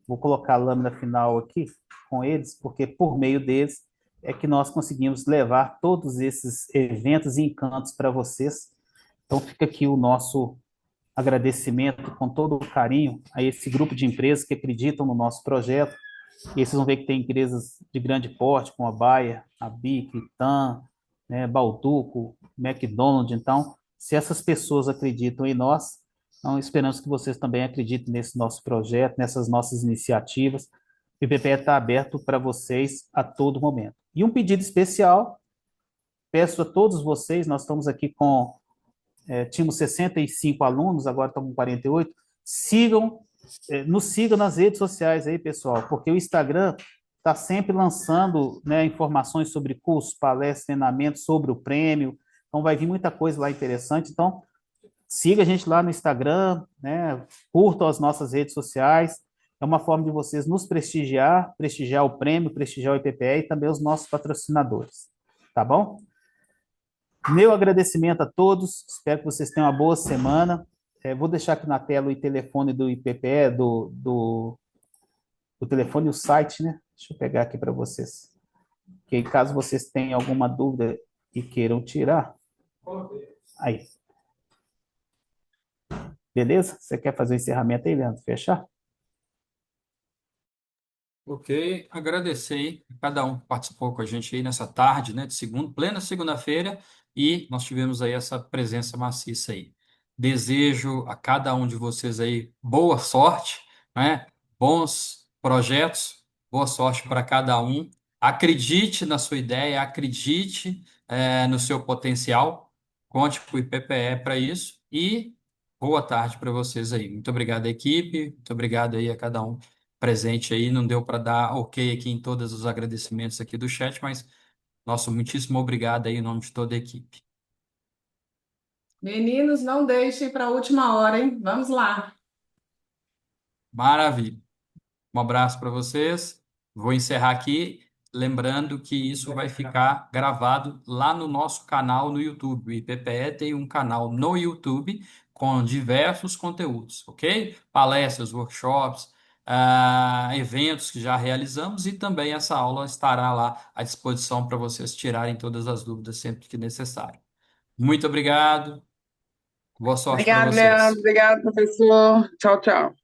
Vou colocar a lâmina final aqui com eles, porque por meio deles é que nós conseguimos levar todos esses eventos e encantos para vocês. Então fica aqui o nosso agradecimento com todo o carinho a esse grupo de empresas que acreditam no nosso projeto. E vocês vão ver que tem empresas de grande porte, como a Bayer, a BIC, TAM, né, Balduco, McDonald's. Então, se essas pessoas acreditam em nós, então esperamos que vocês também acreditem nesse nosso projeto, nessas nossas iniciativas. o IPPE está aberto para vocês a todo momento. E um pedido especial, peço a todos vocês, nós estamos aqui com, tínhamos 65 alunos, agora estamos com 48, nos sigam nas redes sociais aí, pessoal, porque o Instagram está sempre lançando, né, informações sobre cursos, palestras, treinamentos, sobre o prêmio, então vai vir muita coisa lá interessante, então siga a gente lá no Instagram, né, curtam as nossas redes sociais, é uma forma de vocês nos prestigiar, prestigiar o prêmio, prestigiar o IPPE e também os nossos patrocinadores, tá bom? Meu agradecimento a todos, espero que vocês tenham uma boa semana. Vou deixar aqui na tela o telefone do IPPE, o telefone e o site, né? Deixa eu pegar aqui para vocês. Que caso vocês tenham alguma dúvida e queiram tirar. Aí. Beleza? Você quer fazer o encerramento aí, Leandro? Fechar? Ok, agradecer aí a cada um que participou com a gente aí nessa tarde, né, de plena segunda-feira, e nós tivemos aí essa presença maciça aí. Desejo a cada um de vocês aí boa sorte, né, bons projetos, boa sorte para cada um. Acredite na sua ideia, acredite no seu potencial, conte com o IPPE para isso e boa tarde para vocês aí. Muito obrigado, equipe, muito obrigado aí a cada um presente aí. Não deu para dar ok aqui em todos os agradecimentos aqui do chat, mas nosso muitíssimo obrigado aí em nome de toda a equipe. Meninos, não deixem para a última hora, hein? Vamos lá. Maravilha. Um abraço para vocês. Vou encerrar aqui, lembrando que isso vai ficar gravado lá no nosso canal no YouTube. O IPPE tem um canal no YouTube com diversos conteúdos, ok? Palestras, workshops, eventos que já realizamos e também essa aula estará lá à disposição para vocês tirarem todas as dúvidas sempre que necessário. Muito obrigado. Boa sorte para Obrigado, vocês. Leandro. Obrigado, professor. Tchau, tchau.